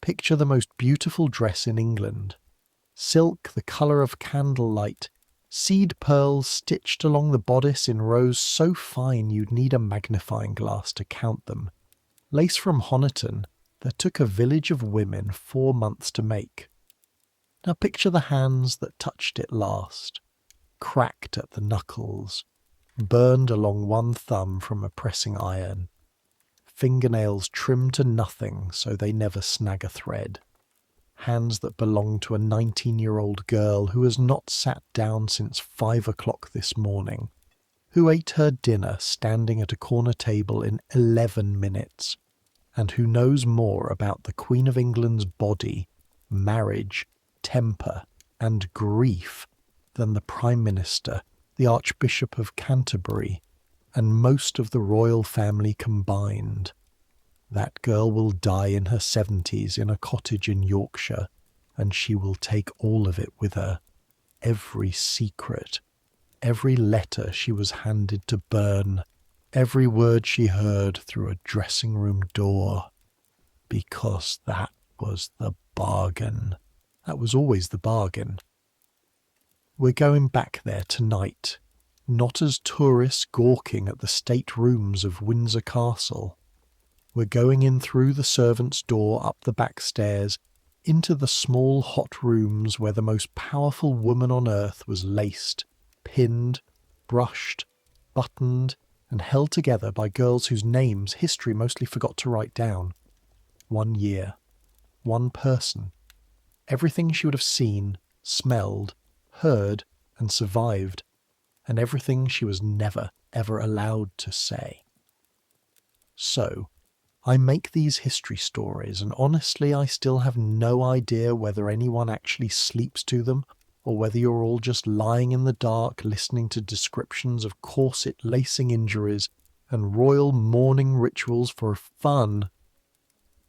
Picture the most beautiful dress in England. Silk the colour of candlelight, seed pearls stitched along the bodice in rows so fine you'd need a magnifying glass to count them. Lace from Honiton that took a village of women 4 months to make. Now picture the hands that touched it last, cracked at the knuckles, burned along one thumb from a pressing iron, fingernails trimmed to nothing so they never snag a thread, hands that belong to a 19-year-old girl who has not sat down since 5 o'clock this morning, who ate her dinner standing at a corner table in 11 minutes, and who knows more about the Queen of England's body, marriage, temper, and grief than the Prime Minister, the Archbishop of Canterbury, and most of the royal family combined. That girl will die in her 70s in a cottage in Yorkshire, and she will take all of it with her. Every secret, every letter she was handed to burn, every word she heard through a dressing room door. Because that was the bargain. That was always the bargain. We're going back there tonight, not as tourists gawking at the state rooms of Windsor Castle. We're going in through the servants' door, up the back stairs, into the small hot rooms where the most powerful woman on earth was laced, pinned, brushed, buttoned, and held together by girls whose names history mostly forgot to write down. 1 year, one person. Everything she would have seen, smelled, heard, and survived, and everything she was never, ever allowed to say. So, I make these history stories, and honestly I still have no idea whether anyone actually sleeps to them, or whether you're all just lying in the dark listening to descriptions of corset lacing injuries and royal mourning rituals for fun.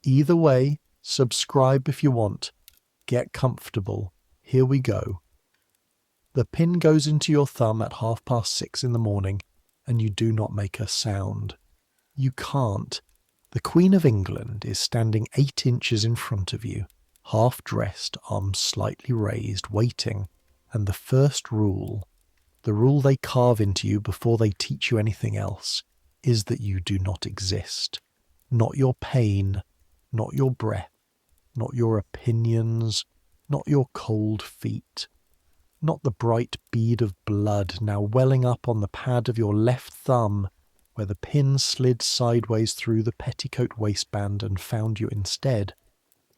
Either way, subscribe if you want. Get comfortable. Here we go. The pin goes into your thumb at 6:30 in the morning, and you do not make a sound. You can't. The Queen of England is standing 8 inches in front of you, half-dressed, arms slightly raised, waiting, and the first rule, the rule they carve into you before they teach you anything else, is that you do not exist. Not your pain, not your breath, not your opinions, not your cold feet, not the bright bead of blood now welling up on the pad of your left thumb where the pin slid sideways through the petticoat waistband and found you instead.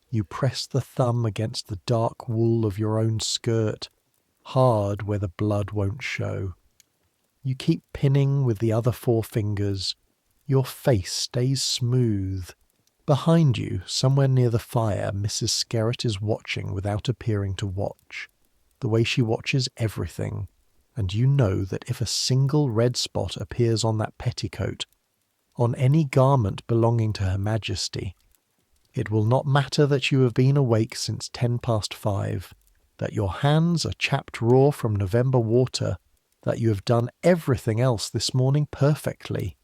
You press the thumb against the dark wool of your own skirt, hard where the blood won't show. You keep pinning with the other 4 fingers. Your face stays smooth. Behind you, somewhere near the fire, Mrs. Skerritt is watching without appearing to watch, the way she watches everything, and you know that if a single red spot appears on that petticoat, on any garment belonging to Her Majesty, it will not matter that you have been awake since 5:10, that your hands are chapped raw from November water, that you have done everything else this morning perfectly.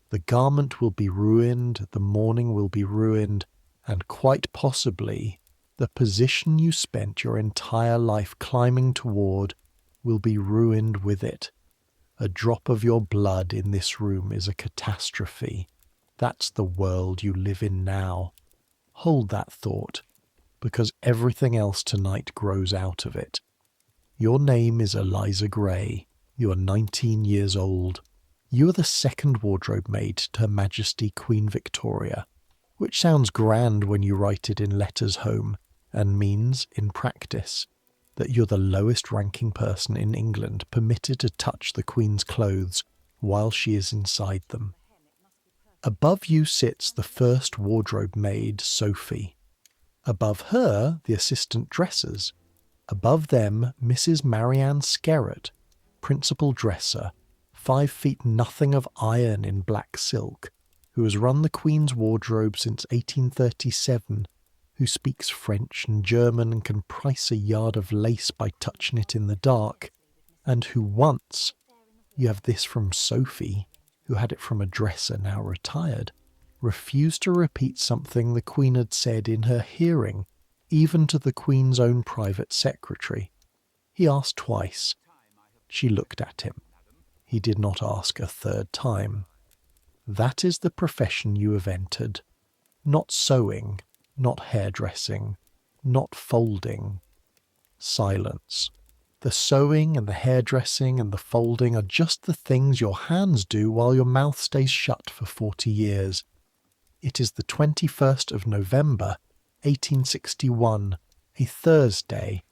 The garment will be ruined, the mourning will be ruined, and quite possibly the position you spent your entire life climbing toward will be ruined with it. A drop of your blood in this room is a catastrophe. That's the world you live in now. Hold that thought, because everything else tonight grows out of it. Your name is Eliza Gray. You are 19 years old. You are the second wardrobe maid to Her Majesty Queen Victoria, which sounds grand when you write it in letters home, and means, in practice, that you're the lowest ranking person in England permitted to touch the Queen's clothes while she is inside them. Above you sits the first wardrobe maid, Sophie. Above her, the assistant dressers. Above them, Mrs. Marianne Skerritt, principal dresser, 5 feet nothing of iron in black silk, who has run the Queen's wardrobe since 1837, who speaks French and German and can price a yard of lace by touching it in the dark, and who once, you have this from Sophie, who had it from a dresser now retired, refused to repeat something the Queen had said in her hearing, even to the Queen's own private secretary. He asked twice. She looked at him. He did not ask a third time. That is the profession you have entered. Not sewing, not hairdressing, not folding. Silence. The sewing and the hairdressing and the folding are just the things your hands do while your mouth stays shut for 40 years. It is the 21st of November, 1861, a Thursday,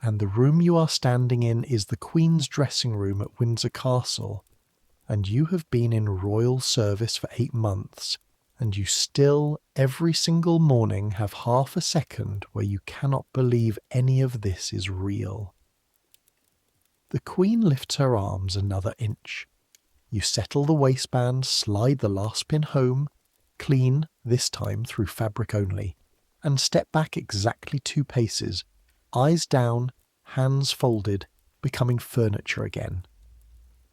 and the room you are standing in is the Queen's dressing room at Windsor Castle, and you have been in royal service for 8 months, and you still, every single morning, have half a second where you cannot believe any of this is real. The Queen lifts her arms another inch. You settle the waistband, slide the last pin home, clean, this time through fabric only, and step back exactly 2 paces, eyes down, hands folded, becoming furniture again.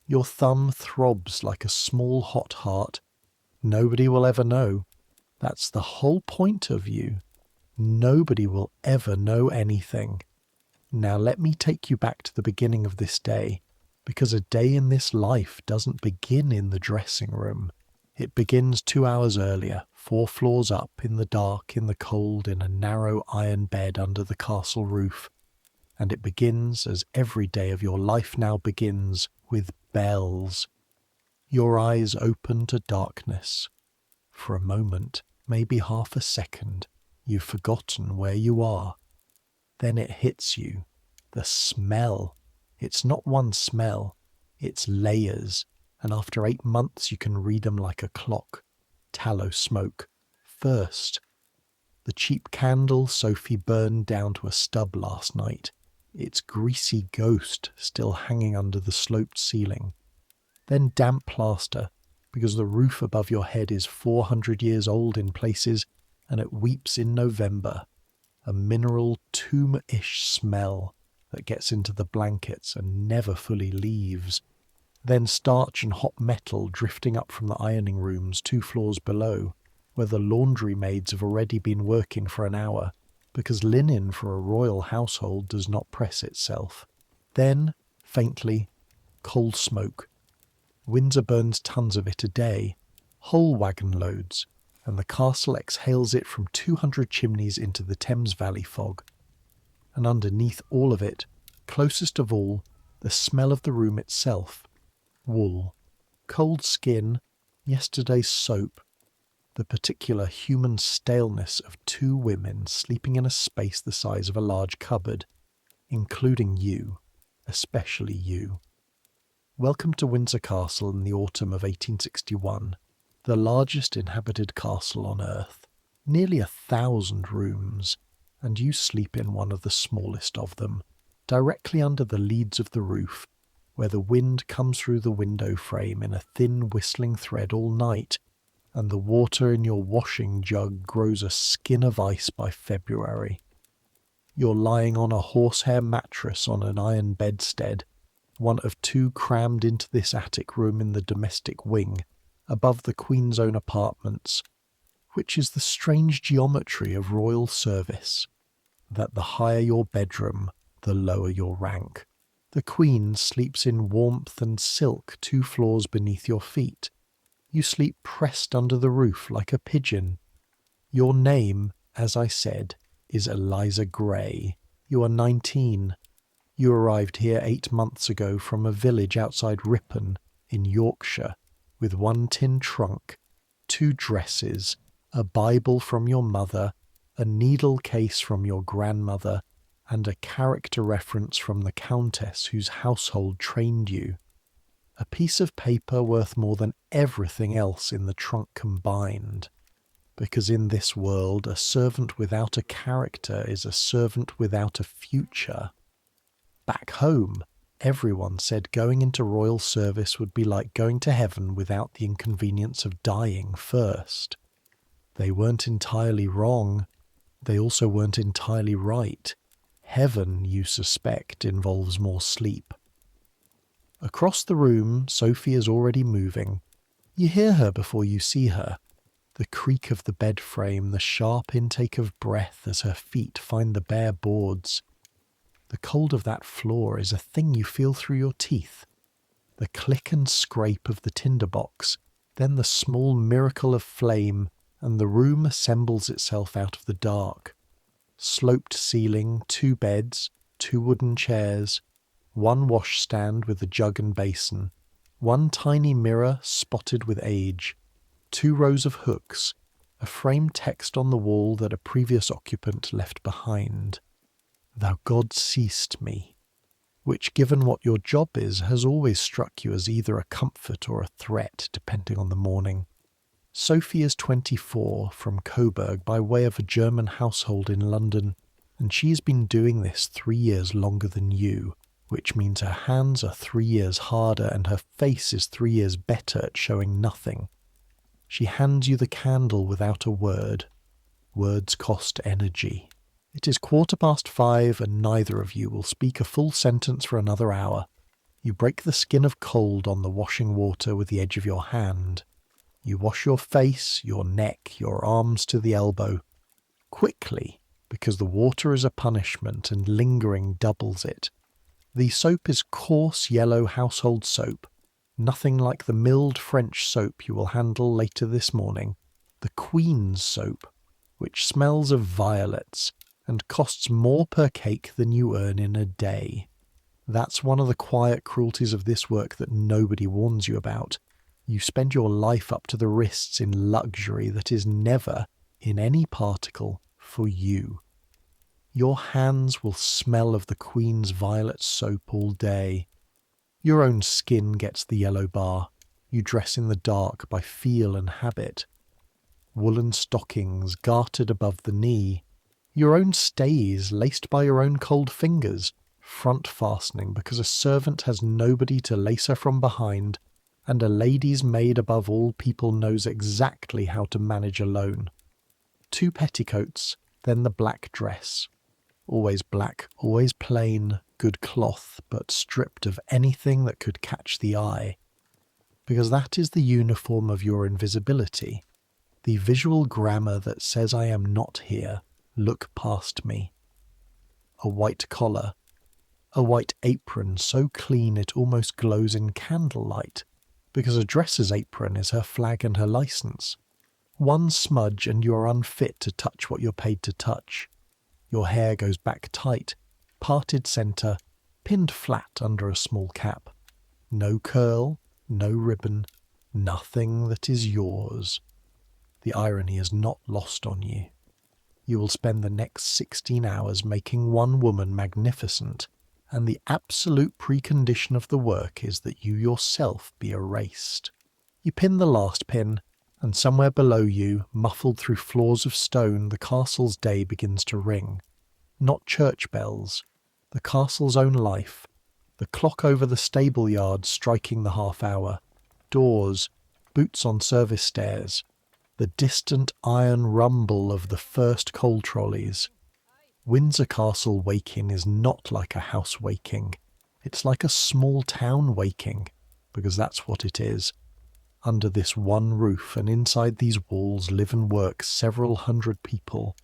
Your thumb throbs like a small hot heart. Nobody will ever know. That's the whole point of you. Nobody will ever know anything. Now let me take you back to the beginning of this day, because a day in this life doesn't begin in the dressing room. It begins 2 hours earlier, 4 floors up, in the dark, in the cold, in a narrow iron bed under the castle roof. And it begins, as every day of your life now begins, with bells. Your eyes open to darkness. For a moment, maybe half a second, you've forgotten where you are. Then it hits you. The smell. It's not one smell. It's layers. And after 8 months you can read them like a clock. Tallow smoke. First. The cheap candle Sophie burned down to a stub last night. Its greasy ghost still hanging under the sloped ceiling. Then damp plaster, because the roof above your head is 400 years old in places, and it weeps in November. A mineral tomb-ish smell that gets into the blankets and never fully leaves. Then starch and hot metal drifting up from the ironing rooms 2 floors below, where the laundry maids have already been working for an hour, because linen for a royal household does not press itself. Then, faintly, coal smoke. Windsor burns tons of it a day, whole wagon loads, and the castle exhales it from 200 chimneys into the Thames Valley fog. And underneath all of it, closest of all, the smell of the room itself. Wool, cold skin, yesterday's soap, the particular human staleness of 2 women sleeping in a space the size of a large cupboard, including you, especially you. Welcome to Windsor Castle in the autumn of 1861, the largest inhabited castle on earth, nearly 1,000 rooms, and you sleep in one of the smallest of them, directly under the leads of the roof, where the wind comes through the window frame in a thin whistling thread all night, and the water in your washing jug grows a skin of ice by February. You're lying on a horsehair mattress on an iron bedstead, one of 2 crammed into this attic room in the domestic wing, above the Queen's own apartments, which is the strange geometry of royal service, that the higher your bedroom, the lower your rank. The Queen sleeps in warmth and silk 2 floors beneath your feet. You sleep pressed under the roof like a pigeon. Your name, as I said, is Eliza Gray. You are 19. You arrived here 8 months ago from a village outside Ripon, in Yorkshire, with 1 tin trunk, 2 dresses, a Bible from your mother, a needle case from your grandmother, and a character reference from the Countess whose household trained you. A piece of paper worth more than everything else in the trunk combined. Because in this world, a servant without a character is a servant without a future. Back home, everyone said going into royal service would be like going to heaven without the inconvenience of dying first. They weren't entirely wrong. They also weren't entirely right. Heaven, you suspect, involves more sleep. Across the room, Sophie is already moving. You hear her before you see her. The The creak of the bed frame, the sharp intake of breath as her feet find the bare boards. The cold of that floor is a thing you feel through your teeth. The click and scrape of the tinderbox, then the small miracle of flame, and the room assembles itself out of the dark. Sloped ceiling, 2 beds, 2 wooden chairs, 1 washstand with a jug and basin, 1 tiny mirror spotted with age, 2 rows of hooks, a framed text on the wall that a previous occupant left behind. Thou God seest me, which, given what your job is, has always struck you as either a comfort or a threat, depending on the morning. Sophie is 24, from Coburg, by way of a German household in London, and she has been doing this 3 years longer than you, which means her hands are 3 years harder and her face is 3 years better at showing nothing. She hands you the candle without a word. Words cost energy. It is 5:15 and neither of you will speak a full sentence for another hour. You break the skin of cold on the washing water with the edge of your hand. You wash your face, your neck, your arms to the elbow. Quickly, because the water is a punishment and lingering doubles it. The soap is coarse yellow household soap, nothing like the milled French soap you will handle later this morning, the Queen's soap, which smells of violets and costs more per cake than you earn in a day. That's one of the quiet cruelties of this work that nobody warns you about. You spend your life up to the wrists in luxury that is never, in any particle, for you. Your hands will smell of the Queen's violet soap all day. Your own skin gets the yellow bar. You dress in the dark by feel and habit. Woolen stockings gartered above the knee. Your own stays laced by your own cold fingers, front fastening because a servant has nobody to lace her from behind, and a lady's maid above all people knows exactly how to manage alone. 2 petticoats, then the black dress. Always black, always plain, good cloth, but stripped of anything that could catch the eye. Because that is the uniform of your invisibility. The visual grammar that says I am not here, look past me. A white collar. A white apron so clean it almost glows in candlelight, because a dresser's apron is her flag and her licence. 1 smudge and you are unfit to touch what you're paid to touch. Your hair goes back tight, parted centre, pinned flat under a small cap. No curl, no ribbon, nothing that is yours. The irony is not lost on you. You will spend the next 16 hours making one woman magnificent, and the absolute precondition of the work is that you yourself be erased. You pin the last pin, and somewhere below you, muffled through floors of stone, the castle's day begins to ring. Not church bells, the castle's own life, the clock over the stable yard striking the half-hour, doors, boots on service stairs, the distant iron rumble of the first coal trolleys. Windsor Castle waking is not like a house waking. It's like a small town waking, because that's what it is. Under this one roof and inside these walls live and work several hundred people.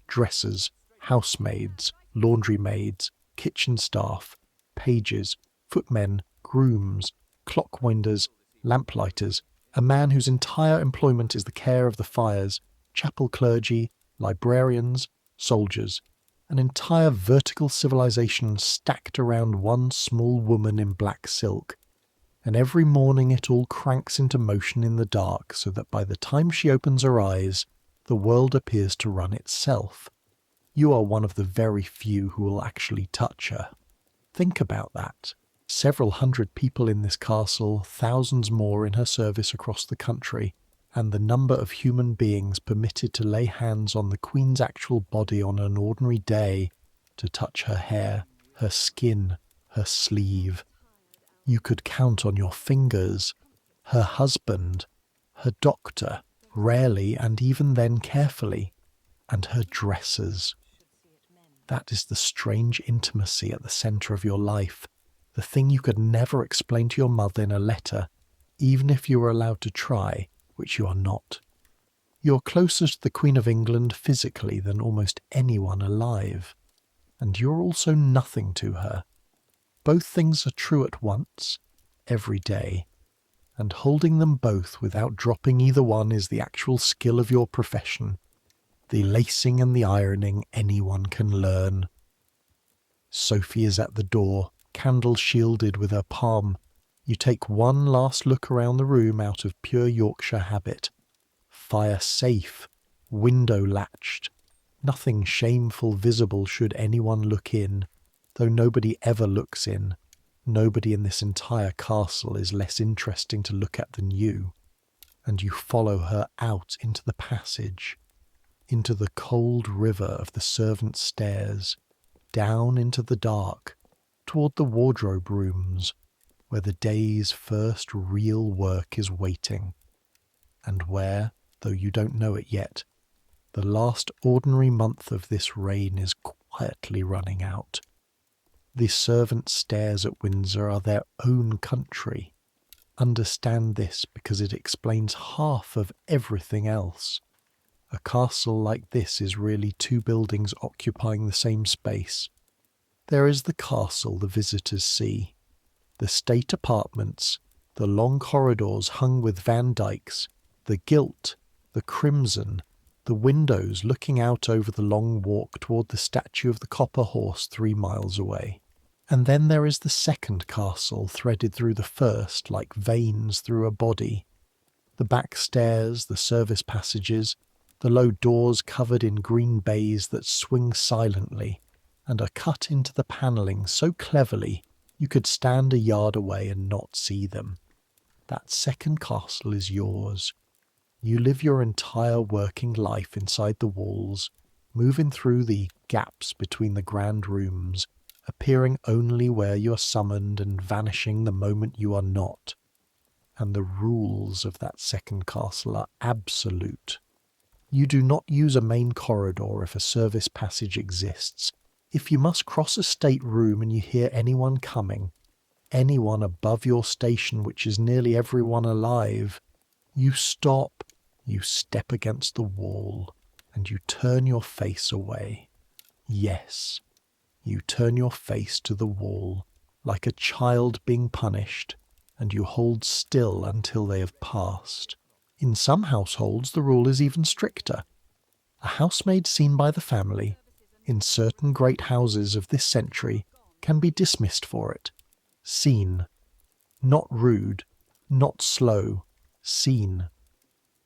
Dressers, housemaids, laundry maids, kitchen staff, pages, footmen, grooms, clock winders, lamplighters, a man whose entire employment is the care of the fires, chapel clergy, librarians, soldiers, an entire vertical civilization stacked around one small woman in black silk. And every morning it all cranks into motion in the dark so that by the time she opens her eyes, the world appears to run itself. You are one of the very few who will actually touch her. Think about that. Several hundred people in this castle, thousands more in her service across the country, and the number of human beings permitted to lay hands on the Queen's actual body on an ordinary day, to touch her hair, her skin, her sleeve. You could count on your fingers. Her husband, her doctor, rarely and even then carefully, and her dressers. That is the strange intimacy at the centre of your life, the thing you could never explain to your mother in a letter, even if you were allowed to try, which you are not. You're closer to the Queen of England physically than almost anyone alive, and you're also nothing to her. Both things are true at once, every day, and holding them both without dropping either one is the actual skill of your profession, the lacing and the ironing anyone can learn. Sophie is at the door, candle shielded with her palm. You take one last look around the room out of pure Yorkshire habit. Fire safe, window latched. Nothing shameful visible should anyone look in, though nobody ever looks in. Nobody in this entire castle is less interesting to look at than you. And you follow her out into the passage, into the cold river of the servants' stairs, down into the dark, toward the wardrobe rooms, where the day's first real work is waiting, and where, though you don't know it yet, the last ordinary month of this reign is quietly running out. The servants' stairs at Windsor are their own country. Understand this because it explains half of everything else. A castle like this is really two buildings occupying the same space. There is the castle the visitors see, the state apartments, the long corridors hung with Van Dycks, the gilt, the crimson, the windows looking out over the long walk toward the statue of the Copper Horse 3 miles away. And then there is the second castle threaded through the first like veins through a body. The back stairs, the service passages, the low doors covered in green baize that swing silently and are cut into the panelling so cleverly you could stand a yard away and not see them. That second castle is yours. You live your entire working life inside the walls, moving through the gaps between the grand rooms, appearing only where you are summoned and vanishing the moment you are not. And the rules of that second castle are absolute. You do not use a main corridor if a service passage exists. If you must cross a state room and you hear anyone coming, anyone above your station, which is nearly everyone alive, you stop, you step against the wall, and you turn your face away. Yes, you turn your face to the wall, like a child being punished, and you hold still until they have passed. In some households the rule is even stricter. A housemaid seen by the family, in certain great houses of this century, can be dismissed for it. Seen. Not rude, not slow, seen.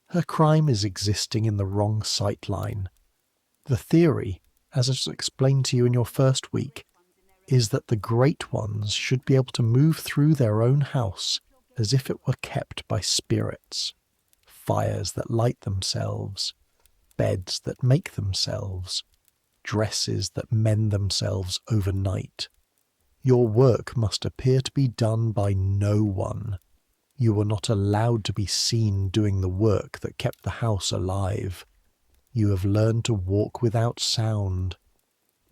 Her crime is existing in the wrong sight line. The theory, as is explained to you in your first week, is that the great ones should be able to move through their own house as if it were kept by spirits. Fires that light themselves, beds that make themselves, dresses that mend themselves overnight. Your work must appear to be done by no one. You were not allowed to be seen doing the work that kept the house alive. You have learned to walk without sound,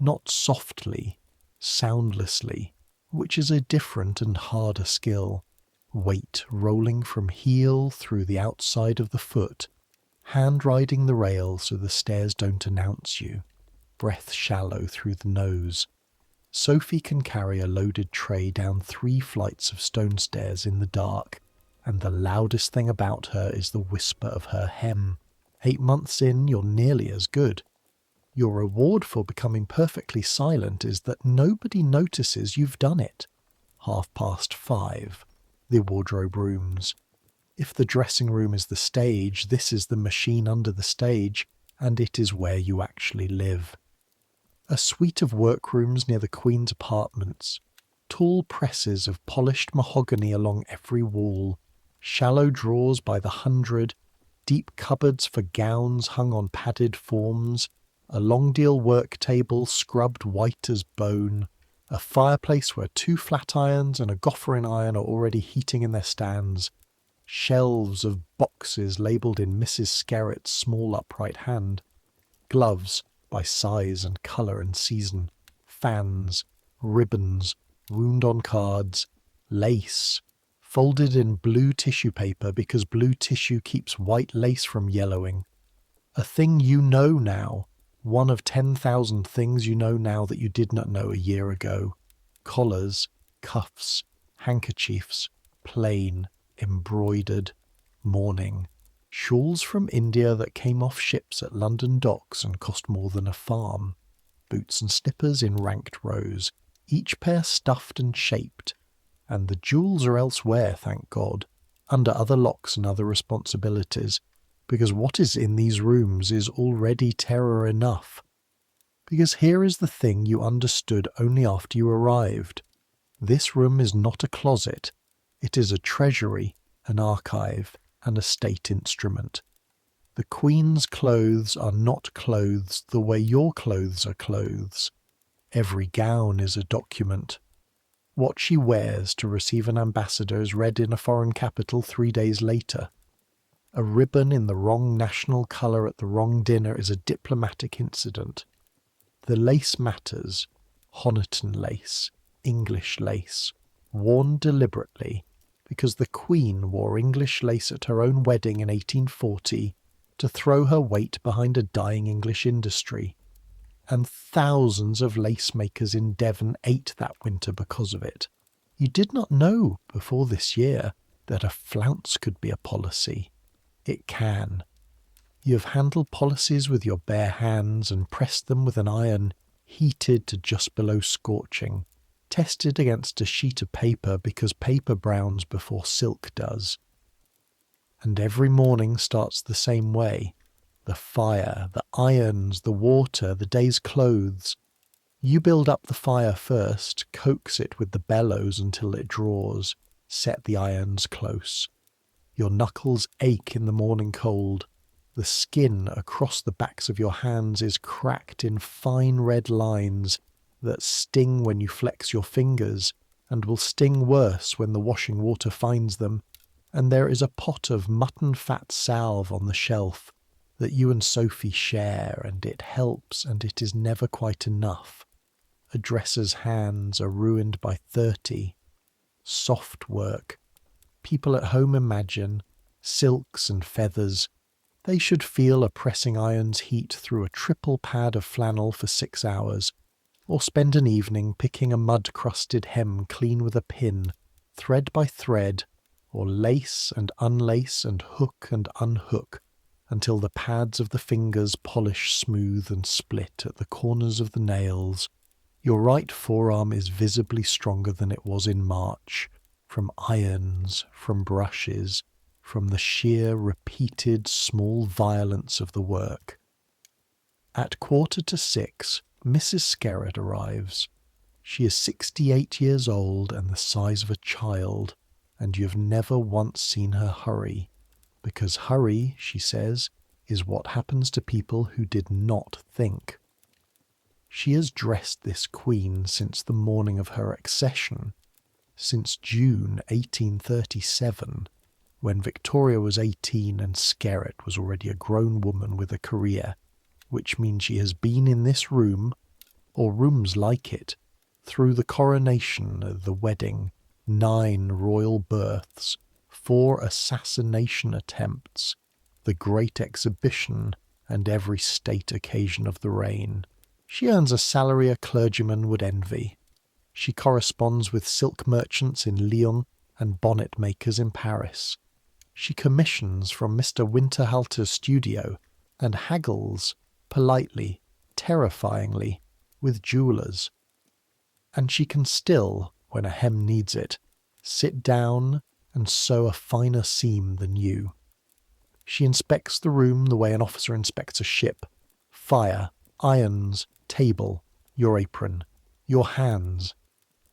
not softly, soundlessly, which is a different and harder skill. Weight rolling from heel through the outside of the foot, hand riding the rail so the stairs don't announce you, breath shallow through the nose. Sophie can carry a loaded tray down 3 flights of stone stairs in the dark, and the loudest thing about her is the whisper of her hem. 8 months in, you're nearly as good. Your reward for becoming perfectly silent is that nobody notices you've done it. 5:30. The wardrobe rooms. If the dressing room is the stage, this is the machine under the stage, and it is where you actually live. A suite of workrooms near the Queen's apartments, tall presses of polished mahogany along every wall, shallow drawers by the 100, deep cupboards for gowns hung on padded forms, a long deal work table scrubbed white as bone, a fireplace where 2 flat irons and a gofferin iron are already heating in their stands, shelves of boxes labelled in Mrs. Skerritt's small upright hand, gloves by size and colour and season, fans, ribbons, wound on cards, lace, folded in blue tissue paper because blue tissue keeps white lace from yellowing, A thing you know now, one of 10,000 things you know now that you did not know a year ago. Collars, cuffs, handkerchiefs, plain, embroidered, mourning. Shawls from India that came off ships at London docks and cost more than a farm. Boots and slippers in ranked rows, each pair stuffed and shaped. And the jewels are elsewhere, thank God, under other locks and other responsibilities, because what is in these rooms is already terror enough. Because here is the thing you understood only after you arrived. This room is not a closet. It is a treasury, an archive, and a state instrument. The Queen's clothes are not clothes the way your clothes are clothes. Every gown is a document. What she wears to receive an ambassador is read in a foreign capital 3 days later. A ribbon in the wrong national colour at the wrong dinner is a diplomatic incident. The lace matters, Honiton lace, English lace, worn deliberately, because the Queen wore English lace at her own wedding in 1840 to throw her weight behind a dying English industry. And thousands of lace makers in Devon ate that winter because of it. You did not know before this year that a flounce could be a policy. It can. You have handled policies with your bare hands and pressed them with an iron heated to just below scorching, tested against a sheet of paper because paper browns before silk does. And every morning starts the same way. The fire, the irons, the water, the day's clothes. You build up the fire first, coax it with the bellows until it draws, set the irons close. Your knuckles ache in the morning cold. The skin across the backs of your hands is cracked in fine red lines that sting when you flex your fingers and will sting worse when the washing water finds them. And there is a pot of mutton fat salve on the shelf that you and Sophie share, and it helps, and it is never quite enough. A dresser's hands are ruined by 30. Soft work. People at home imagine silks and feathers. They should feel a pressing iron's heat through a triple pad of flannel for 6 hours, or spend an evening picking a mud-crusted hem clean with a pin, thread by thread, or lace and unlace and hook and unhook, until the pads of the fingers polish smooth and split at the corners of the nails. Your right forearm is visibly stronger than it was in March, from irons, from brushes, from the sheer, repeated, small violence of the work. At 5:45, Mrs. Skerritt arrives. She is 68 years old and the size of a child, and you have never once seen her hurry, because hurry, she says, is what happens to people who did not think. She has dressed this queen since the morning of her accession, since June 1837, when Victoria was 18 and Skerritt was already a grown woman with a career, which means she has been in this room, or rooms like it, through the coronation, the wedding, 9 royal births, 4 assassination attempts, the Great Exhibition, and every state occasion of the reign. She earns a salary a clergyman would envy. She corresponds with silk merchants in Lyon and bonnet makers in Paris. She commissions from Mr. Winterhalter's studio and haggles, politely, terrifyingly, with jewellers. And she can still, when a hem needs it, sit down and sew a finer seam than you. She inspects the room the way an officer inspects a ship. Fire, irons, table, your apron, your hands.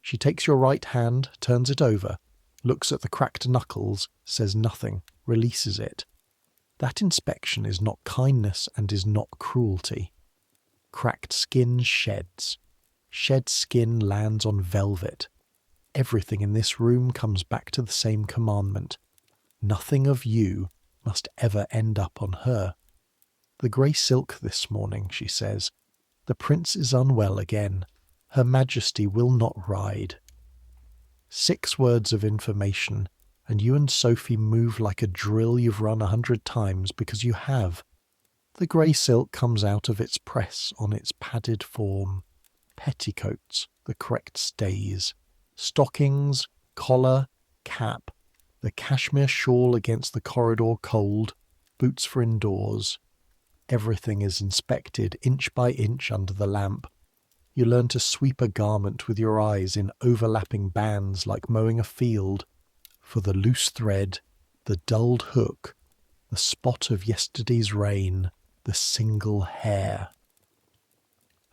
She takes your right hand, turns it over, looks at the cracked knuckles, says nothing, releases it. That inspection is not kindness and is not cruelty. Cracked skin sheds. Shed skin lands on velvet. Everything in this room comes back to the same commandment. Nothing of you must ever end up on her. The grey silk this morning, she says. The prince is unwell again. Her Majesty will not ride. 6 words of information, and you and Sophie move like a drill you've run 100 times because you have. The grey silk comes out of its press on its padded form. Petticoats, the correct stays. Stockings, collar, cap, the cashmere shawl against the corridor cold, boots for indoors. Everything is inspected inch by inch under the lamp. You learn to sweep a garment with your eyes in overlapping bands like mowing a field, for the loose thread, the dulled hook, the spot of yesterday's rain, the single hair.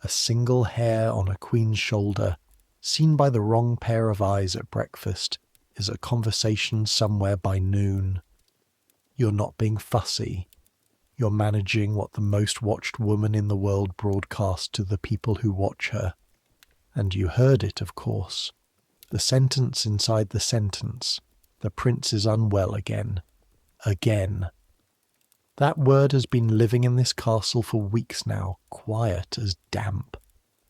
A single hair on a queen's shoulder, seen by the wrong pair of eyes at breakfast, is a conversation somewhere by noon. You're not being fussy. You're managing what the most watched woman in the world broadcasts to the people who watch her. And you heard it, of course. The sentence inside the sentence. The prince is unwell again. Again. That word has been living in this castle for weeks now, quiet as damp.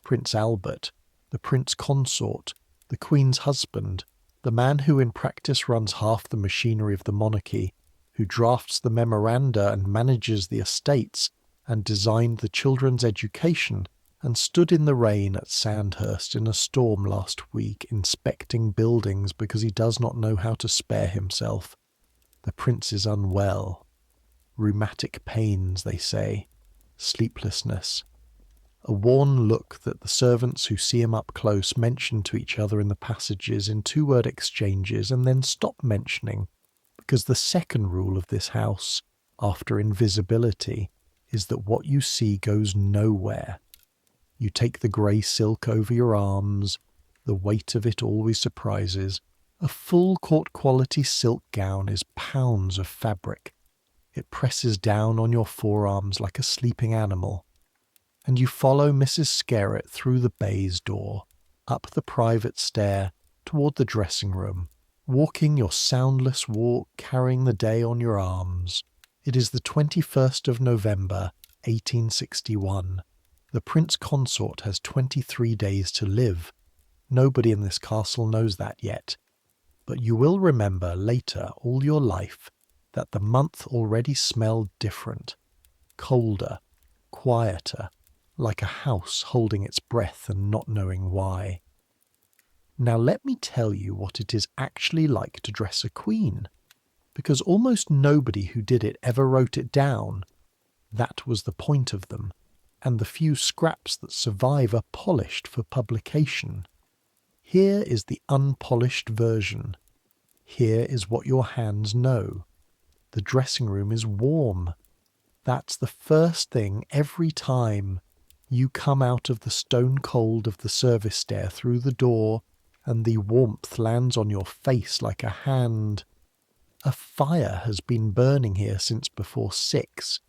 Prince Albert, the prince consort, the queen's husband, the man who in practice runs half the machinery of the monarchy, who drafts the memoranda and manages the estates, and designed the children's education, and stood in the rain at Sandhurst in a storm last week inspecting buildings because he does not know how to spare himself. The prince is unwell. Rheumatic pains, they say. Sleeplessness. A worn look that the servants who see him up close mention to each other in the passages in two-word exchanges and then stop mentioning, because the second rule of this house, after invisibility, is that what you see goes nowhere. You take the grey silk over your arms, the weight of it always surprises. A full court-quality silk gown is pounds of fabric. It presses down on your forearms like a sleeping animal. And you follow Mrs. Scarrett through the baize door, up the private stair, toward the dressing room, walking your soundless walk, carrying the day on your arms. It is the 21st of November, 1861. The Prince Consort has 23 days to live. Nobody in this castle knows that yet. But you will remember later all your life that the month already smelled different, colder, quieter, like a house holding its breath and not knowing why. Now let me tell you what it is actually like to dress a queen, because almost nobody who did it ever wrote it down. That was the point of them, and the few scraps that survive are polished for publication. Here is the unpolished version. Here is what your hands know. The dressing room is warm. That's the first thing every time you come out of the stone cold of the service stair through the door, and the warmth lands on your face like a hand. A fire has been burning here since before 6,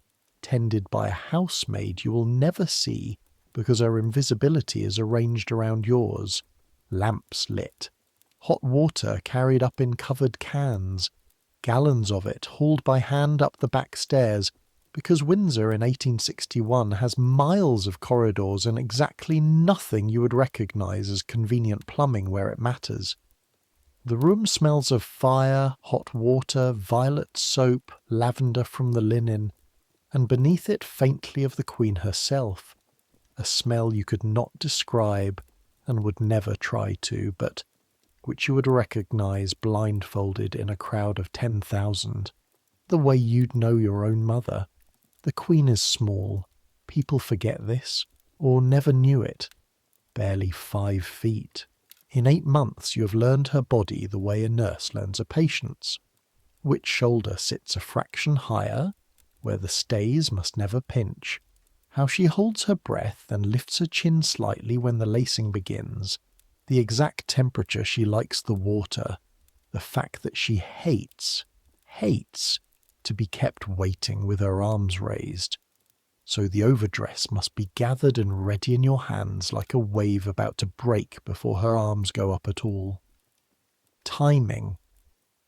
tended by a housemaid you will never see because her invisibility is arranged around yours. Lamps lit. Hot water carried up in covered cans. Gallons of it hauled by hand up the back stairs, because Windsor in 1861 has miles of corridors and exactly nothing you would recognise as convenient plumbing where it matters. The room smells of fire, hot water, violet soap, lavender from the linen, and beneath it faintly of the Queen herself, a smell you could not describe and would never try to, but which you would recognise blindfolded in a crowd of 10,000, the way you'd know your own mother. The Queen is small. People forget this, or never knew it. Barely 5 feet. In 8 months you have learned her body the way a nurse learns a patient's. Which shoulder sits a fraction higher, where the stays must never pinch. How she holds her breath and lifts her chin slightly when the lacing begins. The exact temperature she likes the water. The fact that she hates to be kept waiting with her arms raised. So the overdress must be gathered and ready in your hands like a wave about to break before her arms go up at all. Timing.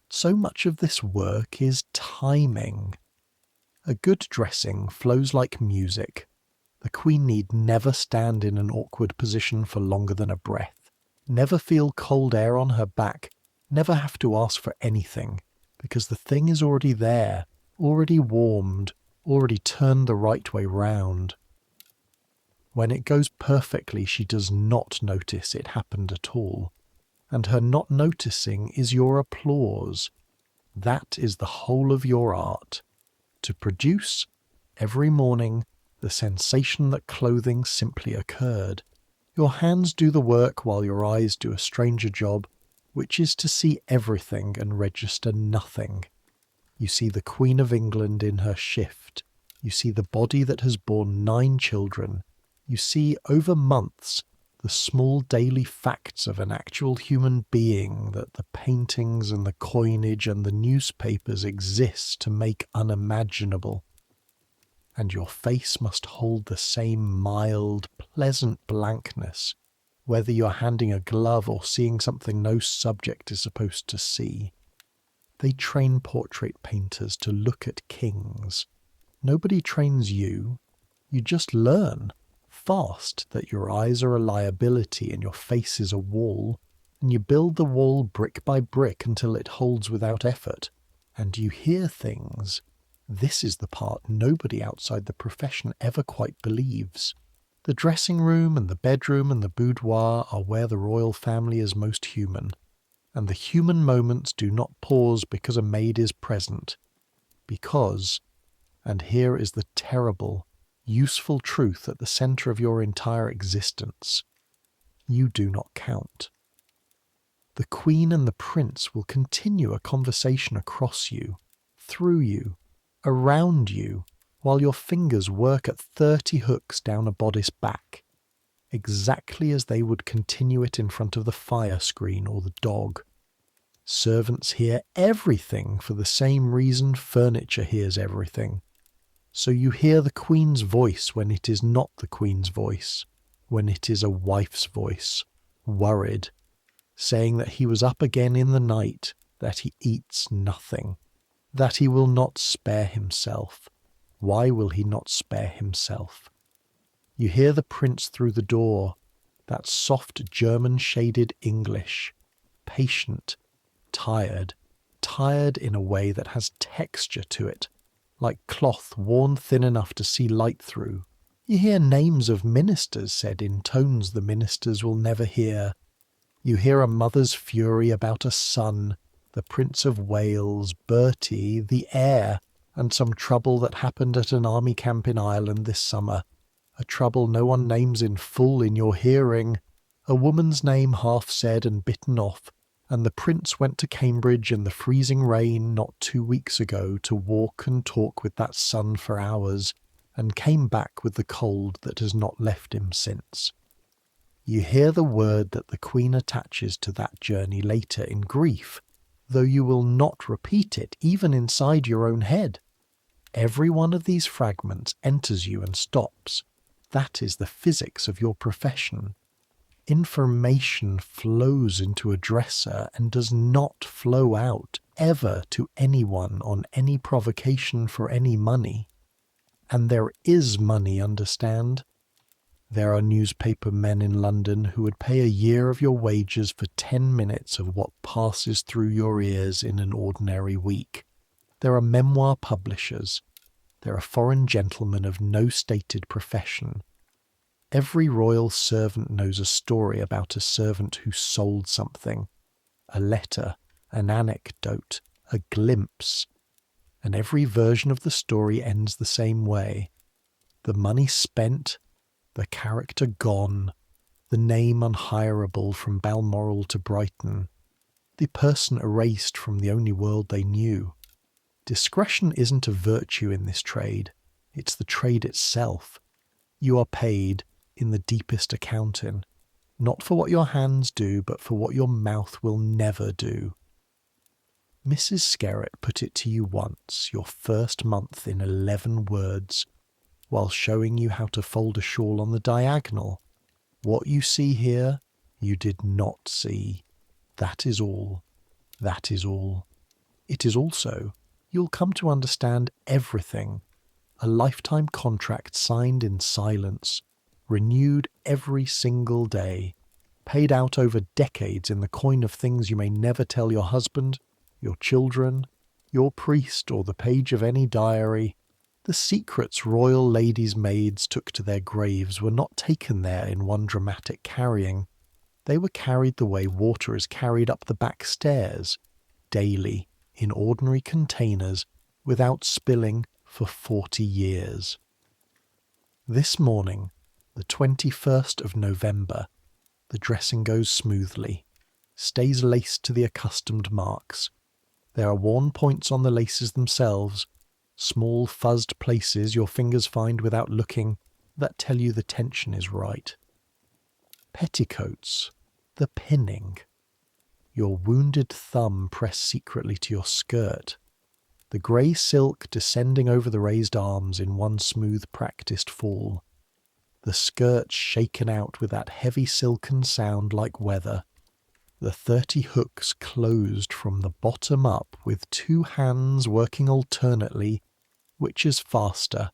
So much of this work is timing. A good dressing flows like music. The Queen need never stand in an awkward position for longer than a breath, never feel cold air on her back, never have to ask for anything, because the thing is already there, already warmed, already turned the right way round. When it goes perfectly, she does not notice it happened at all, and her not noticing is your applause. That is the whole of your art, to produce, every morning, the sensation that clothing simply occurred. Your hands do the work while your eyes do a stranger job, which is to see everything and register nothing. You see the Queen of England in her shift. You see the body that has borne 9 children. You see, over months, the small daily facts of an actual human being that the paintings and the coinage and the newspapers exist to make unimaginable. And your face must hold the same mild, pleasant blankness, whether you're handing a glove or seeing something no subject is supposed to see. They train portrait painters to look at kings. Nobody trains you. You just learn fast that your eyes are a liability and your face is a wall, and you build the wall brick by brick until it holds without effort. And you hear things. This is the part nobody outside the profession ever quite believes. The dressing room and the bedroom and the boudoir are where the royal family is most human, and the human moments do not pause because a maid is present. Because, and here is the terrible, useful truth at the centre of your entire existence, you do not count. The Queen and the Prince will continue a conversation across you, through you, around you, while your fingers work at 30 hooks down a bodice back, exactly as they would continue it in front of the fire screen or the dog. Servants hear everything for the same reason furniture hears everything. So you hear the Queen's voice when it is not the Queen's voice, when it is a wife's voice, worried, saying that he was up again in the night, that he eats nothing, that he will not spare himself. Why will he not spare himself? You hear the Prince through the door, that soft German-shaded English, patient, tired in a way that has texture to it, like cloth worn thin enough to see light through. You hear names of ministers said in tones the ministers will never hear. You hear a mother's fury about a son, the Prince of Wales, Bertie, the heir, and some trouble that happened at an army camp in Ireland this summer. A trouble no one names in full in your hearing. A woman's name half said and bitten off, and the Prince went to Cambridge in the freezing rain not 2 weeks ago to walk and talk with that son for hours, and came back with the cold that has not left him since. You hear the word that the Queen attaches to that journey later in grief, though you will not repeat it even inside your own head. Every one of these fragments enters you and stops. That is the physics of your profession. Information flows into a dresser and does not flow out ever to anyone on any provocation for any money. And there is money, understand? There are newspaper men in London who would pay a year of your wages for 10 minutes of what passes through your ears in an ordinary week. There are memoir publishers. There are foreign gentlemen of no stated profession. Every royal servant knows a story about a servant who sold something, a letter, an anecdote, a glimpse, and every version of the story ends the same way. The money spent, the character gone, the name unhirable from Balmoral to Brighton, the person erased from the only world they knew. Discretion isn't a virtue in this trade, it's the trade itself. You are paid, in the deepest accounting, not for what your hands do, but for what your mouth will never do. Mrs. Skerritt put it to you once, your first month, in 11 words, while showing you how to fold a shawl on the diagonal. What you see here, you did not see. That is all. That is all. It is also, you'll come to understand everything. A lifetime contract signed in silence, renewed every single day, paid out over decades in the coin of things you may never tell your husband, your children, your priest, or the page of any diary. The secrets royal ladies' maids took to their graves were not taken there in one dramatic carrying. They were carried the way water is carried up the back stairs, daily, in ordinary containers, without spilling for 40 years. This morning, the 21st of November, the dressing goes smoothly, stays laced to the accustomed marks. There are worn points on the laces themselves, small fuzzed places your fingers find without looking that tell you the tension is right. Petticoats, the pinning. Your wounded thumb pressed secretly to your skirt. The grey silk descending over the raised arms in one smooth practised fall. The skirt shaken out with that heavy silken sound like weather. The 30 hooks closed from the bottom up with 2 hands working alternately. Which is faster?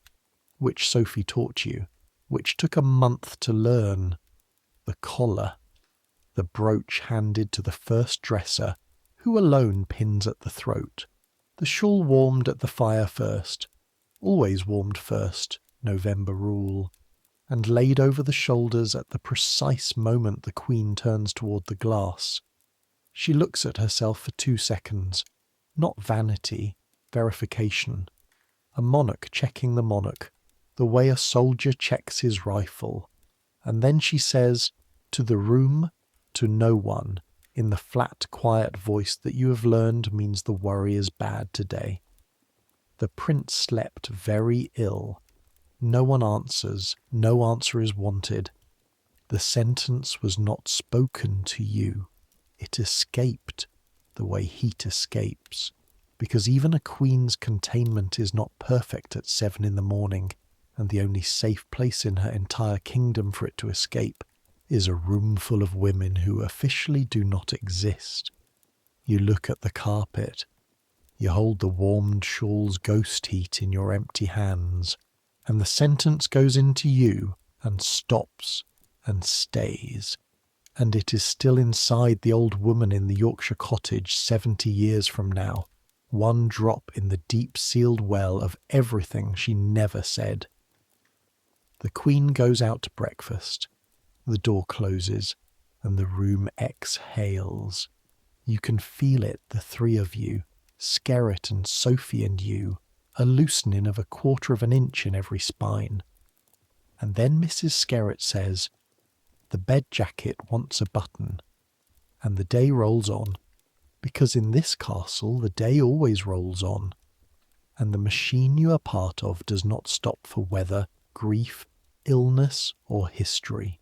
Which Sophie taught you? Which took a month to learn? The collar. The brooch handed to the first dresser, who alone pins at the throat. The shawl warmed at the fire first. Always warmed first, November rule. And laid over the shoulders at the precise moment the Queen turns toward the glass. She looks at herself for 2 seconds. Not vanity, verification. A monarch checking the monarch, the way a soldier checks his rifle. And then she says, to the room, to no one, in the flat, quiet voice that you have learned means the worry is bad today. The prince slept very ill. No one answers, no answer is wanted. The sentence was not spoken to you. It escaped the way heat escapes. Because even a queen's containment is not perfect at 7 in the morning, and the only safe place in her entire kingdom for it to escape is a room full of women who officially do not exist. You look at the carpet. You hold the warmed shawl's ghost heat in your empty hands, and the sentence goes into you and stops and stays. And it is still inside the old woman in the Yorkshire cottage 70 years from now. One drop in the deep-sealed well of everything she never said. The Queen goes out to breakfast. The door closes, and the room exhales. You can feel it, the 3 of you, Skerritt and Sophie and you, a loosening of 1/4 of an inch in every spine. And then Mrs. Skerritt says, the bed jacket wants a button. And the day rolls on. Because in this castle the day always rolls on, and the machine you are part of does not stop for weather, grief, illness, or history.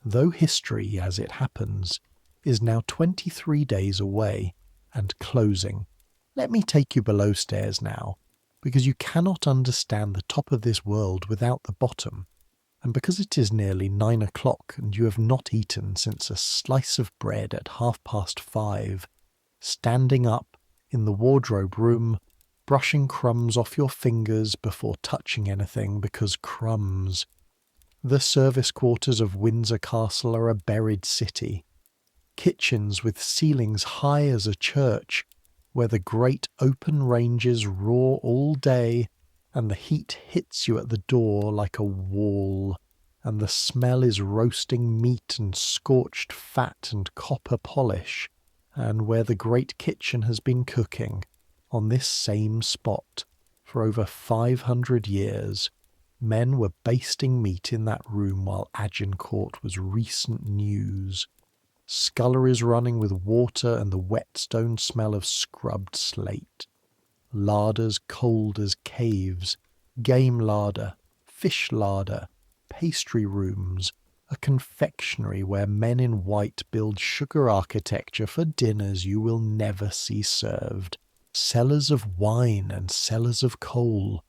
Though history, as it happens, is now 23 days away and closing. Let me take you below stairs now, because you cannot understand the top of this world without the bottom, and because it is nearly 9 o'clock and you have not eaten since a slice of bread at 5:30, standing up in the wardrobe room, brushing crumbs off your fingers before touching anything because crumbs. The service quarters of Windsor Castle are a buried city. Kitchens with ceilings high as a church, where the great open ranges roar all day, and the heat hits you at the door like a wall, and the smell is roasting meat and scorched fat and copper polish, and where the great kitchen has been cooking, on this same spot, for over 500 years, men were basting meat in that room while Agincourt was recent news. Sculleries running with water and the whetstone smell of scrubbed slate. Larders cold as caves, game larder, fish larder, pastry rooms, a confectionery where men in white build sugar architecture for dinners you will never see served, cellars of wine and cellars of coal,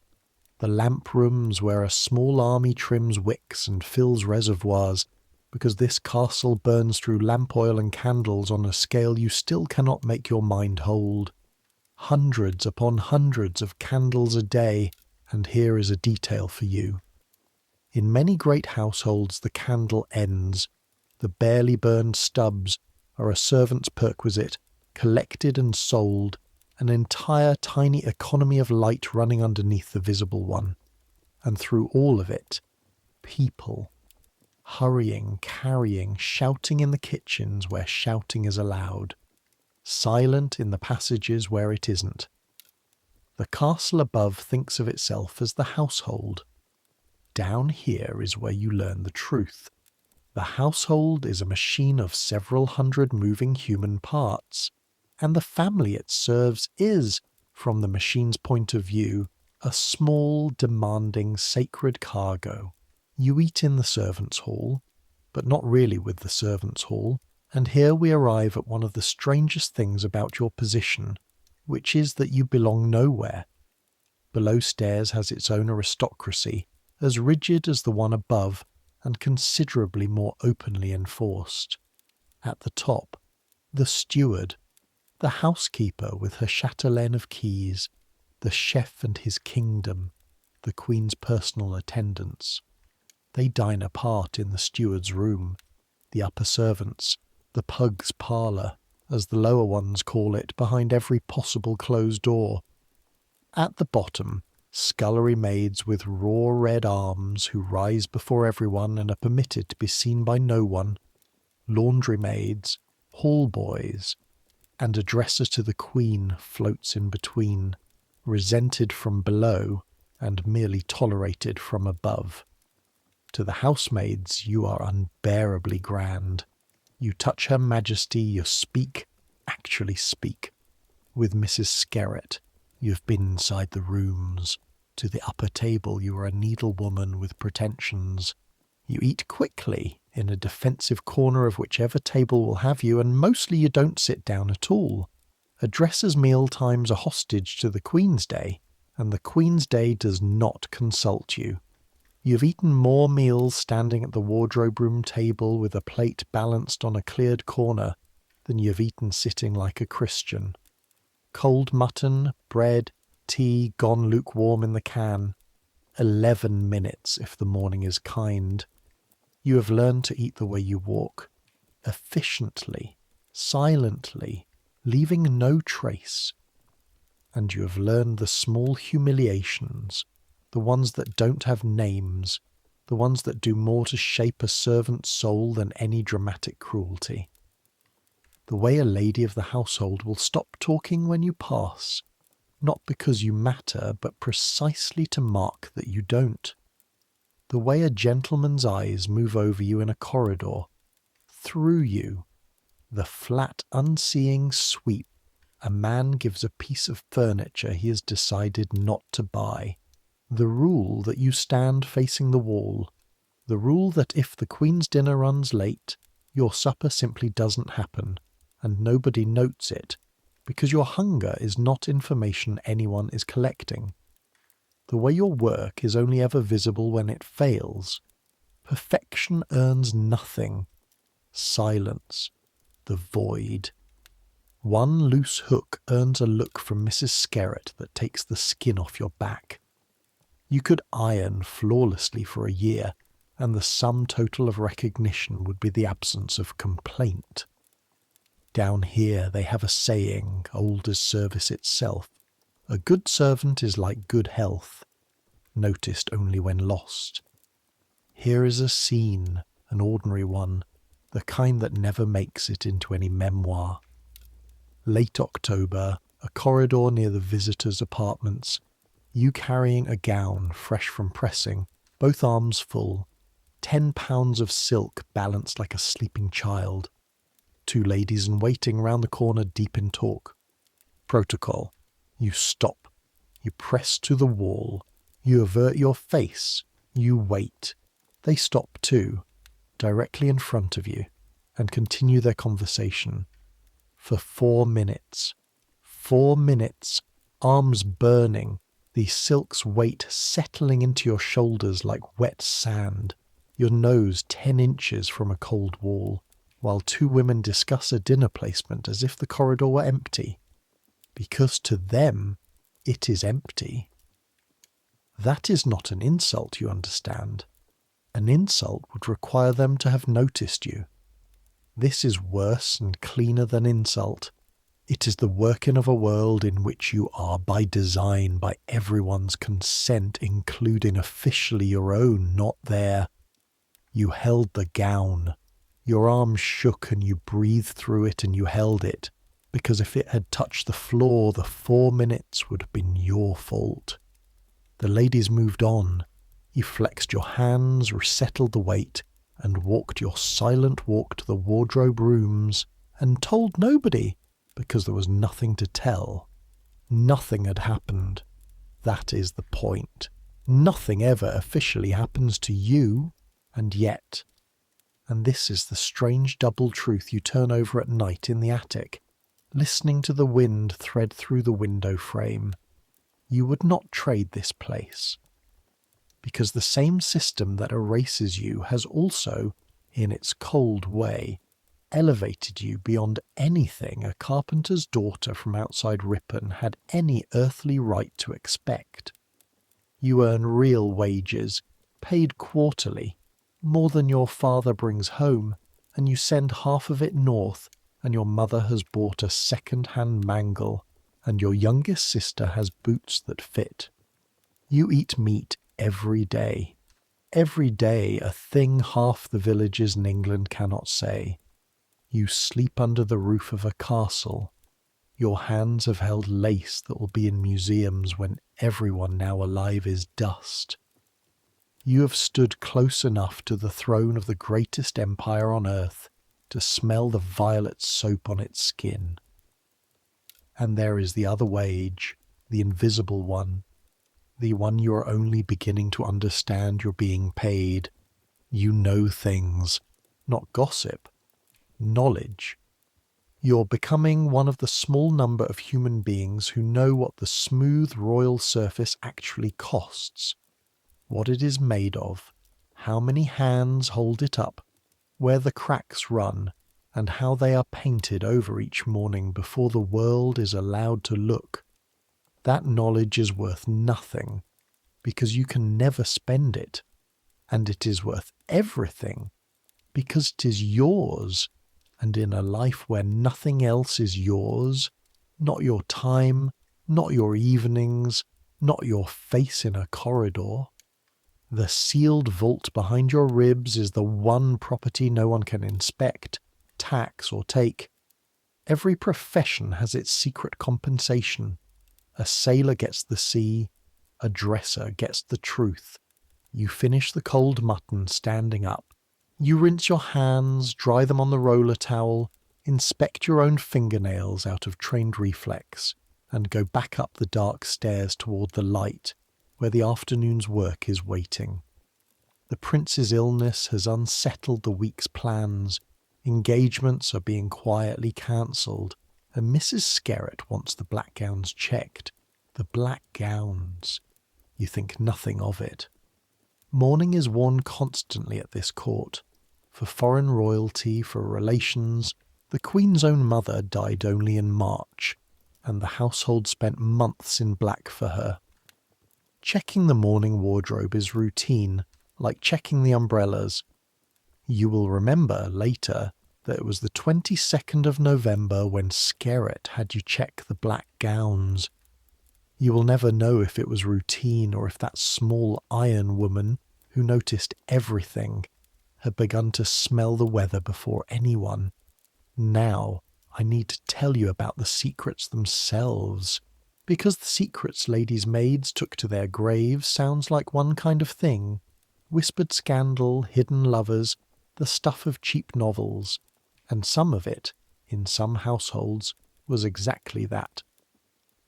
the lamp rooms where a small army trims wicks and fills reservoirs, because this castle burns through lamp oil and candles on a scale you still cannot make your mind hold. Hundreds upon hundreds of candles a day, and here is a detail for you. In many great households the candle ends. The barely burned stubs are a servant's perquisite, collected and sold, an entire tiny economy of light running underneath the visible one. And through all of it, people. Hurrying, carrying, shouting in the kitchens where shouting is allowed. Silent in the passages where it isn't. The castle above thinks of itself as the household. Down here is where you learn the truth. The household is a machine of several hundred moving human parts, and the family it serves is, from the machine's point of view, a small, demanding, sacred cargo. You eat in the servants' hall, but not really with the servants' hall, and here we arrive at one of the strangest things about your position, which is that you belong nowhere. Below stairs has its own aristocracy, as rigid as the one above, and considerably more openly enforced. At the top, the steward, the housekeeper with her chatelaine of keys, the chef and his kingdom, the Queen's personal attendants. They dine apart in the steward's room, the upper servants, the pug's parlour, as the lower ones call it, behind every possible closed door. At the bottom, scullery maids with raw red arms who rise before everyone and are permitted to be seen by no one, laundry maids, hall boys, and a dresser to the Queen floats in between, resented from below and merely tolerated from above. To the housemaids you are unbearably grand. You touch Her Majesty, you speak, actually speak. With Mrs. Skerritt, you have been inside the rooms. To the upper table you are a needlewoman with pretensions. You eat quickly, in a defensive corner of whichever table will have you, and mostly you don't sit down at all. A dresser's meal times are hostage to the Queen's Day, and the Queen's Day does not consult you. You've eaten more meals standing at the wardrobe room table with a plate balanced on a cleared corner than you've eaten sitting like a Christian. Cold mutton, bread, tea gone lukewarm in the can. 11 minutes if the morning is kind. You have learned to eat the way you walk, efficiently, silently, leaving no trace. And you have learned the small humiliations, the ones that don't have names, the ones that do more to shape a servant's soul than any dramatic cruelty. The way a lady of the household will stop talking when you pass, not because you matter, but precisely to mark that you don't. The way a gentleman's eyes move over you in a corridor, through you, the flat, unseeing sweep a man gives a piece of furniture he has decided not to buy. The rule that you stand facing the wall. The rule that if the Queen's dinner runs late, your supper simply doesn't happen, and nobody notes it, because your hunger is not information anyone is collecting. The way your work is only ever visible when it fails. Perfection earns nothing. Silence. The void. One loose hook earns a look from Mrs. Skerritt that takes the skin off your back. You could iron flawlessly for a year, and the sum total of recognition would be the absence of complaint. Down here they have a saying, old as service itself. A good servant is like good health, noticed only when lost. Here is a scene, an ordinary one, the kind that never makes it into any memoir. Late October, a corridor near the visitors' apartments, you carrying a gown fresh from pressing, both arms full, 10 pounds of silk balanced like a sleeping child. 2 ladies in waiting round the corner deep in talk. Protocol. You stop. You press to the wall. You avert your face. You wait. They stop too, directly in front of you, and continue their conversation. For 4 minutes. 4 minutes, arms burning, the silk's weight settling into your shoulders like wet sand, your nose 10 inches from a cold wall, while 2 women discuss a dinner placement as if the corridor were empty. Because to them, it is empty. That is not an insult, you understand. An insult would require them to have noticed you. This is worse and cleaner than insult. It is the working of a world in which you are, by design, by everyone's consent, including officially your own, not their. You held the gown. Your arms shook and you breathed through it and you held it, because if it had touched the floor, the 4 minutes would have been your fault. The ladies moved on. You flexed your hands, resettled the weight, and walked your silent walk to the wardrobe rooms, and told nobody, because there was nothing to tell. Nothing had happened. That is the point. Nothing ever officially happens to you, and yet. And this is the strange double truth you turn over at night in the attic, listening to the wind thread through the window frame. You would not trade this place. Because the same system that erases you has also, in its cold way, elevated you beyond anything a carpenter's daughter from outside Ripon had any earthly right to expect. You earn real wages, paid quarterly, more than your father brings home, and you send half of it north, and your mother has bought a second-hand mangle, and your youngest sister has boots that fit. You eat meat every day a thing half the villages in England cannot say. You sleep under the roof of a castle. Your hands have held lace that will be in museums when everyone now alive is dust. You have stood close enough to the throne of the greatest empire on earth to smell the violet soap on its skin. And there is the other wage, the invisible one, the one you are only beginning to understand you're being paid. You know things, not gossip, knowledge. You're becoming one of the small number of human beings who know what the smooth royal surface actually costs, what it is made of, how many hands hold it up, where the cracks run, and how they are painted over each morning before the world is allowed to look. That knowledge is worth nothing, because you can never spend it, and it is worth everything, because it is yours, and in a life where nothing else is yours, not your time, not your evenings, not your face in a corridor. The sealed vault behind your ribs is the one property no one can inspect, tax, or take. Every profession has its secret compensation. A sailor gets the sea, a dresser gets the truth. You finish the cold mutton standing up. You rinse your hands, dry them on the roller towel, inspect your own fingernails out of trained reflex, and go back up the dark stairs toward the light, where the afternoon's work is waiting. The prince's illness has unsettled the week's plans. Engagements are being quietly cancelled, and Mrs. Skerritt wants the black gowns checked. The black gowns. You think nothing of it. Mourning is worn constantly at this court. For foreign royalty, for relations, the Queen's own mother died only in March, and the household spent months in black for her. Checking the mourning wardrobe is routine, like checking the umbrellas. You will remember later that it was the 22nd of November when Skerritt had you check the black gowns. You will never know if it was routine or if that small iron woman, who noticed everything, had begun to smell the weather before anyone. Now I need to tell you about the secrets themselves, because the secrets ladies' maids took to their graves sounds like one kind of thing. Whispered scandal, hidden lovers, the stuff of cheap novels, and some of it, in some households, was exactly that.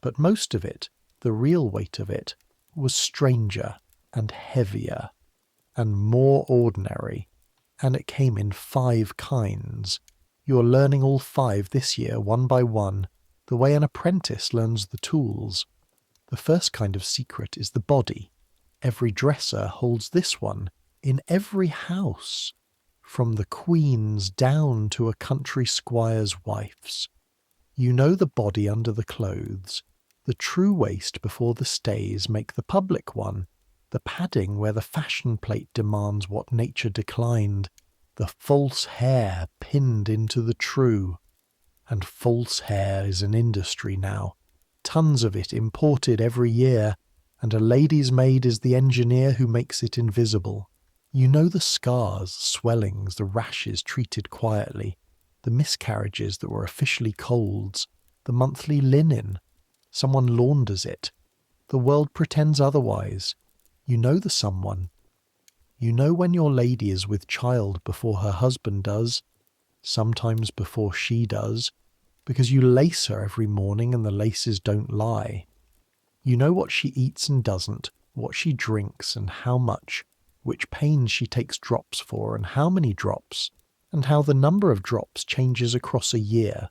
But most of it, the real weight of it, was stranger and heavier and more ordinary, and it came in 5 kinds. You are learning all 5 this year, one by one, the way an apprentice learns the tools. The first kind of secret is the body. Every dresser holds this one in every house, from the Queen's down to a country squire's wife's. You know the body under the clothes. The true waist before the stays make the public one, the padding where the fashion plate demands what nature declined, the false hair pinned into the true. And false hair is an industry now. Tons of it imported every year, and a lady's maid is the engineer who makes it invisible. You know the scars, swellings, the rashes treated quietly, the miscarriages that were officially colds, the monthly linen. Someone launders it. The world pretends otherwise. You know the someone. You know when your lady is with child before her husband does, sometimes before she does, because you lace her every morning and the laces don't lie. You know what she eats and doesn't, what she drinks and how much, which pains she takes drops for and how many drops, and how the number of drops changes across a year.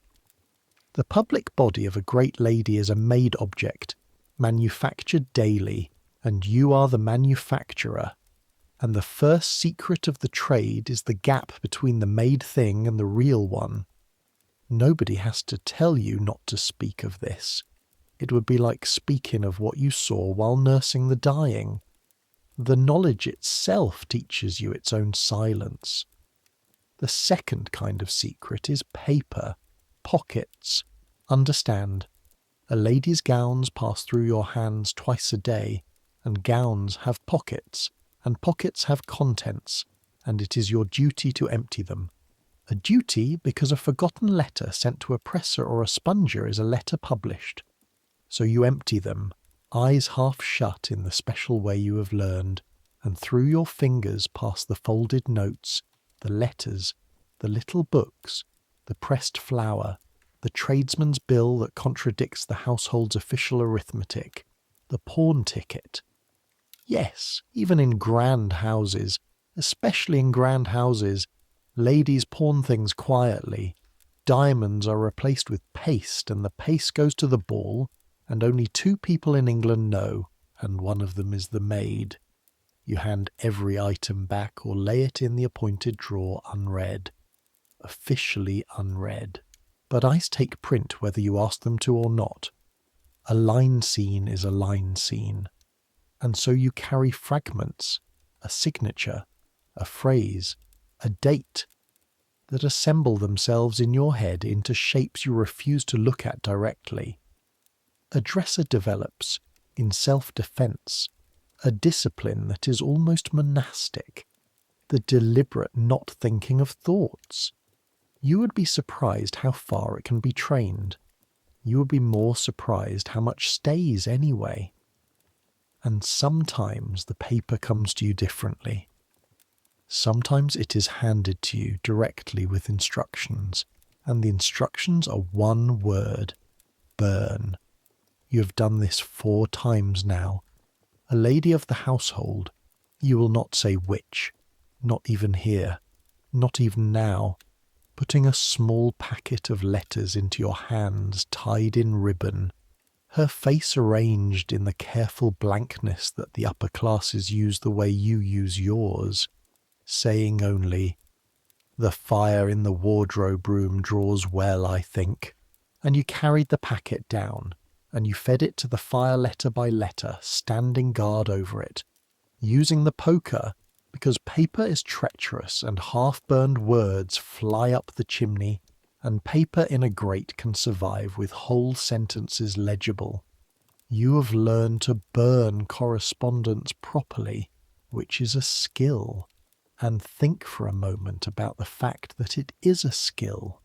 The public body of a great lady is a made object, manufactured daily, and you are the manufacturer. And the first secret of the trade is the gap between the made thing and the real one. Nobody has to tell you not to speak of this. It would be like speaking of what you saw while nursing the dying. The knowledge itself teaches you its own silence. The second kind of secret is paper, pockets. Understand, a lady's gowns pass through your hands twice a day, and gowns have pockets, and pockets have contents, and it is your duty to empty them. A duty because a forgotten letter sent to a presser or a sponger is a letter published. So you empty them, eyes half shut in the special way you have learned, and through your fingers pass the folded notes, the letters, the little books, the pressed flour, the tradesman's bill that contradicts the household's official arithmetic, the pawn ticket. Yes, even in grand houses, especially in grand houses, ladies pawn things quietly. Diamonds are replaced with paste, and the paste goes to the ball, and only 2 people in England know, and one of them is the maid. You hand every item back or lay it in the appointed drawer unread. Officially unread. But eyes take print whether you ask them to or not. A line scene is a line scene. And so you carry fragments, a signature, a phrase, a date, that assemble themselves in your head into shapes you refuse to look at directly. A dresser develops, in self-defence, a discipline that is almost monastic, the deliberate not thinking of thoughts. You would be surprised how far it can be trained. You would be more surprised how much stays anyway. And sometimes the paper comes to you differently. Sometimes it is handed to you directly with instructions, and the instructions are one word: burn. You have done this 4 times now. A lady of the household, you will not say which, not even here, not even now, putting a small packet of letters into your hands tied in ribbon, her face arranged in the careful blankness that the upper classes use the way you use yours, saying only, "The fire in the wardrobe room draws well, I think," and you carried the packet down, and you fed it to the fire letter by letter, standing guard over it, using the poker, because paper is treacherous and half-burned words fly up the chimney, and paper in a grate can survive with whole sentences legible. You have learned to burn correspondence properly, which is a skill, and think for a moment about the fact that it is a skill,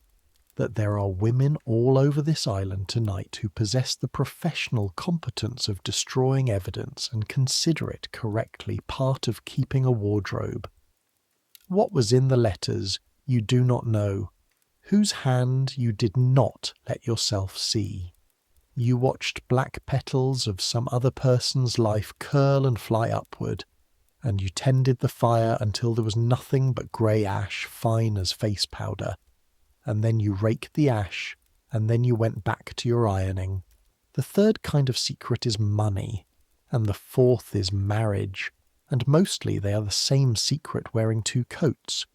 that there are women all over this island tonight who possess the professional competence of destroying evidence and consider it correctly part of keeping a wardrobe. What was in the letters you do not know, whose hand you did not let yourself see. You watched black petals of some other person's life curl and fly upward, and you tended the fire until there was nothing but grey ash fine as face powder, and then you raked the ash, and then you went back to your ironing. The third kind of secret is money, and the fourth is marriage, and mostly they are the same secret wearing 2 coats.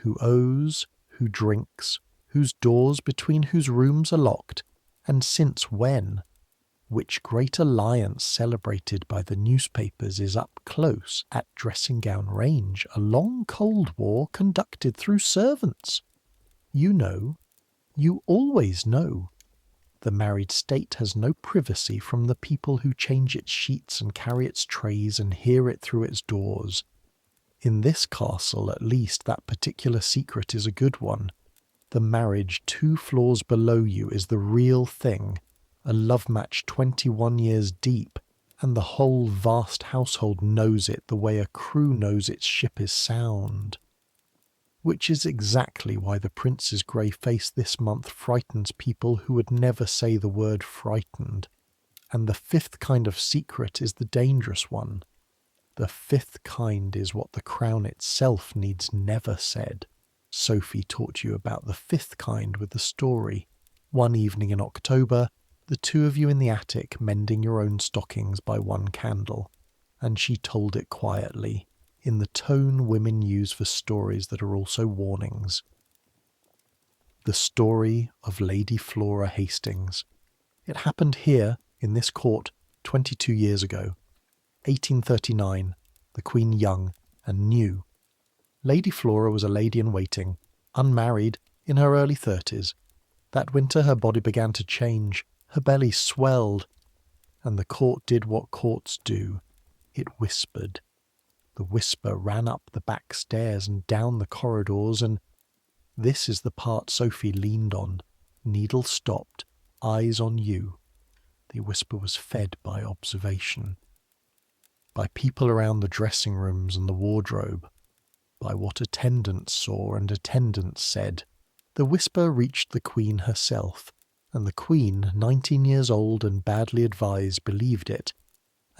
Who owes, who drinks, whose doors between whose rooms are locked, and since when? Which great alliance celebrated by the newspapers is up close at dressing-gown range, a long Cold War conducted through servants. You know, You always know. The married state has no privacy from the people who change its sheets and carry its trays and hear it through its doors. In this castle, at least, that particular secret is a good one. The marriage 2 floors below you is the real thing, a love match 21 years deep, and the whole vast household knows it the way a crew knows its ship is sound. Which is exactly why the prince's grey face this month frightens people who would never say the word frightened. And the 5th kind of secret is the dangerous one. The 5th kind is what the crown itself needs never said. Sophie taught you about the 5th kind with the story. One evening in October, the 2 of you in the attic mending your own stockings by one candle, and she told it quietly, in the tone women use for stories that are also warnings. The story of Lady Flora Hastings. It happened here, in this court, 22 years ago. 1839, the Queen young and new. Lady Flora was a lady-in-waiting, unmarried, in her early 30s. That winter her body began to change, her belly swelled, and the court did what courts do. It whispered. The whisper ran up the back stairs and down the corridors, and this is the part Sophie leaned on, needle stopped, eyes on you. The whisper was fed by observation, by people around the dressing rooms and the wardrobe, by what attendants saw and attendants said. The whisper reached the Queen herself, and the Queen, 19 years old and badly advised, believed it,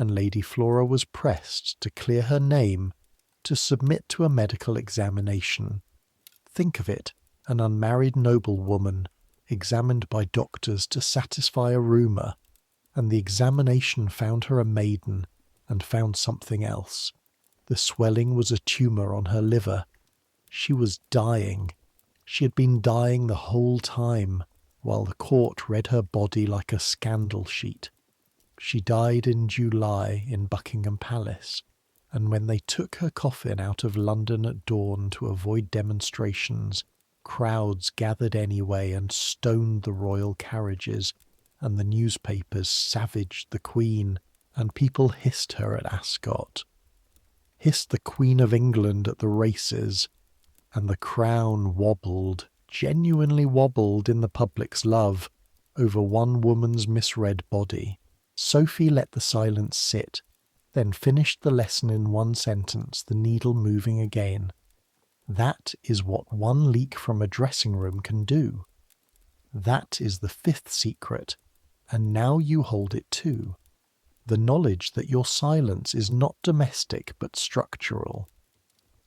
and Lady Flora was pressed to clear her name, to submit to a medical examination. Think of it, an unmarried noblewoman, examined by doctors to satisfy a rumour, and the examination found her a maiden, and found something else. The swelling was a tumour on her liver. She was dying. She had been dying the whole time, while the court read her body like a scandal sheet. She died in July in Buckingham Palace, and when they took her coffin out of London at dawn to avoid demonstrations, crowds gathered anyway and stoned the royal carriages, and the newspapers savaged the Queen, and people hissed her at Ascot. Hissed the Queen of England at the races, and the crown wobbled, genuinely wobbled in the public's love, over one woman's misread body. Sophie let the silence sit, then finished the lesson in one sentence, the needle moving again. That is what one leak from a dressing room can do. That is the 5th secret, and now you hold it too. The knowledge that your silence is not domestic but structural.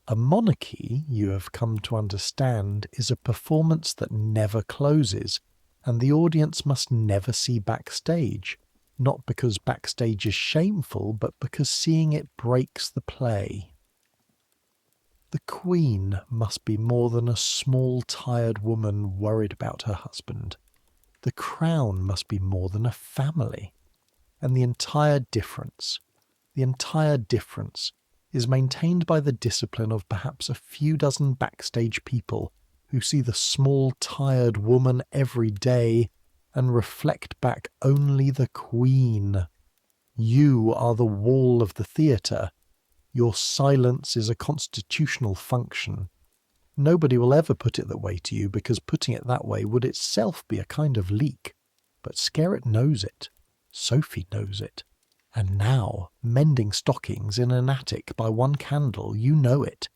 A monarchy, you have come to understand, is a performance that never closes, and the audience must never see backstage, not because backstage is shameful, but because seeing it breaks the play. The Queen must be more than a small, tired woman worried about her husband. The crown must be more than a family. And the entire difference is maintained by the discipline of perhaps a few dozen backstage people who see the small, tired woman every day and reflect back only the Queen. You are the wall of the theatre. Your silence is a constitutional function. Nobody will ever put it that way to you, because putting it that way would itself be a kind of leak. But Skerritt knows it. Sophie knows it. And now, mending stockings in an attic by one candle, you know it.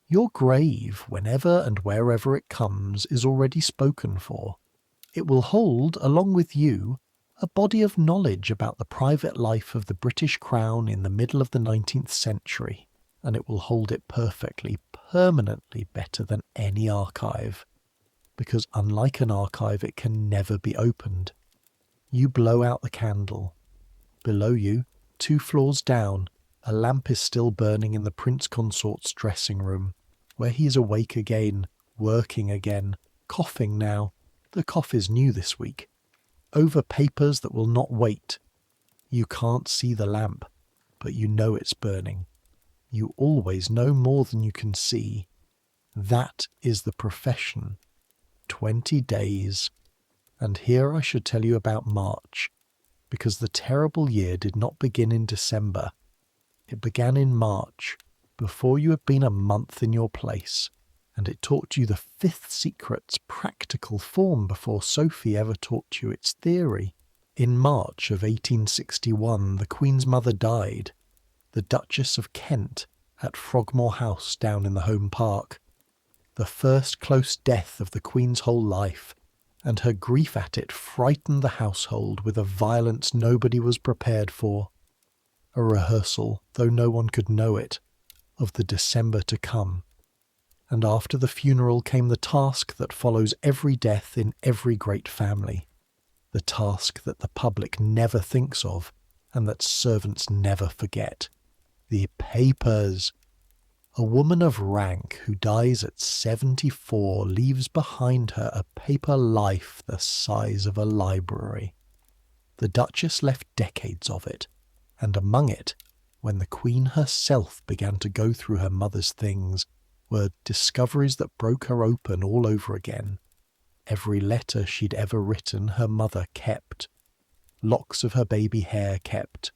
Your grave, whenever and wherever it comes, is already spoken for. It will hold, along with you, a body of knowledge about the private life of the British Crown in the middle of the 19th century, and it will hold it perfectly, permanently better than any archive, because unlike an archive, it can never be opened. You blow out the candle. Below you, 2 floors down, a lamp is still burning in the Prince Consort's dressing room, where he is awake again, working again, coughing now. The cough is new this week. Over papers that will not wait. You can't see the lamp, but you know it's burning. You always know more than you can see. That is the profession. 20 days. And here I should tell you about March, because the terrible year did not begin in December. It began in March, before you had been a month in your place, and it taught you the fifth secret's practical form before Sophie ever taught you its theory. In March of 1861, the Queen's mother died, the Duchess of Kent, at Frogmore House down in the Home Park. The first close death of the Queen's whole life, and her grief at it frightened the household with a violence nobody was prepared for. A rehearsal, though no one could know it, of the December to come. And after the funeral came the task that follows every death in every great family, the task that the public never thinks of and that servants never forget. The papers. A woman of rank who dies at 74 leaves behind her a paper life the size of a library. The Duchess left decades of it, and among it, when the Queen herself began to go through her mother's things, were discoveries that broke her open all over again. Every letter she'd ever written her mother kept. Locks of her baby hair kept.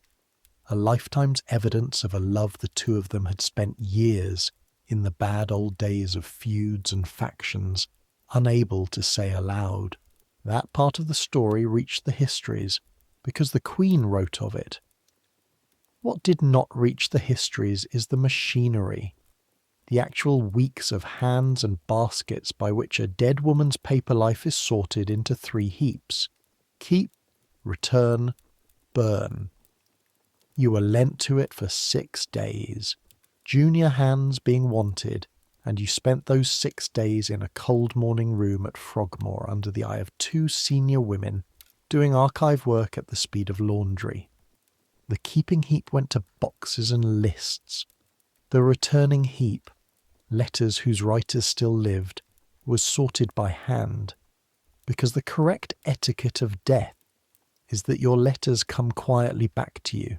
A lifetime's evidence of a love the two of them had spent years in the bad old days of feuds and factions, unable to say aloud. That part of the story reached the histories, because the Queen wrote of it. What did not reach the histories is the machinery, the actual weeks of hands and baskets by which a dead woman's paper life is sorted into 3 heaps: keep, return, burn. You were lent to it for 6 days, junior hands being wanted, and you spent those 6 days in a cold morning room at Frogmore under the eye of 2 senior women doing archive work at the speed of laundry. The keeping heap went to boxes and lists. The returning heap, letters whose writers still lived, was sorted by hand, because the correct etiquette of death is that your letters come quietly back to you,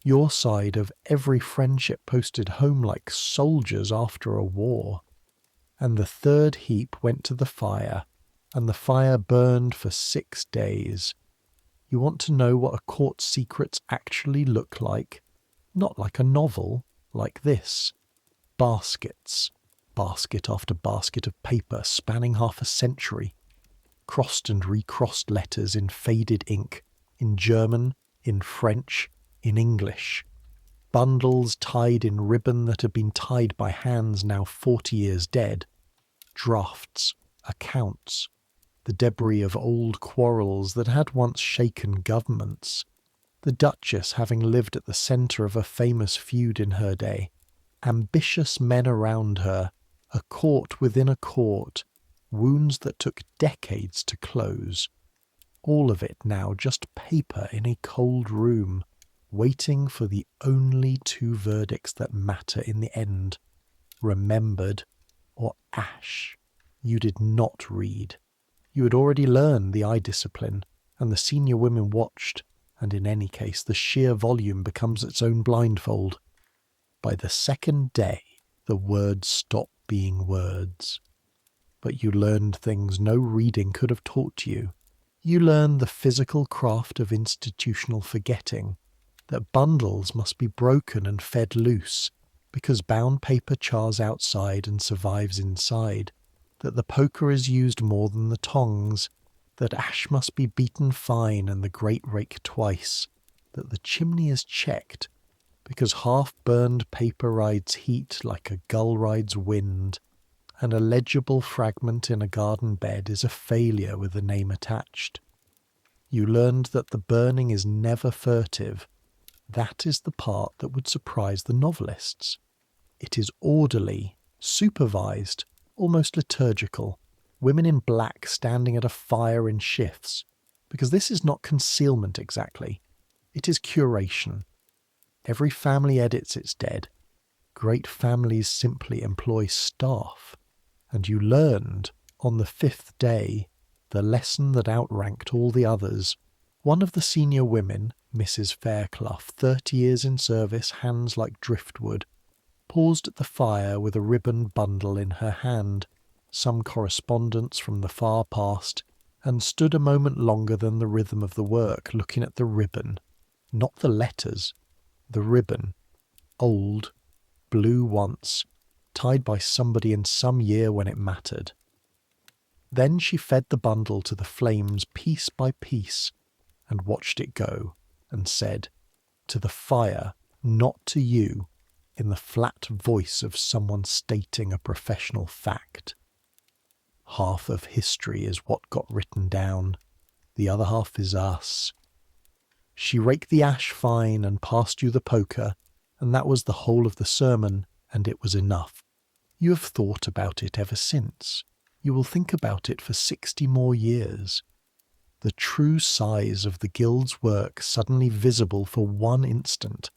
your side of every friendship posted home like soldiers after a war. And the 3rd heap went to the fire, and the fire burned for 6 days. You want to know what a court's secrets actually look like? Not like a novel, like this. Baskets. Basket after basket of paper spanning half a century. Crossed and recrossed letters in faded ink, in German, in French, in English. Bundles tied in ribbon that had been tied by hands now 40 years dead. Drafts, accounts, the debris of old quarrels that had once shaken governments. The Duchess having lived at the centre of a famous feud in her day. Ambitious men around her, a court within a court, wounds that took decades to close. All of it now just paper in a cold room, waiting for the only 2 verdicts that matter in the end: remembered or ash. You did not read. You had already learned the eye discipline, and the senior women watched, and in any case the sheer volume becomes its own blindfold. By the 2nd day, the words stop being words. But you learned things no reading could have taught you. You learned the physical craft of institutional forgetting, that bundles must be broken and fed loose, because bound paper chars outside and survives inside, that the poker is used more than the tongs, that ash must be beaten fine and the grate rake twice, that the chimney is checked, because half-burned paper rides heat like a gull rides wind, and a legible fragment in a garden bed is a failure with a name attached. You learned that the burning is never furtive. That is the part that would surprise the novelists. It is orderly, supervised, almost liturgical, women in black standing at a fire in shifts, because this is not concealment exactly. It is curation. Every family edits its dead. Great families simply employ staff. And you learned, on the 5th day, the lesson that outranked all the others. One of the senior women, Mrs. Fairclough, 30 years in service, hands like driftwood, paused at the fire with a ribbon bundle in her hand, some correspondence from the far past, and stood a moment longer than the rhythm of the work, looking at the ribbon. Not the letters, the ribbon. Old, blue once, tied by somebody in some year when it mattered. Then she fed the bundle to the flames piece by piece, and watched it go, and said, "To the fire, not to you," in the flat voice of someone stating a professional fact. Half of history is what got written down, the other half is us. She raked the ash fine and passed you the poker, and that was the whole of the sermon, and it was enough. You have thought about it ever since. You will think about it for 60 more years. The true size of the guild's work suddenly visible for one instant,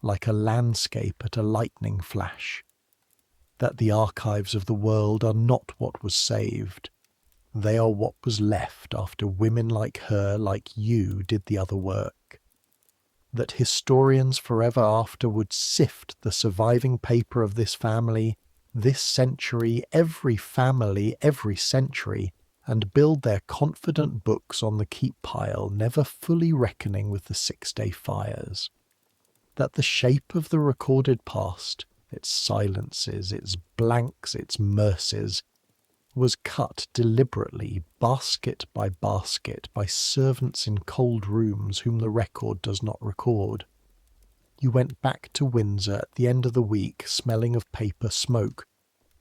like a landscape at a lightning flash. That the archives of the world are not what was saved. They are what was left after women like her, like you, did the other work. That historians forever after would sift the surviving paper of this family, this century, every family, every century, and build their confident books on the keep pile, never fully reckoning with the 6-day fires. That the shape of the recorded past, its silences, its blanks, its mercies, was cut deliberately, basket by basket, by servants in cold rooms whom the record does not record. You went back to Windsor at the end of the week, smelling of paper smoke,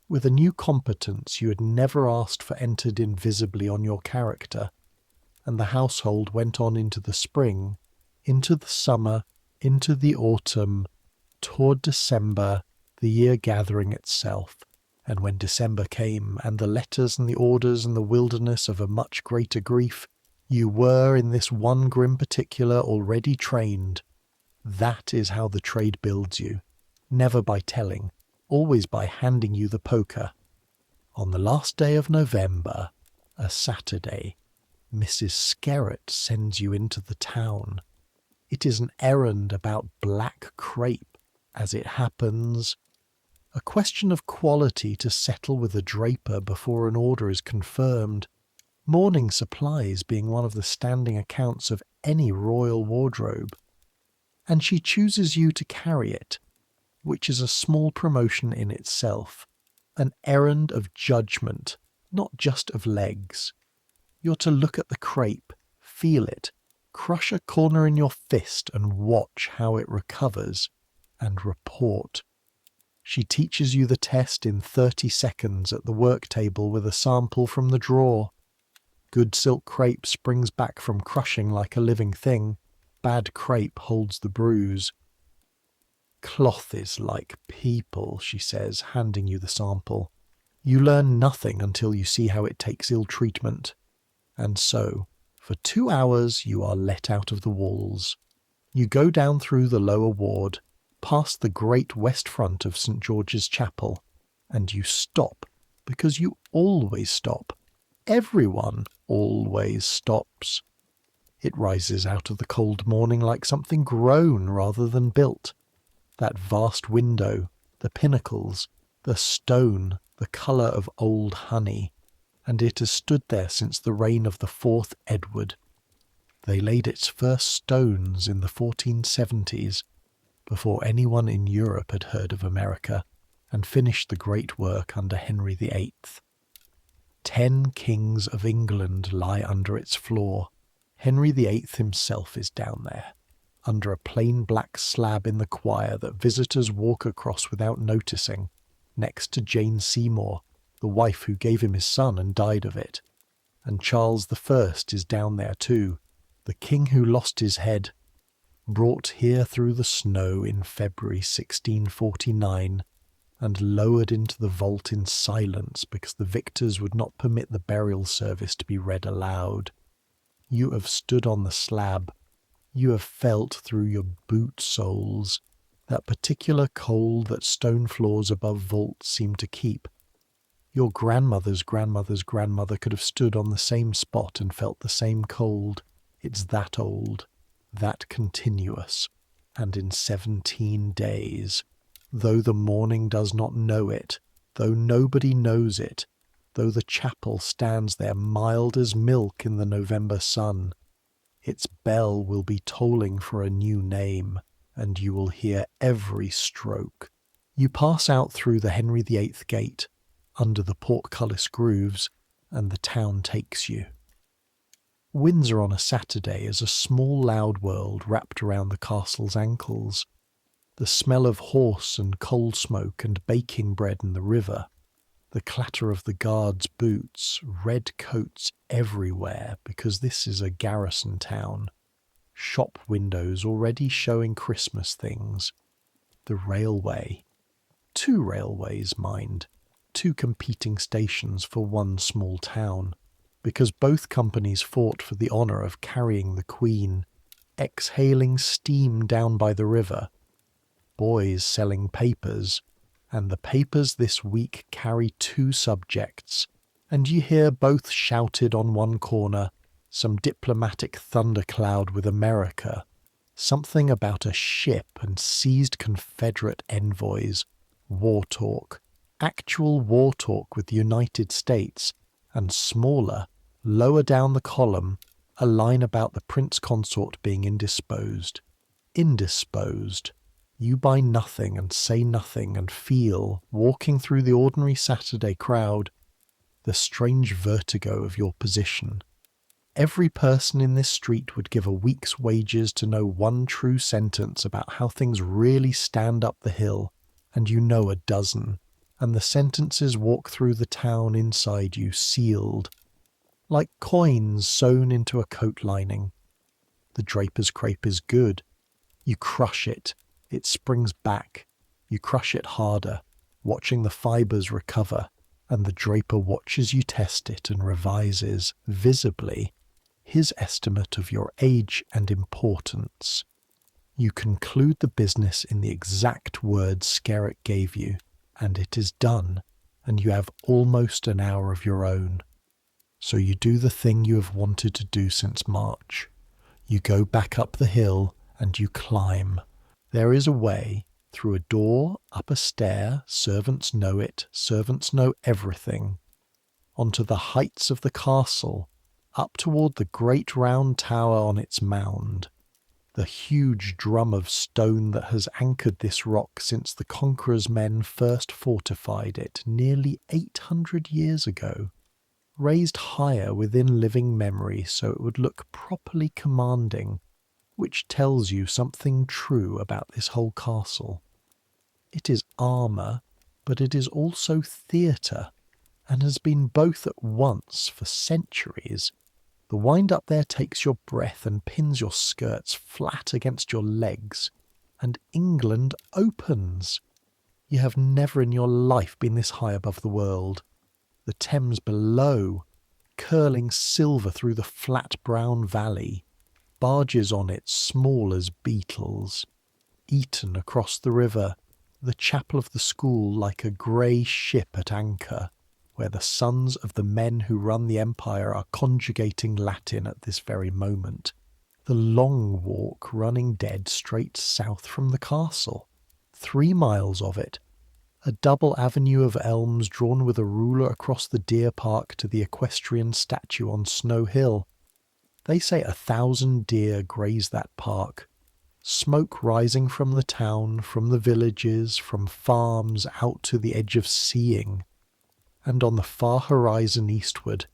with a new competence you had never asked for entered invisibly on your character, and the household went on into the spring, into the summer, into the autumn, toward December, the year gathering itself. And when December came, and the letters and the orders and the wilderness of a much greater grief, you were in this one grim particular already trained. That is how the trade builds you, never by telling, always by handing you the poker. On the last day of November, a Saturday, Mrs. Skerritt sends you into the town. It is an errand about black crape, as it happens. A question of quality to settle with a draper before an order is confirmed, mourning supplies being one of the standing accounts of any royal wardrobe. And she chooses you to carry it, which is a small promotion in itself, an errand of judgment, not just of legs. You're to look at the crape, feel it, crush a corner in your fist and watch how it recovers, and report. She teaches you the test in 30 seconds at the work table with a sample from the drawer. Good silk crape springs back from crushing like a living thing. Bad crape holds the bruise. Cloth is like people, she says, handing you the sample. You learn nothing until you see how it takes ill treatment. And so, for 2 hours you are let out of the walls. You go down through the lower ward, past the great west front of St. George's Chapel, and you stop, because you always stop. Everyone always stops. It rises out of the cold morning like something grown rather than built. That vast window, the pinnacles, the stone, the colour of old honey, and it has stood there since the reign of the 4th Edward. They laid its first stones in the 1470s, before anyone in Europe had heard of America, and finished the great work under Henry VIII. 10 kings of England lie under its floor. Henry VIII himself is down there, under a plain black slab in the choir that visitors walk across without noticing, next to Jane Seymour, the wife who gave him his son and died of it. And Charles I is down there too, the king who lost his head, brought here through the snow in February 1649, and lowered into the vault in silence because the victors would not permit the burial service to be read aloud. You have stood on the slab. You have felt through your boot soles that particular cold that stone floors above vaults seem to keep. Your grandmother's grandmother's grandmother could have stood on the same spot and felt the same cold. It's that old, that continuous, and in 17 days, though the morning does not know it, though nobody knows it, though the chapel stands there mild as milk in the November sun. Its bell will be tolling for a new name, and you will hear every stroke. You pass out through the Henry VIII gate, under the portcullis grooves, and the town takes you. Windsor on a Saturday is a small loud world wrapped around the castle's ankles. The smell of horse and coal smoke and baking bread in the river, the clatter of the guards' boots, red coats everywhere because this is a garrison town, shop windows already showing Christmas things, the railway. 2 railways, mind, 2 competing stations for one small town, because both companies fought for the honour of carrying the Queen, exhaling steam down by the river, boys selling papers, and the papers this week carry 2 subjects, and you hear both shouted on one corner, some diplomatic thundercloud with America, something about a ship and seized Confederate envoys, war talk, actual war talk with the United States, and smaller, lower down the column, a line about the Prince Consort being indisposed. Indisposed. You buy nothing and say nothing and feel, walking through the ordinary Saturday crowd, the strange vertigo of your position. Every person in this street would give a week's wages to know one true sentence about how things really stand up the hill, and you know a dozen, and the sentences walk through the town inside you sealed, like coins sewn into a coat lining. The draper's crape is good. You crush it. It springs back. You crush it harder, watching the fibres recover, and the draper watches you test it and revises, visibly, his estimate of your age and importance. You conclude the business in the exact words Skerritt gave you, and it is done, and you have almost an hour of your own. So you do the thing you have wanted to do since March. You go back up the hill, and you climb. There is a way, through a door, up a stair, servants know it, servants know everything, onto the heights of the castle, up toward the great round tower on its mound, the huge drum of stone that has anchored this rock since the Conqueror's men first fortified it nearly 800 years ago, raised higher within living memory so it would look properly commanding, which tells you something true about this whole castle. It is armour, but it is also theatre, and has been both at once for centuries. The wind up there takes your breath and pins your skirts flat against your legs, and England opens. You have never in your life been this high above the world. The Thames below, curling silver through the flat brown valley, barges on it small as beetles. Eton across the river, the chapel of the school like a grey ship at anchor, where the sons of the men who run the empire are conjugating Latin at this very moment. The long walk running dead straight south from the castle, 3 miles of it, a double avenue of elms drawn with a ruler across the deer park to the equestrian statue on Snow Hill. They say 1,000 deer graze that park. Smoke rising from the town, from the villages, from farms out to the edge of seeing. And on the far horizon eastward,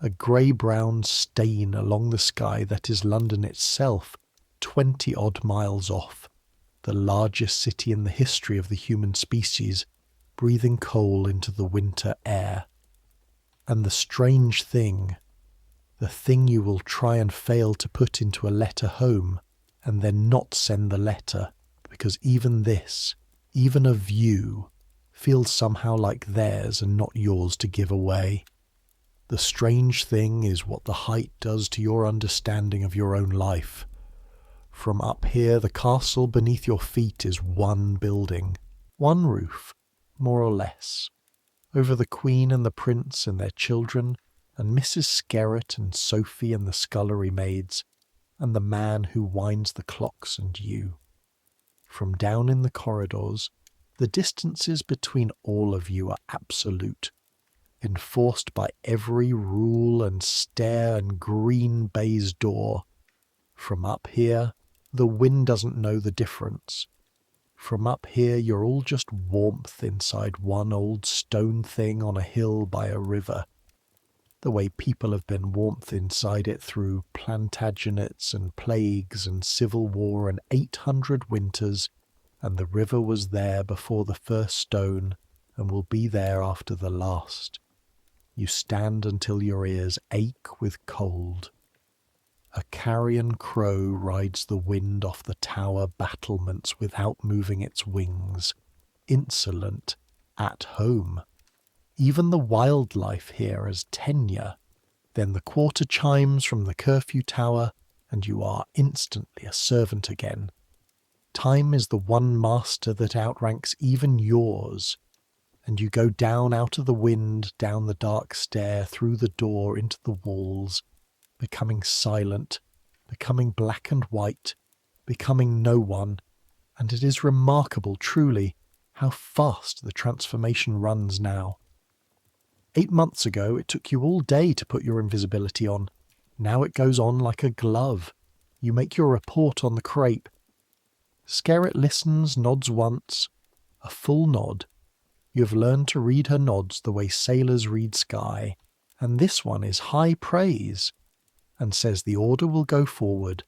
a grey-brown stain along the sky that is London itself, 20-odd miles off, the largest city in the history of the human species, breathing coal into the winter air. And the strange thing, the thing you will try and fail to put into a letter home, and then not send the letter, because even this, even a view, feels somehow like theirs and not yours to give away. The strange thing is what the height does to your understanding of your own life. From up here, the castle beneath your feet is one building, one roof, more or less, over the Queen and the Prince and their children, and Mrs. Skerritt and Sophie and the scullery maids, and the man who winds the clocks and you. From down in the corridors, the distances between all of you are absolute. enforced by every rule and stair and green baize door. From up here, the wind doesn't know the difference. From up here, you're all just warmth inside one old stone thing on a hill by a river. The way people have been warmth inside it through Plantagenets and plagues and civil war and 800 winters, and the river was there before the first stone and will be there after the last. You stand until your ears ache with cold. A carrion crow rides the wind off the tower battlements without moving its wings, insolent, at home. Even the wildlife here has tenure. Then the quarter chimes from the curfew tower, and you are instantly a servant again. Time is the one master that outranks even yours, and you go down out of the wind, down the dark stair, through the door, into the walls, becoming silent, becoming black and white, becoming no one, and it is remarkable, truly, how fast the transformation runs now. 8 months ago, it took you all day to put your invisibility on. Now it goes on like a glove. You make your report on the crape. Skerritt listens, nods once, a full nod. You have learned to read her nods the way sailors read sky, and this one is high praise, and says the order will go forward.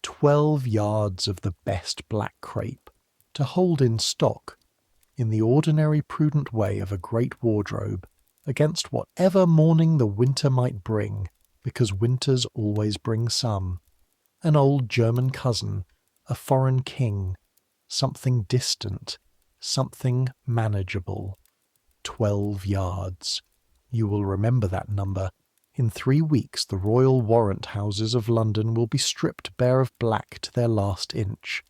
12 yards of the best black crape, to hold in stock, in the ordinary prudent way of a great wardrobe, against whatever mourning the winter might bring, because winters always bring some. An old German cousin, a foreign king, something distant, something manageable. 12 yards. You will remember that number. In 3 weeks the royal warrant houses of London will be stripped bare of black to their last inch.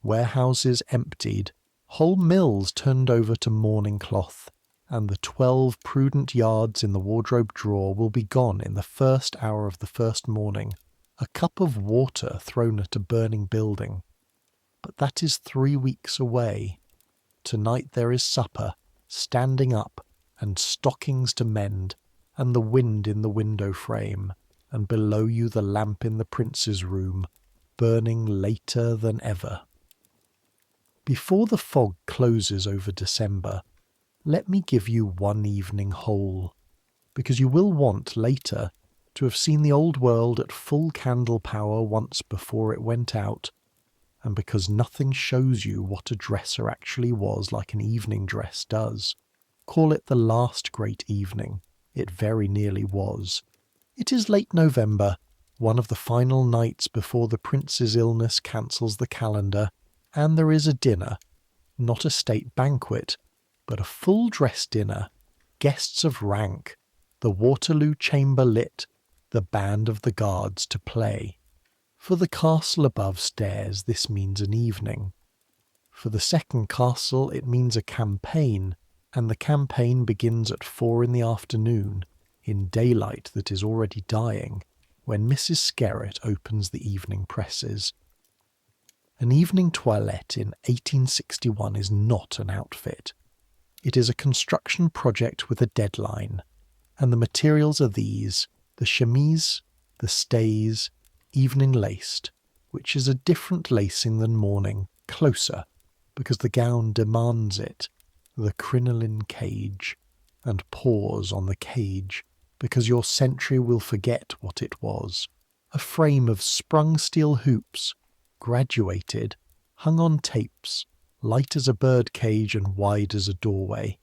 Warehouses emptied, whole mills turned over to mourning cloth, and the 12 prudent yards in the wardrobe drawer will be gone in the first hour of the first morning, a cup of water thrown at a burning building. But that is 3 weeks away. Tonight there is supper, standing up, and stockings to mend, and the wind in the window frame, and below you the lamp in the prince's room, burning later than ever. Before the fog closes over December, let me give you one evening whole, because you will want later to have seen the old world at full candle power once before it went out, and because nothing shows you what a dresser actually was like an evening dress does. Call it the last great evening. It very nearly was. It is late November, one of the final nights before the prince's illness cancels the calendar, and there is a dinner, not a state banquet, but a full-dress dinner, guests of rank, the Waterloo chamber lit, the band of the guards to play. For the castle above stairs this means an evening. For the second castle it means a campaign, and the campaign begins at 4 in the afternoon, in daylight that is already dying, when Mrs. Skerritt opens the evening presses. An evening toilette in 1861 is not an outfit. It is a construction project with a deadline, and the materials are these: the chemise, the stays, evening laced, which is a different lacing than mourning, closer, because the gown demands it, the crinoline cage, and pause on the cage, because your sentry will forget what it was. A frame of sprung steel hoops, graduated, hung on tapes, light as a bird cage and wide as a doorway.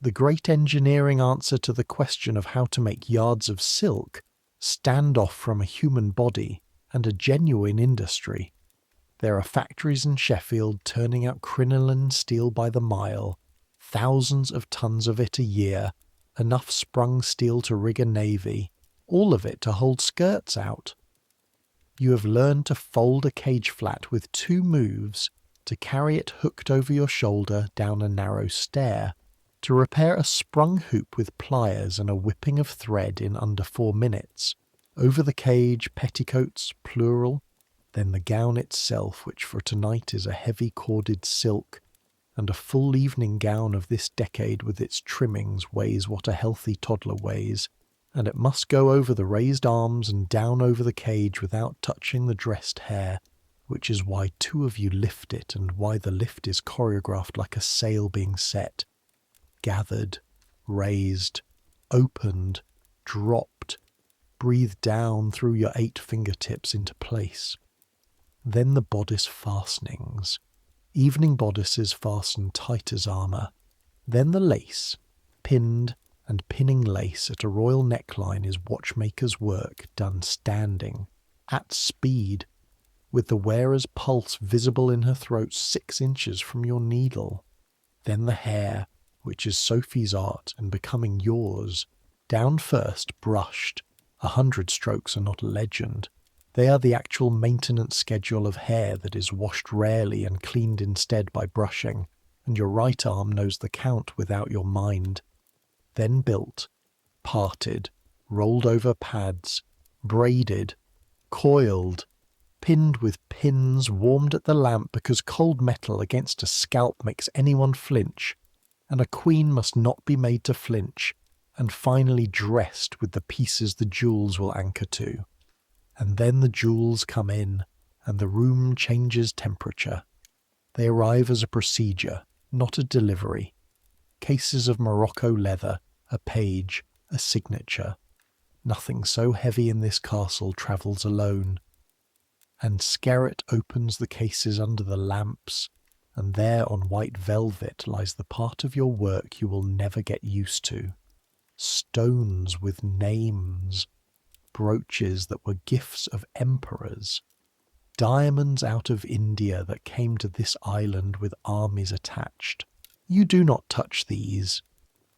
The great engineering answer to the question of how to make yards of silk stand off from a human body, and a genuine industry. There are factories in Sheffield turning out crinoline steel by the mile, thousands of tons of it a year, enough sprung steel to rig a navy, all of it to hold skirts out. You have learned to fold a cage flat with 2 moves, to carry it hooked over your shoulder down a narrow stair, to repair a sprung hoop with pliers and a whipping of thread in under 4 minutes, over the cage, petticoats, plural, then the gown itself, which for tonight is a heavy corded silk, and a full evening gown of this decade with its trimmings weighs what a healthy toddler weighs, and it must go over the raised arms and down over the cage without touching the dressed hair, which is why two of you lift it and why the lift is choreographed like a sail being set. Gathered, raised, opened, dropped, breathed down through your 8 fingertips into place. Then the bodice fastenings. Evening bodices fasten tight as armour. Then the lace, pinned and pinning lace at a royal neckline is watchmaker's work done standing, at speed, with the wearer's pulse visible in her throat 6 inches from your needle. Then the hair, which is Sophie's art and becoming yours, down first, brushed. 100 strokes are not a legend. They are the actual maintenance schedule of hair that is washed rarely and cleaned instead by brushing, and your right arm knows the count without your mind. Then built, parted, rolled over pads, braided, coiled, pinned with pins, warmed at the lamp because cold metal against a scalp makes anyone flinch, and a queen must not be made to flinch, and finally dressed with the pieces the jewels will anchor to. And then the jewels come in, and the room changes temperature. They arrive as a procedure, not a delivery. Cases of Morocco leather, a page, a signature. Nothing so heavy in this castle travels alone. And Skerritt opens the cases under the lamps, and there on white velvet lies the part of your work you will never get used to. Stones with names, brooches that were gifts of emperors, diamonds out of India that came to this island with armies attached. You do not touch these.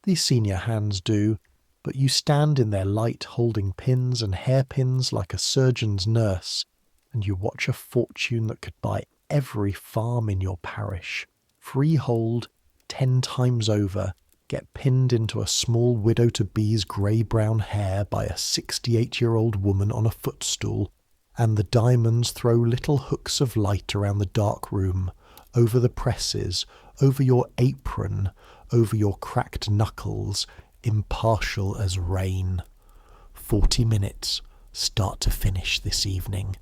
These senior hands do, but you stand in their light holding pins and hairpins like a surgeon's nurse, and you watch a fortune that could buy every farm in your parish, freehold 10 times over, get pinned into a small widow-to-be's grey-brown hair by a 68-year-old woman on a footstool, and the diamonds throw little hooks of light around the dark room, over the presses, over your apron, over your cracked knuckles, impartial as rain. 40 minutes, start to finish this evening.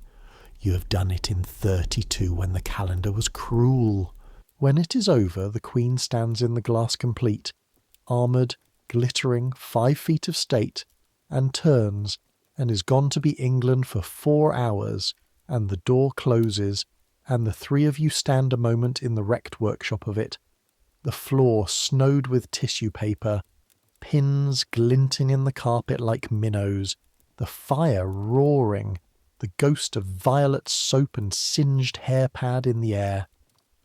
You have done it in 32 when the calendar was cruel. When it is over, the Queen stands in the glass complete, armoured, glittering, 5 feet of state, and turns, and is gone to be England for 4 hours, and the door closes, and the 3 of you stand a moment in the wrecked workshop of it, the floor snowed with tissue paper, pins glinting in the carpet like minnows, the fire roaring, the ghost of violet soap and singed hairpad in the air,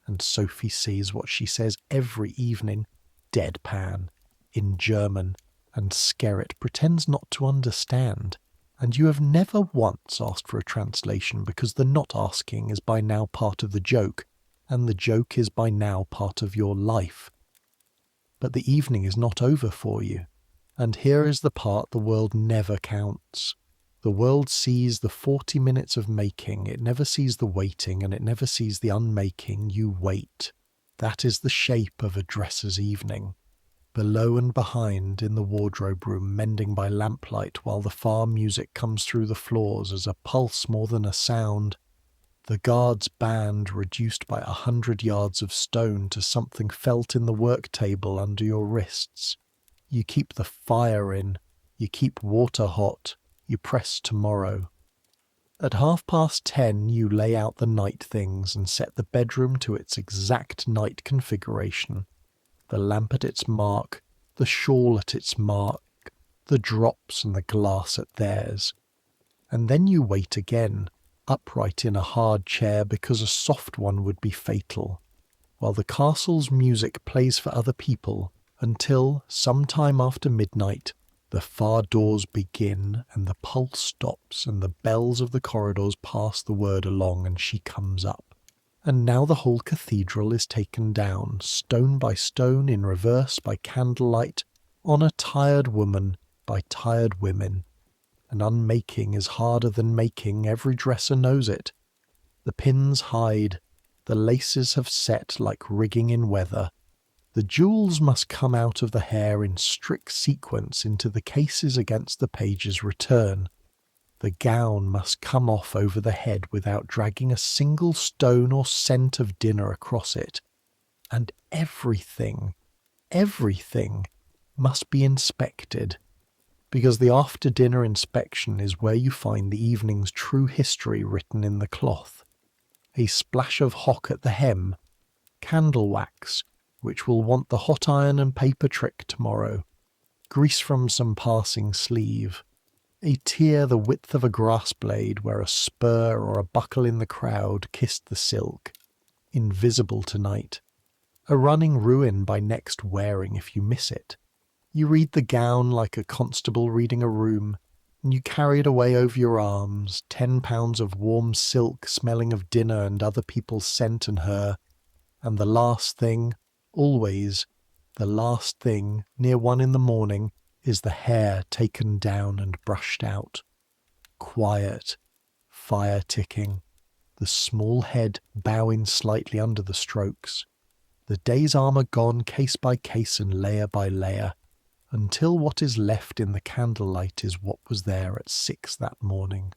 and Sophie sees what she says every evening, deadpan, in German, and Skerritt pretends not to understand, and you have never once asked for a translation because the not asking is by now part of the joke, and the joke is by now part of your life. But the evening is not over for you, and here is the part the world never counts. The world sees the 40 minutes of making, it never sees the waiting, and it never sees the unmaking. You wait. That is the shape of a dresser's evening. Below and behind, in the wardrobe room, mending by lamplight while the far music comes through the floors as a pulse more than a sound. The guard's band reduced by 100 yards of stone to something felt in the work table under your wrists. You keep the fire in, you keep water hot, you press tomorrow. At 10:30 you lay out the night things and set the bedroom to its exact night configuration. The lamp at its mark, the shawl at its mark, the drops and the glass at theirs. And then you wait again, upright in a hard chair because a soft one would be fatal, while the castle's music plays for other people until, some time after midnight, the far doors begin and the pulse stops and the bells of the corridors pass the word along and she comes up. And now the whole cathedral is taken down, stone by stone, in reverse by candlelight, on a tired woman by tired women. And unmaking is harder than making, every dresser knows it. The pins hide, The laces have set like rigging in weather. The jewels must come out of the hair in strict sequence into the cases against the page's return. The gown must come off over the head without dragging a single stone or cent of dinner across it. And everything must be inspected, because the after-dinner inspection is where you find the evening's true history written in the cloth. A splash of hock at the hem, candle wax, which will want the hot iron and paper trick tomorrow, grease from some passing sleeve, a tear the width of a grass blade where a spur or a buckle in the crowd kissed the silk, invisible tonight, a running ruin by next wearing if you miss it. You read the gown like a constable reading a room, and you carry it away over your arms, 10 pounds of warm silk smelling of dinner and other people's scent and her, and the last thing, always, the last thing, near 1 in the morning, is the hair taken down and brushed out. Quiet, fire ticking, the small head bowing slightly under the strokes, the day's armour gone case by case and layer by layer, until what is left in the candlelight is what was there at 6 that morning.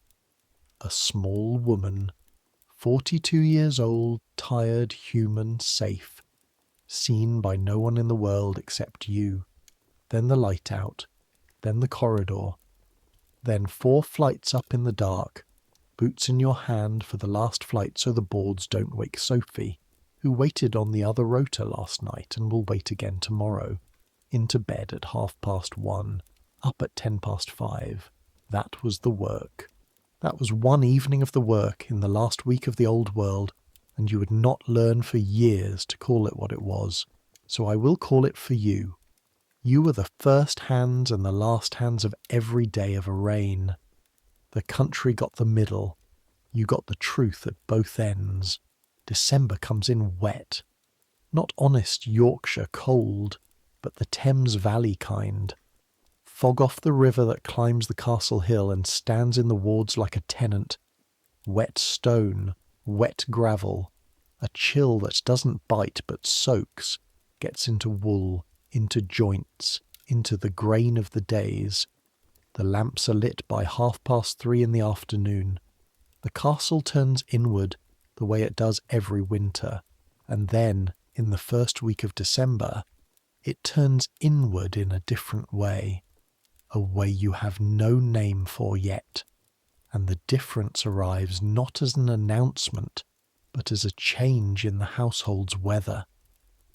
A small woman, 42 years old, tired, human, safe, seen by no one in the world except you, then the light out, then the corridor, then 4 flights up in the dark, boots in your hand for the last flight so the boards don't wake Sophie, who waited on the other rota last night and will wait again tomorrow, into bed at 1:30, up at 5:10. That was the work. That was one evening of the work in the last week of the old world, and you would not learn for years to call it what it was. So I will call it for you. You were the first hands and the last hands of every day of a reign. The country got the middle. You got the truth at both ends. December comes in wet. Not honest Yorkshire cold, but the Thames Valley kind. Fog off the river that climbs the castle hill and stands in the wards like a tenant. Wet stone, wet gravel, a chill that doesn't bite but soaks, gets into wool, into joints, into the grain of the days. The lamps are lit by 3:30 in the afternoon. The castle turns inward, the way it does every winter, and then, in the first week of December, it turns inward in a different way, a way you have no name for yet, and the difference arrives not as an announcement, but as a change in the household's weather.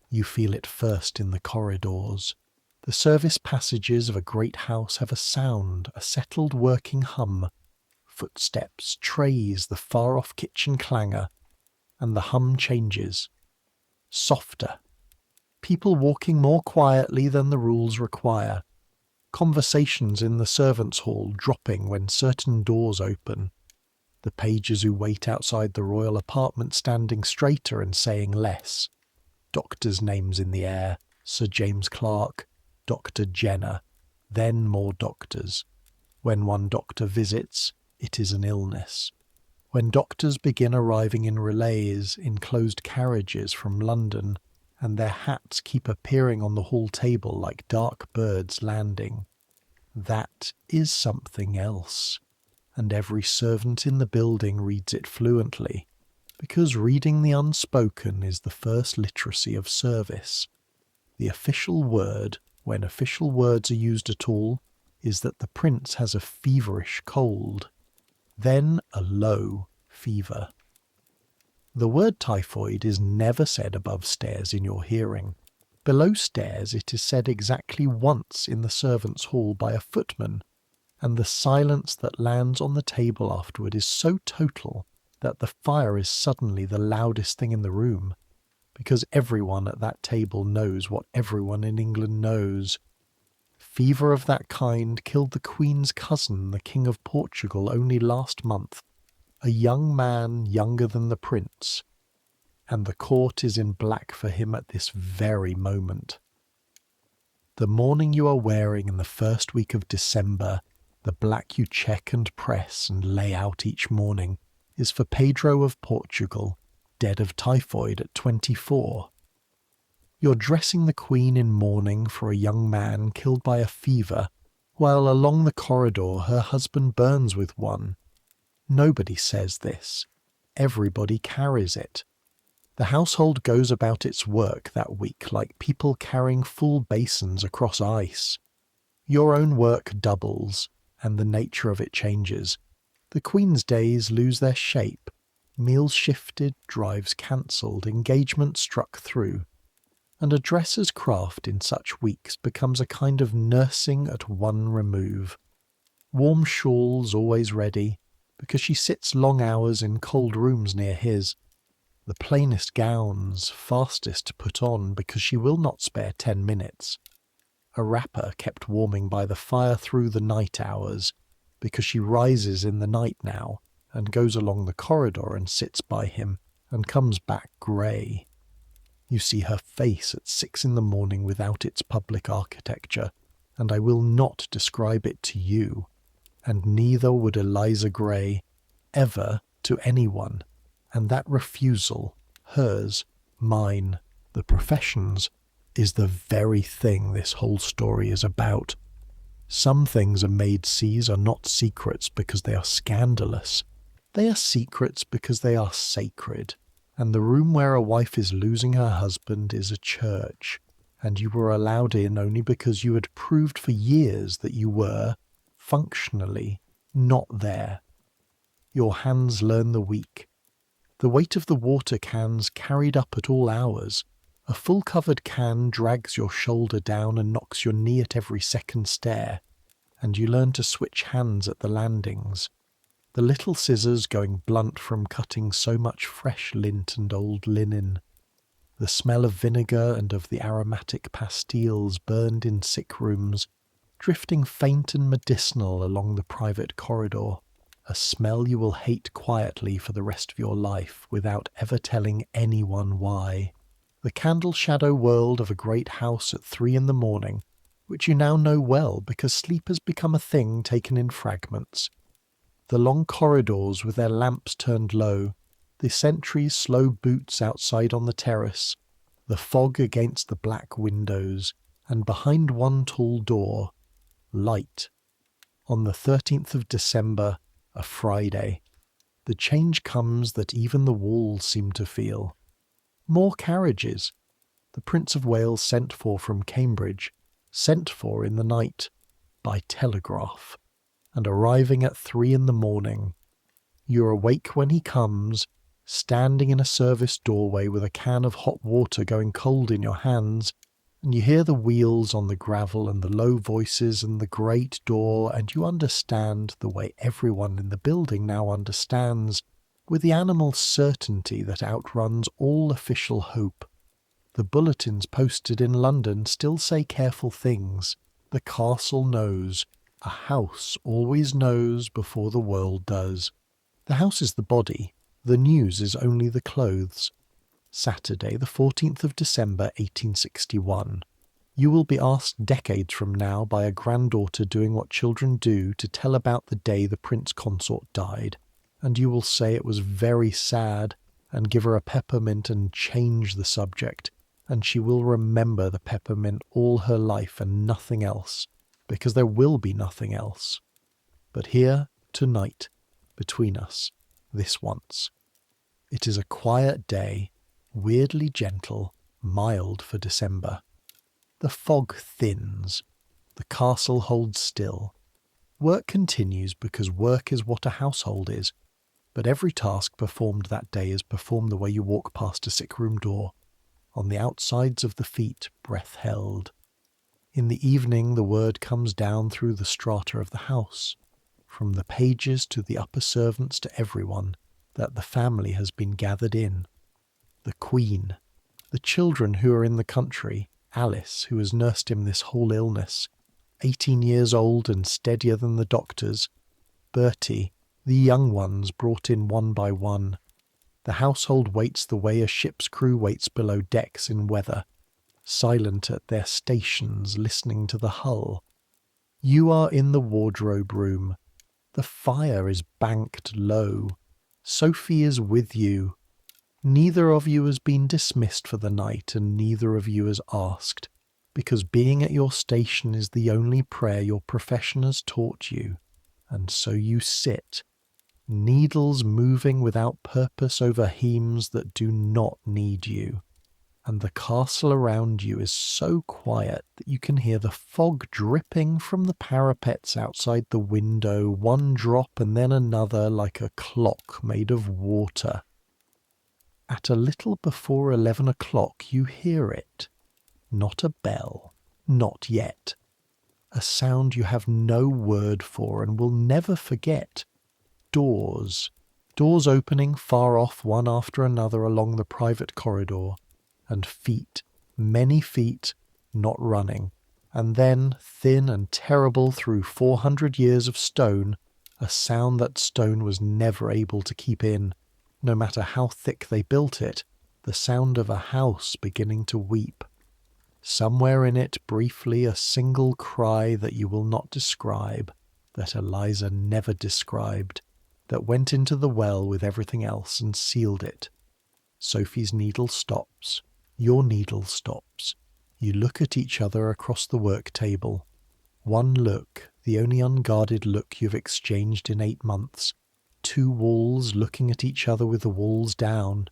You feel it first in the corridors. The service passages of a great house have a sound, a settled working hum, footsteps, trays, the far-off kitchen clangor, and the hum changes. Softer. People walking more quietly than the rules require. Conversations in the servants' hall dropping when certain doors open. The pages who wait outside the royal apartment standing straighter and saying less. Doctors' names in the air. Sir James Clark, Dr. Jenner, then more doctors. When one doctor visits, it is an illness. When doctors begin arriving in relays, in closed carriages from London, and their hats keep appearing on the hall table like dark birds landing, that is something else. And every servant in the building reads it fluently, because reading the unspoken is the first literacy of service. The official word, when official words are used at all, is that the prince has a feverish cold, then a low fever. The word typhoid is never said above stairs in your hearing. Below stairs it is said exactly once in the servants' hall by a footman, and the silence that lands on the table afterward is so total that the fire is suddenly the loudest thing in the room, because everyone at that table knows what everyone in England knows. Fever of that kind killed the Queen's cousin, the King of Portugal, only last month, a young man younger than the Prince, and the court is in black for him at this very moment. The mourning you are wearing in the first week of December, the black you check and press and lay out each morning, is for Pedro of Portugal, dead of typhoid at 24. You're dressing the Queen in mourning for a young man killed by a fever, while along the corridor her husband burns with one. Nobody says this. Everybody carries it. The household goes about its work that week like people carrying full basins across ice. Your own work doubles, and the nature of it changes. The Queen's days lose their shape. Meals shifted, drives cancelled, engagements struck through. And a dresser's craft in such weeks becomes a kind of nursing at one remove. Warm shawls always ready, because she sits long hours in cold rooms near his. The plainest gowns, fastest to put on because she will not spare 10 minutes. A wrapper kept warming by the fire through the night hours, because she rises in the night now and goes along the corridor and sits by him and comes back grey. You see her face at 6 in the morning without its public architecture, and I will not describe it to you, and neither would Eliza Gray, ever to anyone, and that refusal, hers, mine, the profession's, is the very thing this whole story is about. Some things a maid sees are not secrets because they are scandalous. They are secrets because they are sacred, and the room where a wife is losing her husband is a church, and you were allowed in only because you had proved for years that you were, functionally, not there. Your hands learn the weak. The weight of the water cans carried up at all hours. A full-covered can drags your shoulder down and knocks your knee at every second stair, and you learn to switch hands at the landings, the little scissors going blunt from cutting so much fresh lint and old linen, the smell of vinegar and of the aromatic pastilles burned in sick rooms, drifting faint and medicinal along the private corridor, a smell you will hate quietly for the rest of your life without ever telling anyone why. The candle-shadow world of a great house at 3 in the morning, which you now know well because sleep has become a thing taken in fragments. The long corridors with their lamps turned low, the sentries' slow boots outside on the terrace, the fog against the black windows, and behind one tall door, light. On the 13th of December, a Friday, the change comes that even the walls seem to feel. More carriages. The Prince of Wales sent for from Cambridge, sent for in the night, by telegraph, and arriving at 3 in the morning. You're awake when he comes, standing in a service doorway with a can of hot water going cold in your hands, and you hear the wheels on the gravel and the low voices and the great door, and you understand the way everyone in the building now understands, with the animal certainty that outruns all official hope. The bulletins posted in London still say careful things. The castle knows. A house always knows before the world does. The house is the body. The news is only the clothes. Saturday, the 14th of December, 1861. You will be asked decades from now by a granddaughter doing what children do to tell about the day the Prince Consort died, and you will say it was very sad, and give her a peppermint and change the subject, and she will remember the peppermint all her life and nothing else, because there will be nothing else. But here, tonight, between us, this once. It is a quiet day, weirdly gentle, mild for December. The fog thins. The castle holds still. Work continues because work is what a household is, but every task performed that day is performed the way you walk past a sick-room door, on the outsides of the feet, breath held. In the evening the word comes down through the strata of the house, from the pages to the upper servants to everyone, that the family has been gathered in. The Queen, the children who are in the country, Alice, who has nursed him this whole illness, 18 years old and steadier than the doctors, Bertie, the young ones brought in one by one. The household waits the way a ship's crew waits below decks in weather, silent at their stations, listening to the hull. You are in the wardrobe room. The fire is banked low. Sophie is with you. Neither of you has been dismissed for the night, and neither of you has asked, because being at your station is the only prayer your profession has taught you, and so you sit, needles moving without purpose over hems that do not need you, and the castle around you is so quiet that you can hear the fog dripping from the parapets outside the window, one drop and then another like a clock made of water. At a little before 11 o'clock you hear it. Not a bell, not yet. A sound you have no word for and will never forget. Doors. Doors opening far off one after another along the private corridor. And feet, many feet, not running. And then, thin and terrible through 400 years of stone, a sound that stone was never able to keep in. No matter how thick they built it, the sound of a house beginning to weep. Somewhere in it, briefly, a single cry that you will not describe, that Eliza never described, that went into the well with everything else and sealed it. Sophie's needle stops. Your needle stops. You look at each other across the work table. One look, the only unguarded look you've exchanged in 8 months. 2 walls looking at each other with the walls down.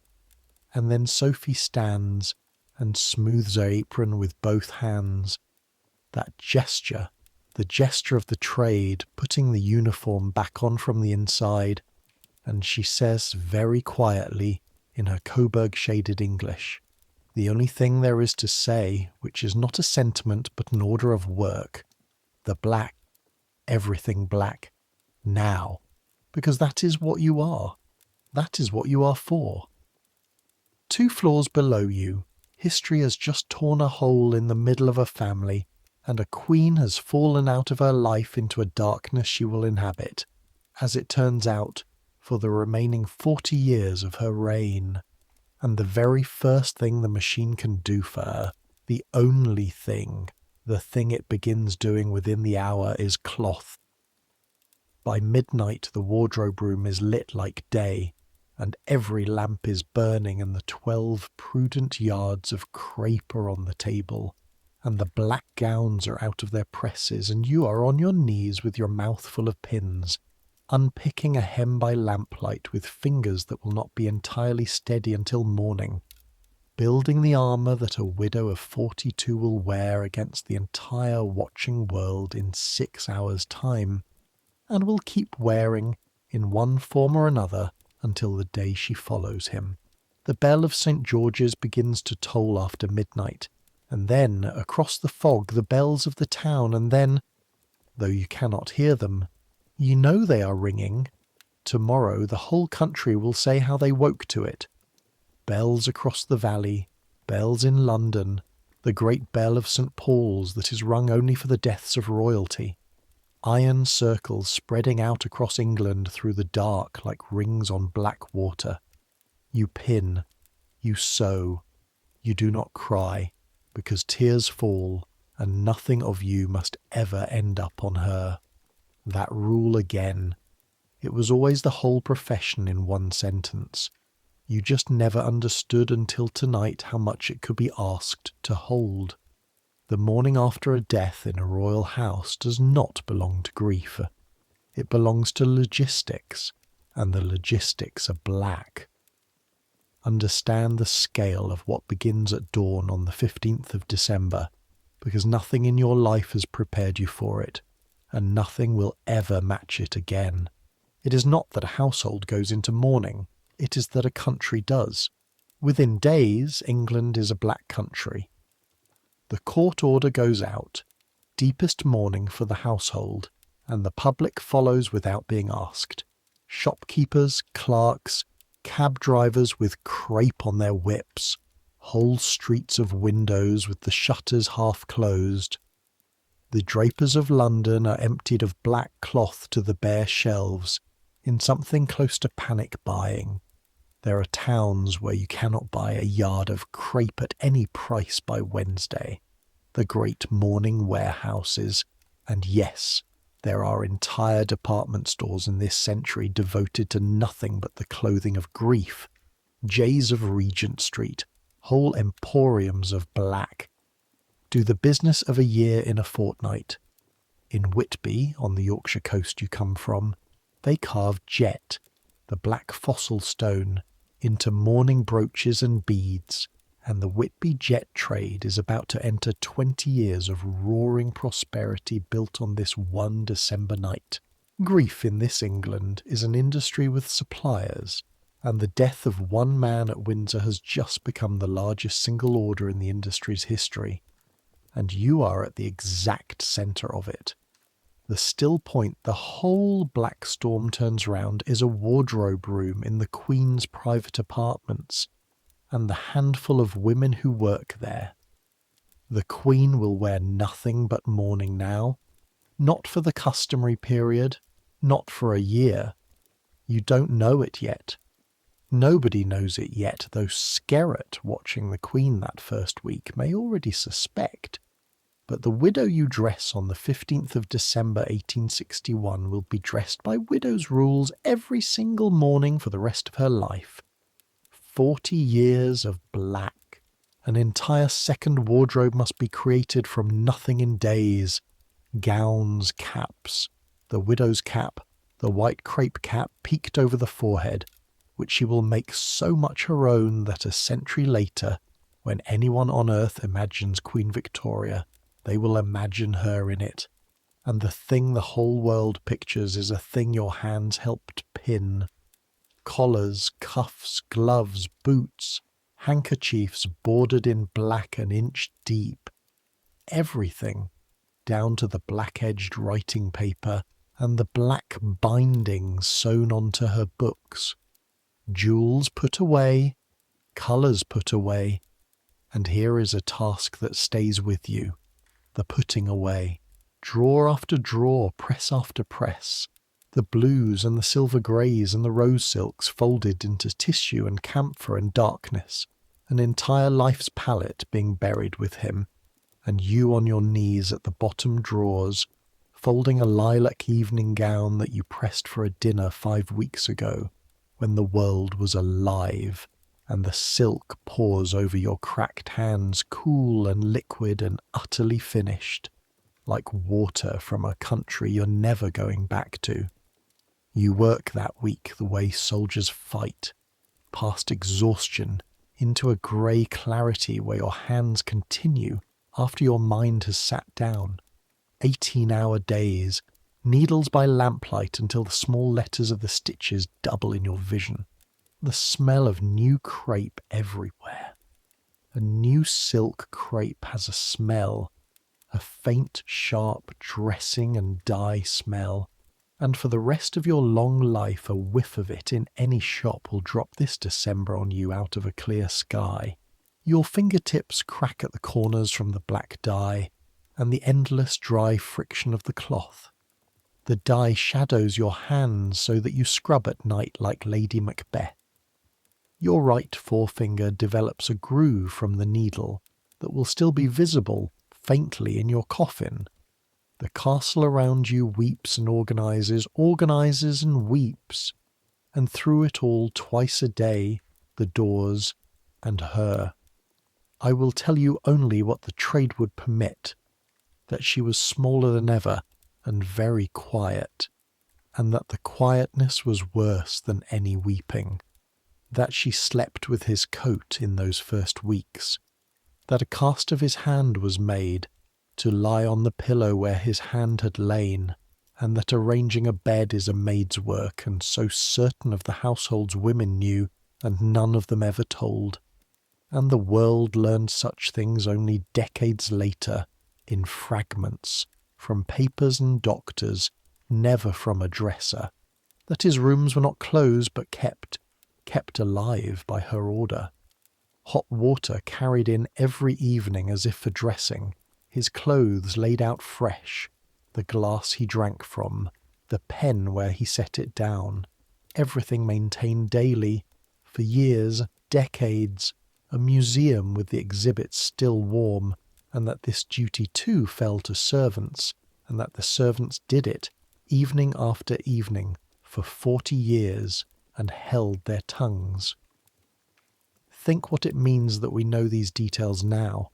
And then Sophie stands and smooths her apron with both hands. That gesture, the gesture of the trade, putting the uniform back on from the inside, and she says very quietly in her Coburg-shaded English, the only thing there is to say, which is not a sentiment but an order of work, the black, everything black, now, because that is what you are. That is what you are for. 2 floors below you, history has just torn a hole in the middle of a family, and a queen has fallen out of her life into a darkness she will inhabit, as it turns out, for the remaining 40 years of her reign. And the very first thing the machine can do for her, the only thing, the thing it begins doing within the hour, is cloth. By midnight the wardrobe room is lit like day, and every lamp is burning, and the 12 prudent yards of crape are on the table, and the black gowns are out of their presses, and you are on your knees with your mouth full of pins, unpicking a hem by lamplight with fingers that will not be entirely steady until morning, building the armour that a widow of 42 will wear against the entire watching world in 6 hours' time, and will keep wearing, in one form or another, until the day she follows him. The bell of St. George's begins to toll after midnight, and then, across the fog, the bells of the town, and then, though you cannot hear them, you know they are ringing. Tomorrow the whole country will say how they woke to it. Bells across the valley, bells in London, the great bell of St. Paul's that is rung only for the deaths of royalty. Iron circles spreading out across England through the dark like rings on black water. You pin, you sew, you do not cry, because tears fall, and nothing of you must ever end up on her. That rule again. It was always the whole profession in one sentence. You just never understood until tonight how much it could be asked to hold. The morning after a death in a royal house does not belong to grief. It belongs to logistics, and the logistics are black. Understand the scale of what begins at dawn on the 15th of December, because nothing in your life has prepared you for it, and nothing will ever match it again. It is not that a household goes into mourning, it is that a country does. Within days, England is a black country. The court order goes out, deepest mourning for the household, and the public follows without being asked. Shopkeepers, clerks, cab drivers with crape on their whips, whole streets of windows with the shutters half closed. The drapers of London are emptied of black cloth to the bare shelves, in something close to panic buying. There are towns where you cannot buy a yard of crape at any price by Wednesday. The great mourning warehouses, and yes, there are entire department stores in this century devoted to nothing but the clothing of grief. Jays of Regent Street, whole emporiums of black, do the business of a year in a fortnight. In Whitby, on the Yorkshire coast you come from, they carve jet, the black fossil stone, into mourning brooches and beads, and the Whitby jet trade is about to enter 20 years of roaring prosperity built on this one December night. Grief in this England is an industry with suppliers, and the death of one man at Windsor has just become the largest single order in the industry's history. And you are at the exact centre of it. The still point the whole Black Storm turns round is a wardrobe room in the Queen's private apartments, and the handful of women who work there. The Queen will wear nothing but mourning now, not for the customary period, not for a year. You don't know it yet. Nobody knows it yet, though Skerritt, watching the Queen that first week, may already suspect. But the widow you dress on the 15th of December 1861 will be dressed by widow's rules every single morning for the rest of her life. 40 years of black. An entire second wardrobe must be created from nothing in days. Gowns, caps, the widow's cap, the white crape cap peaked over the forehead, which she will make so much her own that a century later, when anyone on earth imagines Queen Victoria, they will imagine her in it, and the thing the whole world pictures is a thing your hands helped pin. Collars, cuffs, gloves, boots, handkerchiefs bordered in black an inch deep. Everything, down to the black-edged writing paper and the black bindings sewn onto her books. Jewels put away, colours put away, and here is a task that stays with you. The putting away, drawer after drawer, press after press, the blues and the silver greys and the rose silks folded into tissue and camphor and darkness, an entire life's palette being buried with him, and you on your knees at the bottom drawers, folding a lilac evening gown that you pressed for a dinner 5 weeks ago, when the world was alive, and the silk pours over your cracked hands, cool and liquid and utterly finished, like water from a country you're never going back to. You work that week the way soldiers fight, past exhaustion, into a grey clarity where your hands continue after your mind has sat down. 18-hour days, needles by lamplight until the small letters of the stitches double in your vision. The smell of new crape everywhere. A new silk crape has a smell, a faint, sharp dressing and dye smell, and for the rest of your long life a whiff of it in any shop will drop this December on you out of a clear sky. Your fingertips crack at the corners from the black dye, and the endless dry friction of the cloth. The dye shadows your hands so that you scrub at night like Lady Macbeth. Your right forefinger develops a groove from the needle that will still be visible faintly in your coffin. The castle around you weeps and organises and weeps, and through it all twice a day, the doors and her. I will tell you only what the trade would permit, that she was smaller than ever and very quiet, and that the quietness was worse than any weeping. That she slept with his coat in those first weeks, that a cast of his hand was made to lie on the pillow where his hand had lain, and that arranging a bed is a maid's work, and so certain of the household's women knew, and none of them ever told. And the world learned such things only decades later, in fragments, from papers and doctors, never from a dresser, that his rooms were not closed but kept alive by her order. Hot water carried in every evening as if for dressing, his clothes laid out fresh, the glass he drank from, the pen where he set it down, everything maintained daily, for years, decades, a museum with the exhibits still warm, and that this duty too fell to servants, and that the servants did it, evening after evening, for 40 years, and held their tongues. Think what it means that we know these details now.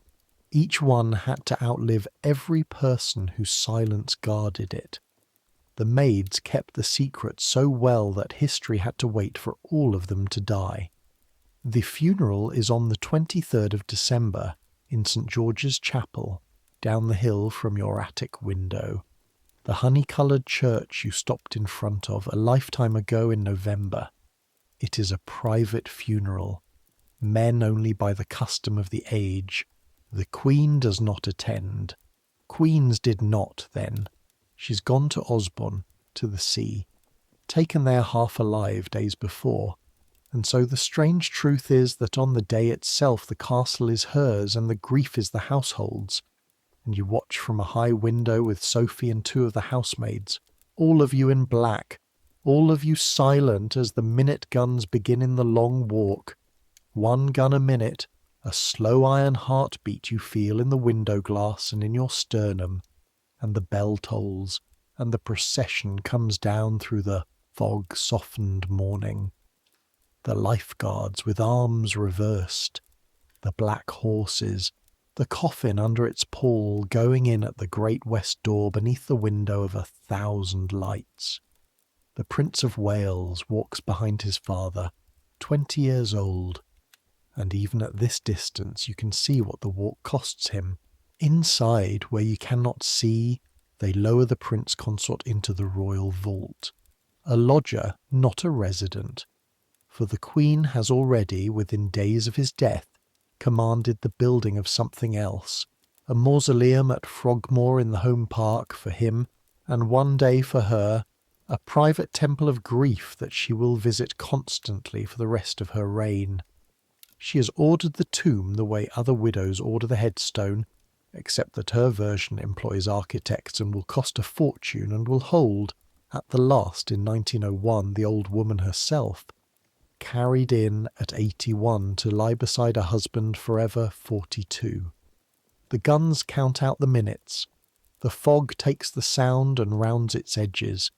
Each one had to outlive every person whose silence guarded it. The maids kept the secret so well that history had to wait for all of them to die. The funeral is on the 23rd of December in St. George's Chapel, down the hill from your attic window. The honey-coloured church you stopped in front of a lifetime ago in November. It is a private funeral. Men only by the custom of the age. The Queen does not attend. Queens did not then. She's gone to Osborne, to the sea. Taken there half alive days before. And so the strange truth is that on the day itself the castle is hers and the grief is the household's. And you watch from a high window with Sophie and two of the housemaids, all of you in black, all of you silent as the minute guns begin in the long walk. 1 gun a minute, a slow iron heartbeat you feel in the window glass and in your sternum, and the bell tolls, and the procession comes down through the fog-softened morning. The lifeguards with arms reversed, the black horses, the coffin under its pall going in at the great west door beneath the window of 1,000 lights. The Prince of Wales walks behind his father, 20 years old, and even at this distance you can see what the walk costs him. Inside, where you cannot see, they lower the Prince Consort into the royal vault. A lodger, not a resident. For the Queen has already, within days of his death, commanded the building of something else, a mausoleum at Frogmore in the home park for him, and one day for her, a private temple of grief that she will visit constantly for the rest of her reign. She has ordered the tomb the way other widows order the headstone, except that her version employs architects and will cost a fortune and will hold, at the last in 1901, the old woman herself, carried in at 81 to lie beside her husband forever 42. The guns count out the minutes. The fog takes the sound and rounds its edges.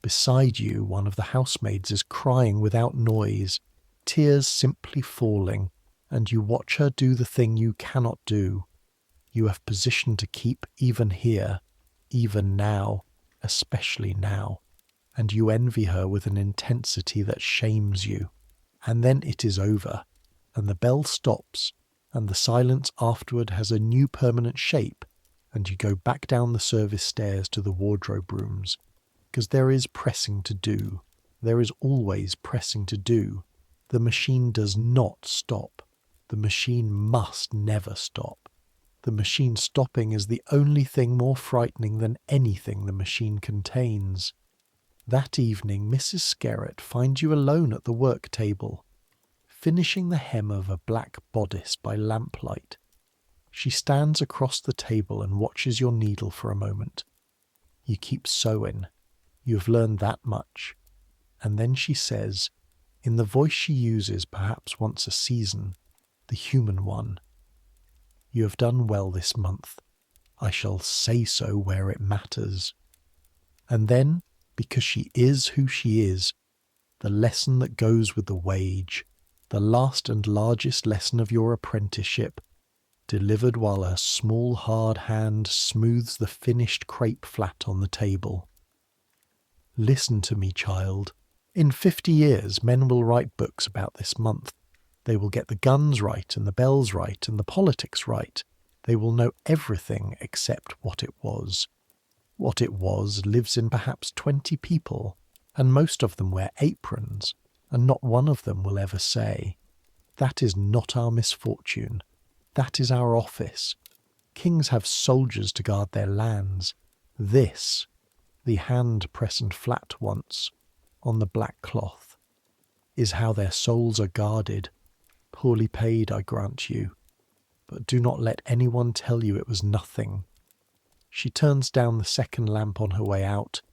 Beside you, one of the housemaids is crying without noise, tears simply falling, and you watch her do the thing you cannot do. You have position to keep even here, even now, especially now, and you envy her with an intensity that shames you. And then it is over, and the bell stops, and the silence afterward has a new permanent shape, and you go back down the service stairs to the wardrobe rooms, because there is pressing to do. There is always pressing to do. The machine does not stop. The machine must never stop. The machine stopping is the only thing more frightening than anything the machine contains. That evening Mrs. Skerritt finds you alone at the work table, finishing the hem of a black bodice by lamplight. She stands across the table and watches your needle for a moment. You keep sewing. You have learned that much. And then she says, in the voice she uses perhaps once a season, the human one, "You have done well this month. I shall say so where it matters." And then, because she is who she is, the lesson that goes with the wage, the last and largest lesson of your apprenticeship, delivered while her small hard hand smooths the finished crape flat on the table. Listen to me, child. In 50 years men will write books about this month. They will get the guns right and the bells right and the politics right. They will know everything except what it was. What it was lives in perhaps 20 people, and most of them wear aprons, and not one of them will ever say, "That is not our misfortune. That is our office. Kings have soldiers to guard their lands. This," the hand pressed flat once, on the black cloth, "is how their souls are guarded. Poorly paid, I grant you. But do not let anyone tell you it was nothing." She turns down the second lamp on her way out,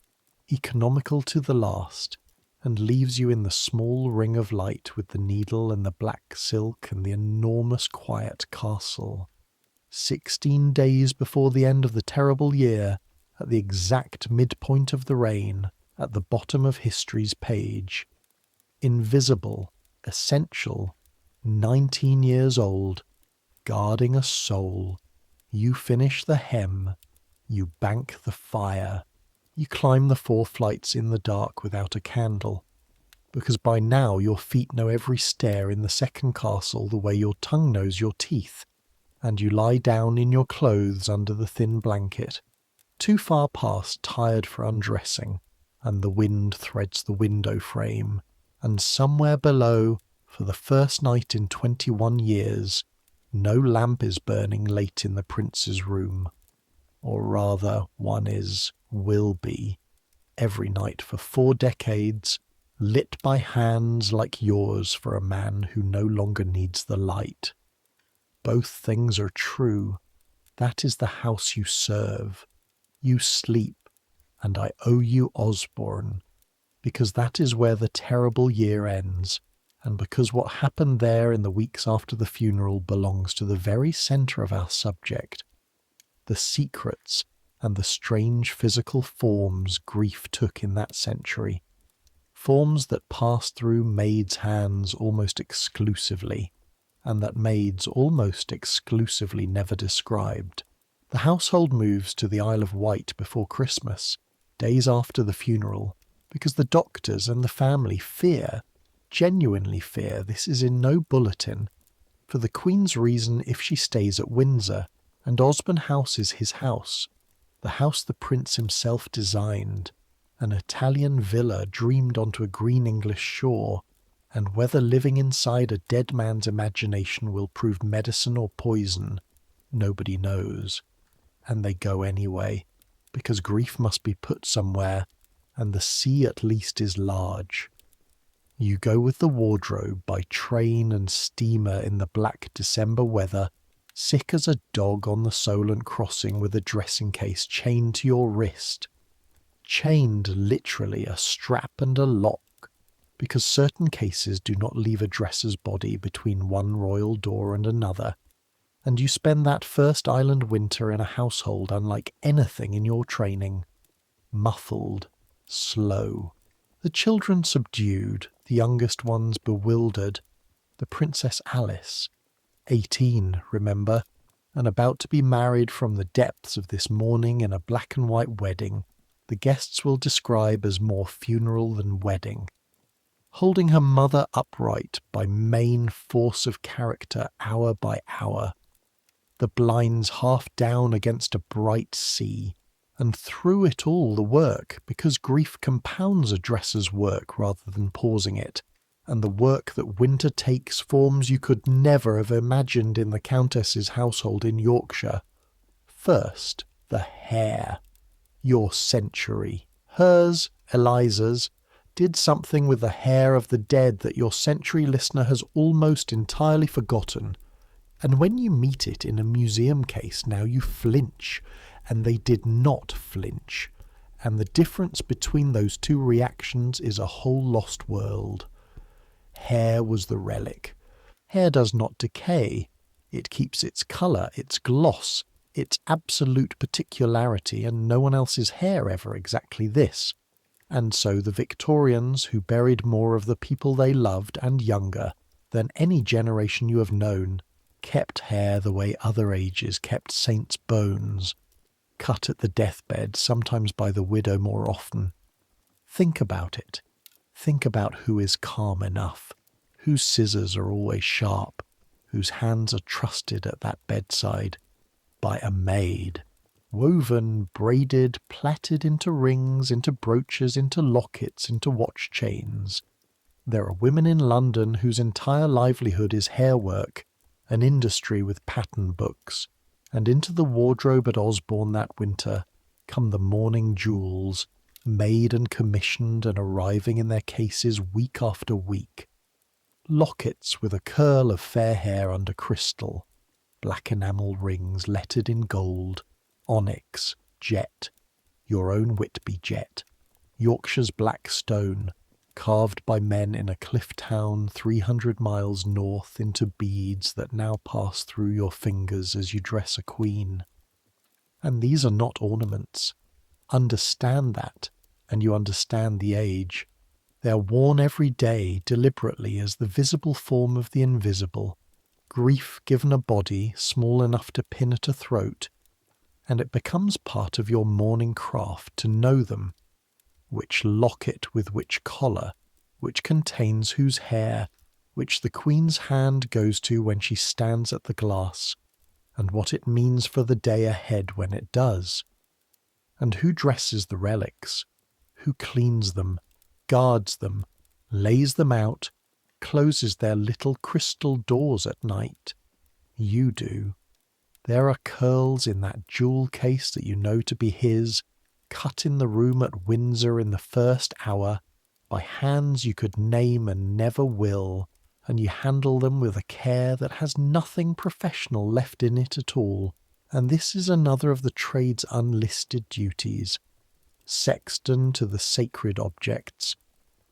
economical to the last, and leaves you in the small ring of light with the needle and the black silk and the enormous quiet castle. 16 days before the end of the terrible year, at the exact midpoint of the reign, at the bottom of history's page. Invisible, essential, 19 years old, guarding a soul. You finish the hem, you bank the fire, you climb the 4 flights in the dark without a candle, because by now your feet know every stair in the second castle the way your tongue knows your teeth, and you lie down in your clothes under the thin blanket, too far past tired for undressing, and the wind threads the window frame, and somewhere below, for the first night in 21 years, no lamp is burning late in the prince's room. Or rather, one will be, every night for 4 decades, lit by hands like yours for a man who no longer needs the light. Both things are true. That is the house you serve. You sleep, and I owe you Osborne, because that is where the terrible year ends, and because what happened there in the weeks after the funeral belongs to the very centre of our subject, the secrets and the strange physical forms grief took in that century, forms that passed through maids' hands almost exclusively, and that maids almost exclusively never described. The household moves to the Isle of Wight before Christmas, days after the funeral, because the doctors and the family fear, genuinely fear, this is in no bulletin, for the Queen's reason if she stays at Windsor, and Osborne House is his house, the house the Prince himself designed, an Italian villa dreamed onto a green English shore, and whether living inside a dead man's imagination will prove medicine or poison, nobody knows. And they go anyway, because grief must be put somewhere, and the sea at least is large. You go with the wardrobe by train and steamer in the black December weather, sick as a dog on the Solent crossing with a dressing case chained to your wrist. Chained literally, a strap and a lock, because certain cases do not leave a dresser's body between one royal door and another, and you spend that first island winter in a household unlike anything in your training. Muffled, slow. The children subdued, the youngest ones bewildered. The Princess Alice, 18, remember, and about to be married from the depths of this mourning in a black and white wedding the guests will describe as more funeral than wedding. Holding her mother upright by main force of character hour by hour, the blinds half down against a bright sea, and through it all the work, because grief compounds a dresser's work rather than pausing it, and the work that winter takes forms you could never have imagined in the Countess's household in Yorkshire. First, the hair. Your century. Hers, Eliza's, did something with the hair of the dead that your century listener has almost entirely forgotten. And when you meet it in a museum case now you flinch, and they did not flinch. And the difference between those two reactions is a whole lost world. Hair was the relic. Hair does not decay. It keeps its colour, its gloss, its absolute particularity, and no one else's hair ever exactly this. And so the Victorians, who buried more of the people they loved and younger than any generation you have known, kept hair the way other ages kept saints' bones, cut at the deathbed, sometimes by the widow more often. Think about it. Think about who is calm enough, whose scissors are always sharp, whose hands are trusted at that bedside by a maid, woven, braided, plaited into rings, into brooches, into lockets, into watch chains. There are women in London whose entire livelihood is hair work, an industry with pattern books, and into the wardrobe at Osborne that winter come the mourning jewels, made and commissioned and arriving in their cases week after week. Lockets with a curl of fair hair under crystal, black enamel rings lettered in gold, onyx, jet, your own Whitby jet, Yorkshire's black stone, carved by men in a cliff town 300 miles north into beads that now pass through your fingers as you dress a queen. And these are not ornaments. Understand that, and you understand the age. They are worn every day deliberately as the visible form of the invisible, grief given a body small enough to pin at a throat, and it becomes part of your mourning craft to know them, which locket with which collar, which contains whose hair, which the Queen's hand goes to when she stands at the glass, and what it means for the day ahead when it does. And who dresses the relics, who cleans them, guards them, lays them out, closes their little crystal doors at night. You do. There are curls in that jewel case that you know to be his, cut in the room at Windsor in the first hour, by hands you could name and never will, and you handle them with a care that has nothing professional left in it at all. And this is another of the trade's unlisted duties. Sexton to the sacred objects,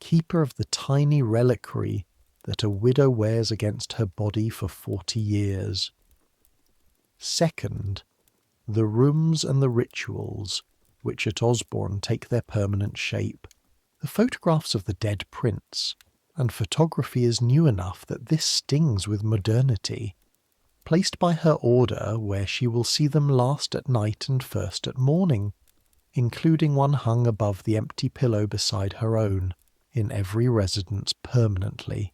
keeper of the tiny reliquary that a widow wears against her body for 40 years. Second, the rooms and the rituals, which at Osborne take their permanent shape, the photographs of the dead prince, and photography is new enough that this stings with modernity, placed by her order where she will see them last at night and first at morning, including one hung above the empty pillow beside her own, in every residence permanently.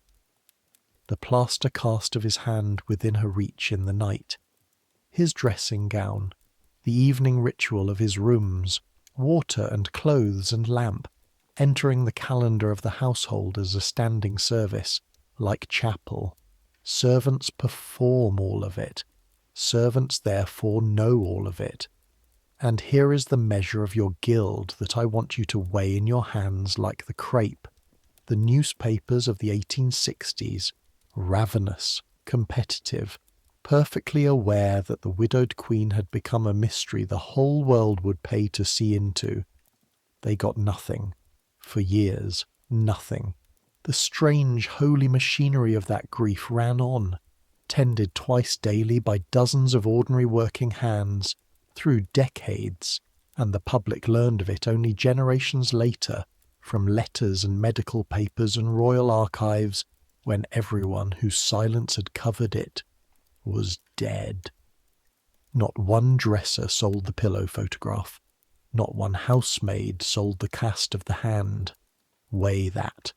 The plaster cast of his hand within her reach in the night, his dressing gown, the evening ritual of his rooms, water and clothes and lamp, entering the calendar of the household as a standing service, like chapel. Servants perform all of it. Servants therefore know all of it. And here is the measure of your guild that I want you to weigh in your hands like the crape, the newspapers of the 1860s, ravenous, competitive, perfectly aware that the widowed queen had become a mystery the whole world would pay to see into. They got nothing. For years, nothing. The strange, holy machinery of that grief ran on, tended twice daily by dozens of ordinary working hands, through decades, and the public learned of it only generations later, from letters and medical papers and royal archives, when everyone whose silence had covered it was dead. Not one dresser sold the pillow photograph. Not one housemaid sold the cast of the hand. Weigh that.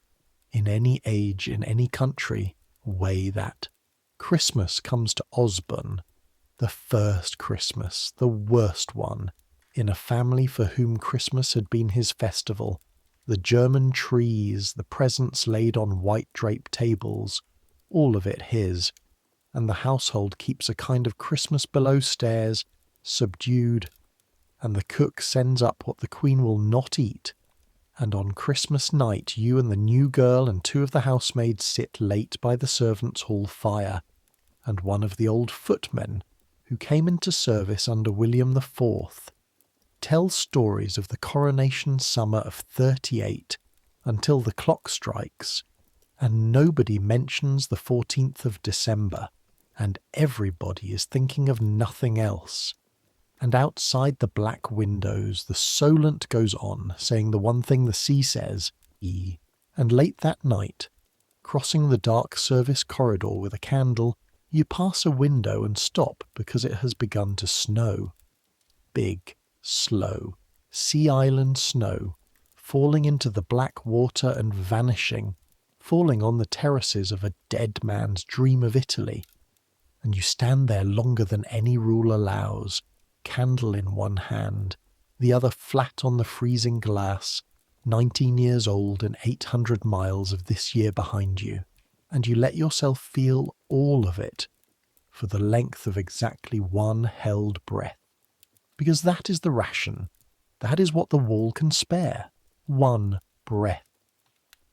In any age, in any country, weigh that. Christmas comes to Osborne, the first Christmas, the worst one, in a family for whom Christmas had been his festival. The German trees, the presents laid on white draped tables, all of it his. And the household keeps a kind of Christmas below stairs, subdued, and the cook sends up what the Queen will not eat, and on Christmas night you and the new girl and 2 of the housemaids sit late by the servants' hall fire, and one of the old footmen, who came into service under William IV, tells stories of the coronation summer of '38 until the clock strikes, and nobody mentions the 14th of December, and everybody is thinking of nothing else. And outside the black windows the Solent goes on, saying the one thing the sea says, E. And late that night, crossing the dark service corridor with a candle, you pass a window and stop because it has begun to snow. Big, slow, sea island snow, falling into the black water and vanishing, falling on the terraces of a dead man's dream of Italy. And you stand there longer than any rule allows, candle in one hand, the other flat on the freezing glass, 19 years old and 800 miles of this year behind you, and you let yourself feel all of it for the length of exactly one held breath. Because that is the ration, that is what the wall can spare, one breath.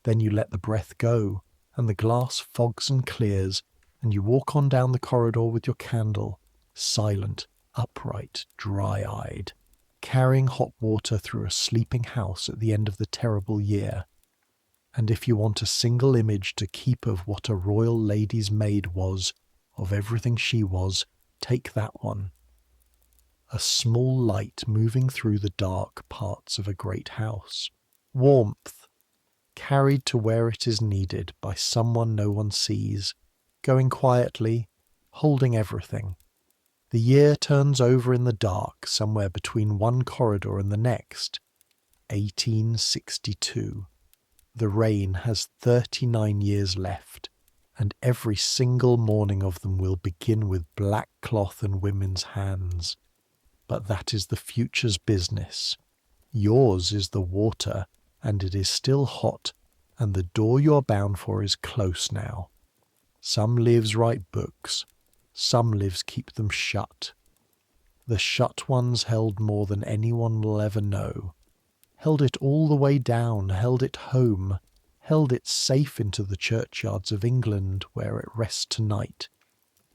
Then you let the breath go, and the glass fogs and clears, and you walk on down the corridor with your candle, silent, upright, dry-eyed, carrying hot water through a sleeping house at the end of the terrible year. And if you want a single image to keep of what a royal lady's maid was, of everything she was, take that one. A small light moving through the dark parts of a great house. Warmth. carried to where it is needed by someone no one sees, going quietly, holding everything. The year turns over in the dark somewhere between one corridor and the next. 1862. The reign has 39 years left, and every single morning of them will begin with black cloth and women's hands. But that is the future's business. Yours is the water, and it is still hot, and the door you're bound for is close now. Some lives write books, some lives keep them shut. The shut ones held more than anyone will ever know. Held it all the way down, held it home, held it safe into the churchyards of England where it rests tonight,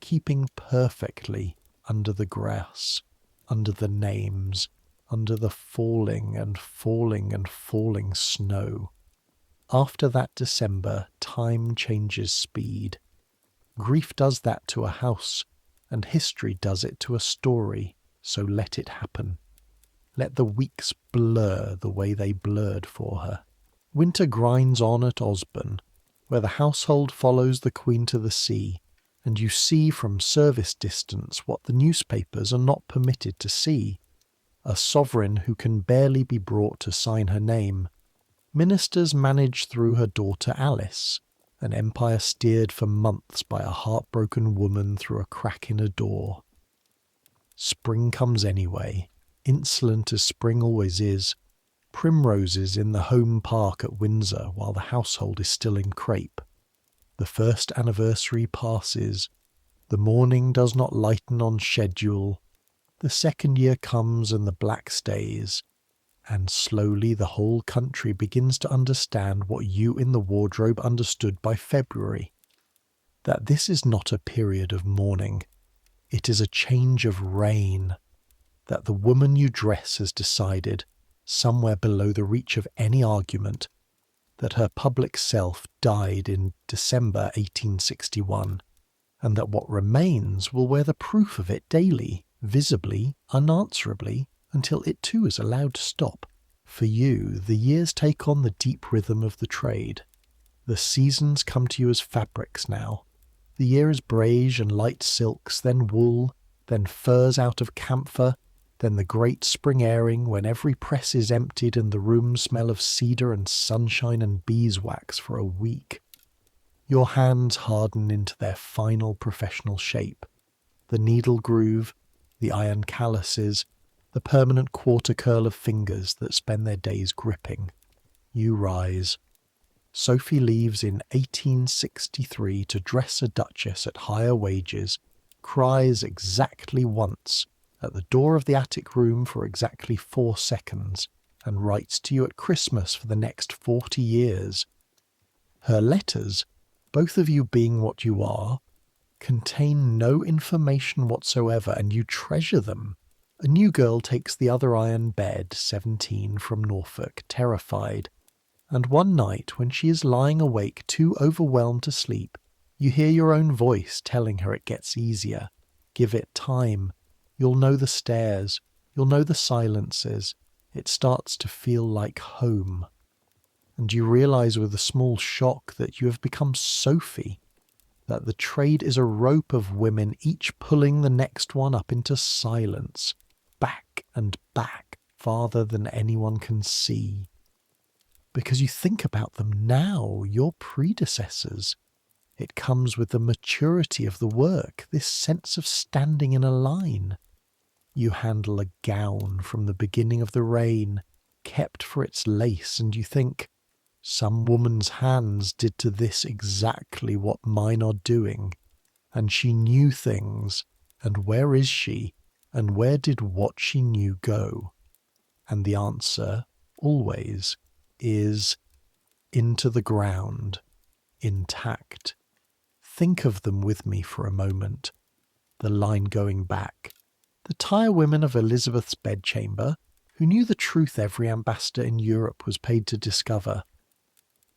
keeping perfectly under the grass, under the names, under the falling and falling and falling snow. After that December, time changes speed. Grief does that to a house, and history does it to a story, so let it happen. Let the weeks blur the way they blurred for her. Winter grinds on at Osborne, where the household follows the Queen to the sea, and you see from service distance what the newspapers are not permitted to see. A sovereign who can barely be brought to sign her name. Ministers manage through her daughter Alice, an empire steered for months by a heartbroken woman through a crack in a door. Spring comes anyway, insolent as spring always is. Primroses in the home park at Windsor while the household is still in crape. The first anniversary passes. The mourning does not lighten on schedule. The second year comes and the black stays. And slowly the whole country begins to understand what you in the wardrobe understood by February. That this is not a period of mourning. It is a change of reign. That the woman you dress has decided, somewhere below the reach of any argument, that her public self died in December 1861, and that what remains will wear the proof of it daily, visibly, unanswerably, until it too is allowed to stop. For you, the years take on the deep rhythm of the trade. The seasons come to you as fabrics now. The year is beige and light silks, then wool, then furs out of camphor, then the great spring airing when every press is emptied and the rooms smell of cedar and sunshine and beeswax for a week. Your hands harden into their final professional shape. The needle groove, the iron calluses, the permanent quarter curl of fingers that spend their days gripping. You rise. Sophie leaves in 1863 to dress a duchess at higher wages, cries exactly once, at the door of the attic room for exactly 4 seconds, and writes to you at Christmas for the next 40 years. Her letters, both of you being what you are, contain no information whatsoever, and you treasure them. A new girl takes the other iron bed, 17, from Norfolk, terrified, and one night when she is lying awake too overwhelmed to sleep, you hear your own voice telling her it gets easier. Give it time. You'll know the stairs. You'll know the silences. It starts to feel like home. And you realize with a small shock that you have become Sophie, that the trade is a rope of women, each pulling the next one up into silence, back and back, farther than anyone can see. Because you think about them now, your predecessors. It comes with the maturity of the work, this sense of standing in a line. You handle a gown from the beginning of the reign, kept for its lace, and you think, some woman's hands did to this exactly what mine are doing, and she knew things, and where is she, and where did what she knew go? And the answer, always, is into the ground, intact. Think of them with me for a moment. The line going back. The tirewomen of Elizabeth's bedchamber, who knew the truth every ambassador in Europe was paid to discover.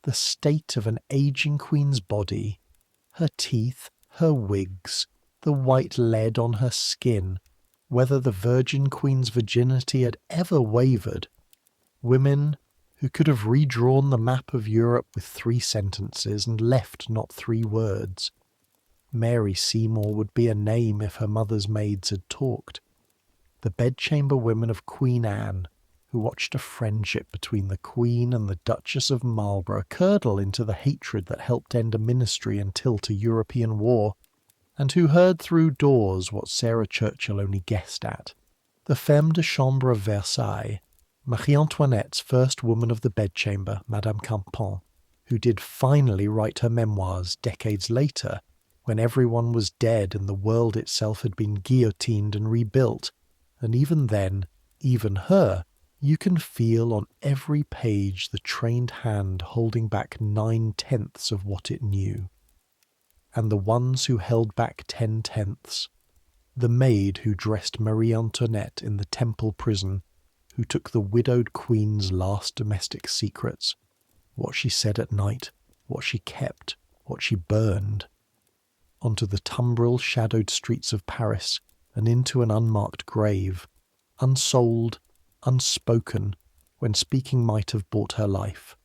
The state of an aging queen's body, her teeth, her wigs, the white lead on her skin, whether the virgin queen's virginity had ever wavered. Women who could have redrawn the map of Europe with 3 sentences and left not 3 words. Mary Seymour would be a name if her mother's maids had talked. The bedchamber women of Queen Anne, who watched a friendship between the Queen and the Duchess of Marlborough curdle into the hatred that helped end a ministry and tilt a European war, and who heard through doors what Sarah Churchill only guessed at. The femme de chambre of Versailles, Marie Antoinette's first woman of the bedchamber, Madame Campan, who did finally write her memoirs decades later, when everyone was dead and the world itself had been guillotined and rebuilt, and even then, even her, you can feel on every page the trained hand holding back 9/10 of what it knew. And the ones who held back 10/10, the maid who dressed Marie Antoinette in the Temple prison, who took the widowed queen's last domestic secrets, what she said at night, what she kept, what she burned, onto the tumbril-shadowed streets of Paris and into an unmarked grave, unsold, unspoken, when speaking might have bought her life.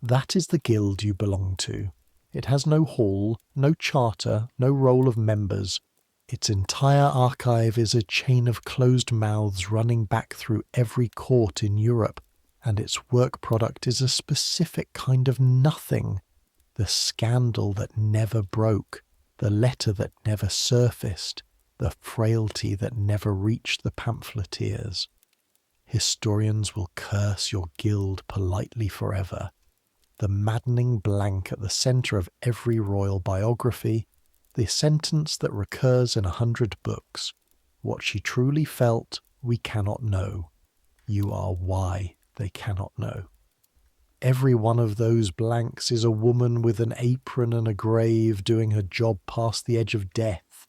That is the guild you belong to. It has no hall, no charter, no roll of members. Its entire archive is a chain of closed mouths running back through every court in Europe, and its work product is a specific kind of nothing, the scandal that never broke, the letter that never surfaced, the frailty that never reached the pamphleteers. Historians will curse your guild politely forever. The maddening blank at the centre of every royal biography, the sentence that recurs in 100 books. What she truly felt, we cannot know. You are why they cannot know. Every one of those blanks is a woman with an apron and a grave doing her job past the edge of death.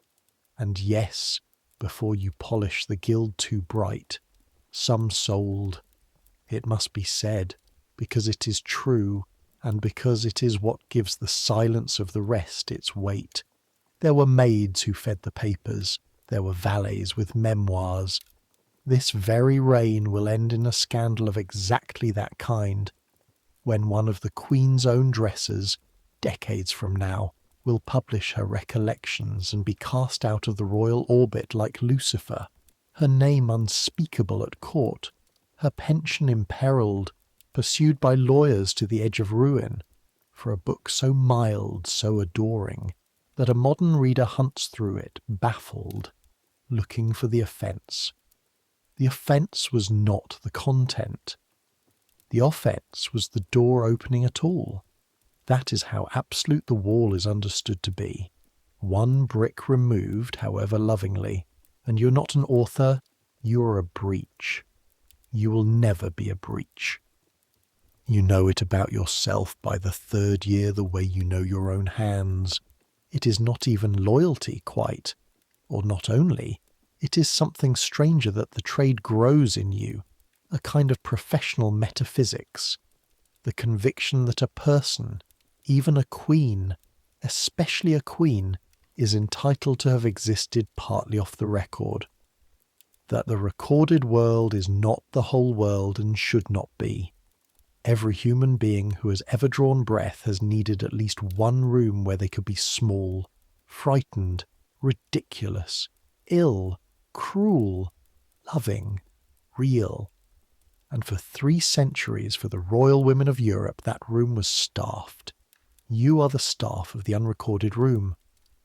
And yes, before you polish the guild too bright, some sold. It must be said, because it is true, and because it is what gives the silence of the rest its weight. There were maids who fed the papers. There were valets with memoirs. This very reign will end in a scandal of exactly that kind, when one of the Queen's own dressers, decades from now, will publish her recollections and be cast out of the royal orbit like Lucifer, her name unspeakable at court, her pension imperilled, pursued by lawyers to the edge of ruin, for a book so mild, so adoring, that a modern reader hunts through it, baffled, looking for the offence. The offence was not the content. The offence was the door opening at all. That is how absolute the wall is understood to be. One brick removed, however lovingly, and you're not an author, you're a breach. You will never be a breach. You know it about yourself by the 3rd year the way you know your own hands. It is not even loyalty quite, or not only, it is something stranger that the trade grows in you, a kind of professional metaphysics, the conviction that a person, even a queen, especially a queen, is entitled to have existed partly off the record, that the recorded world is not the whole world and should not be. Every human being who has ever drawn breath has needed at least one room where they could be small, frightened, ridiculous, ill, cruel, loving, real. And for 3 centuries, for the royal women of Europe, that room was staffed. You are the staff of the unrecorded room.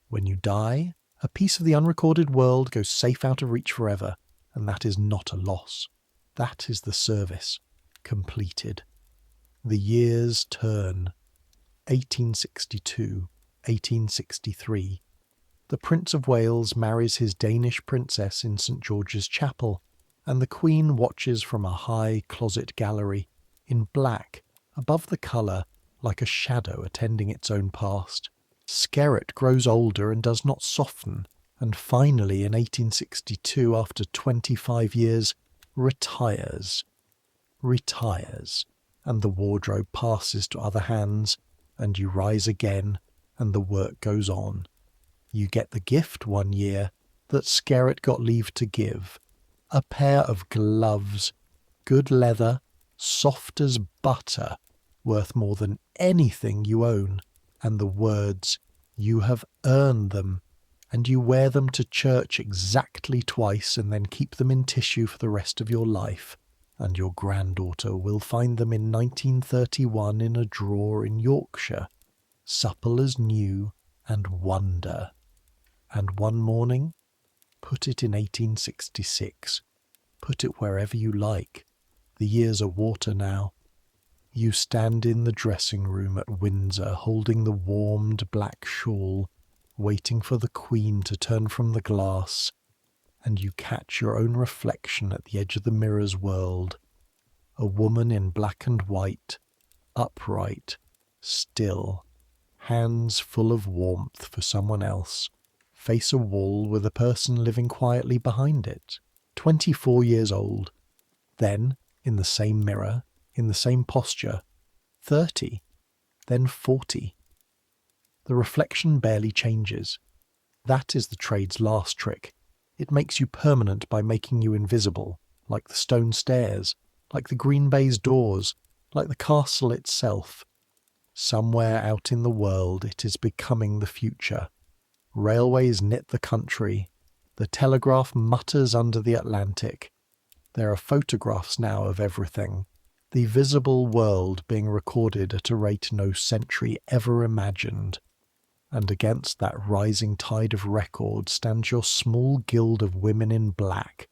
When you die, a piece of the unrecorded world goes safe out of reach forever, and that is not a loss. That is the service, completed. The years turn. 1862, 1863. The Prince of Wales marries his Danish princess in St. George's Chapel, and the Queen watches from a high closet gallery, in black, above the colour, like a shadow attending its own past. Skerritt grows older and does not soften, and finally in 1862, after 25 years, retires. Retires, and the wardrobe passes to other hands, and you rise again, and the work goes on. You get the gift one year that Skerritt got leave to give, a pair of gloves, good leather, soft as butter, worth more than anything you own, and the words, "You have earned them," and you wear them to church exactly twice and then keep them in tissue for the rest of your life, and your granddaughter will find them in 1931 in a drawer in Yorkshire, supple as new, and wonder. And one morning, put it in 1866. Put it wherever you like. The years are water now. You stand in the dressing room at Windsor holding the warmed black shawl, waiting for the Queen to turn from the glass, and you catch your own reflection at the edge of the mirror's world. A woman in black and white, upright, still, hands full of warmth for someone else, face a wall with a person living quietly behind it, 24 years old. Then, in the same mirror, in the same posture, 30, then 40. The reflection barely changes. That is the trade's last trick. It makes you permanent by making you invisible, like the stone stairs, like the green baize doors, like the castle itself. Somewhere out in the world it is becoming the future. Railways knit the country. The telegraph mutters under the Atlantic. There are photographs now of everything. The visible world being recorded at a rate no century ever imagined. And against that rising tide of record stands your small guild of women in black,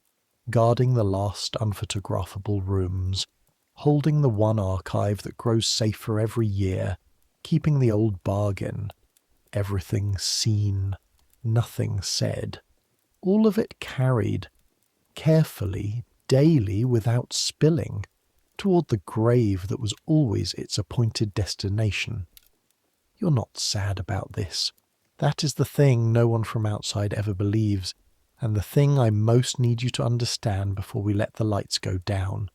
guarding the last unphotographable rooms, holding the one archive that grows safer every year, keeping the old bargain. Everything seen, nothing said. All of it carried, carefully, daily, without spilling, toward the grave that was always its appointed destination. You're not sad about this. That is the thing no one from outside ever believes, and the thing I most need you to understand before we let the lights go down.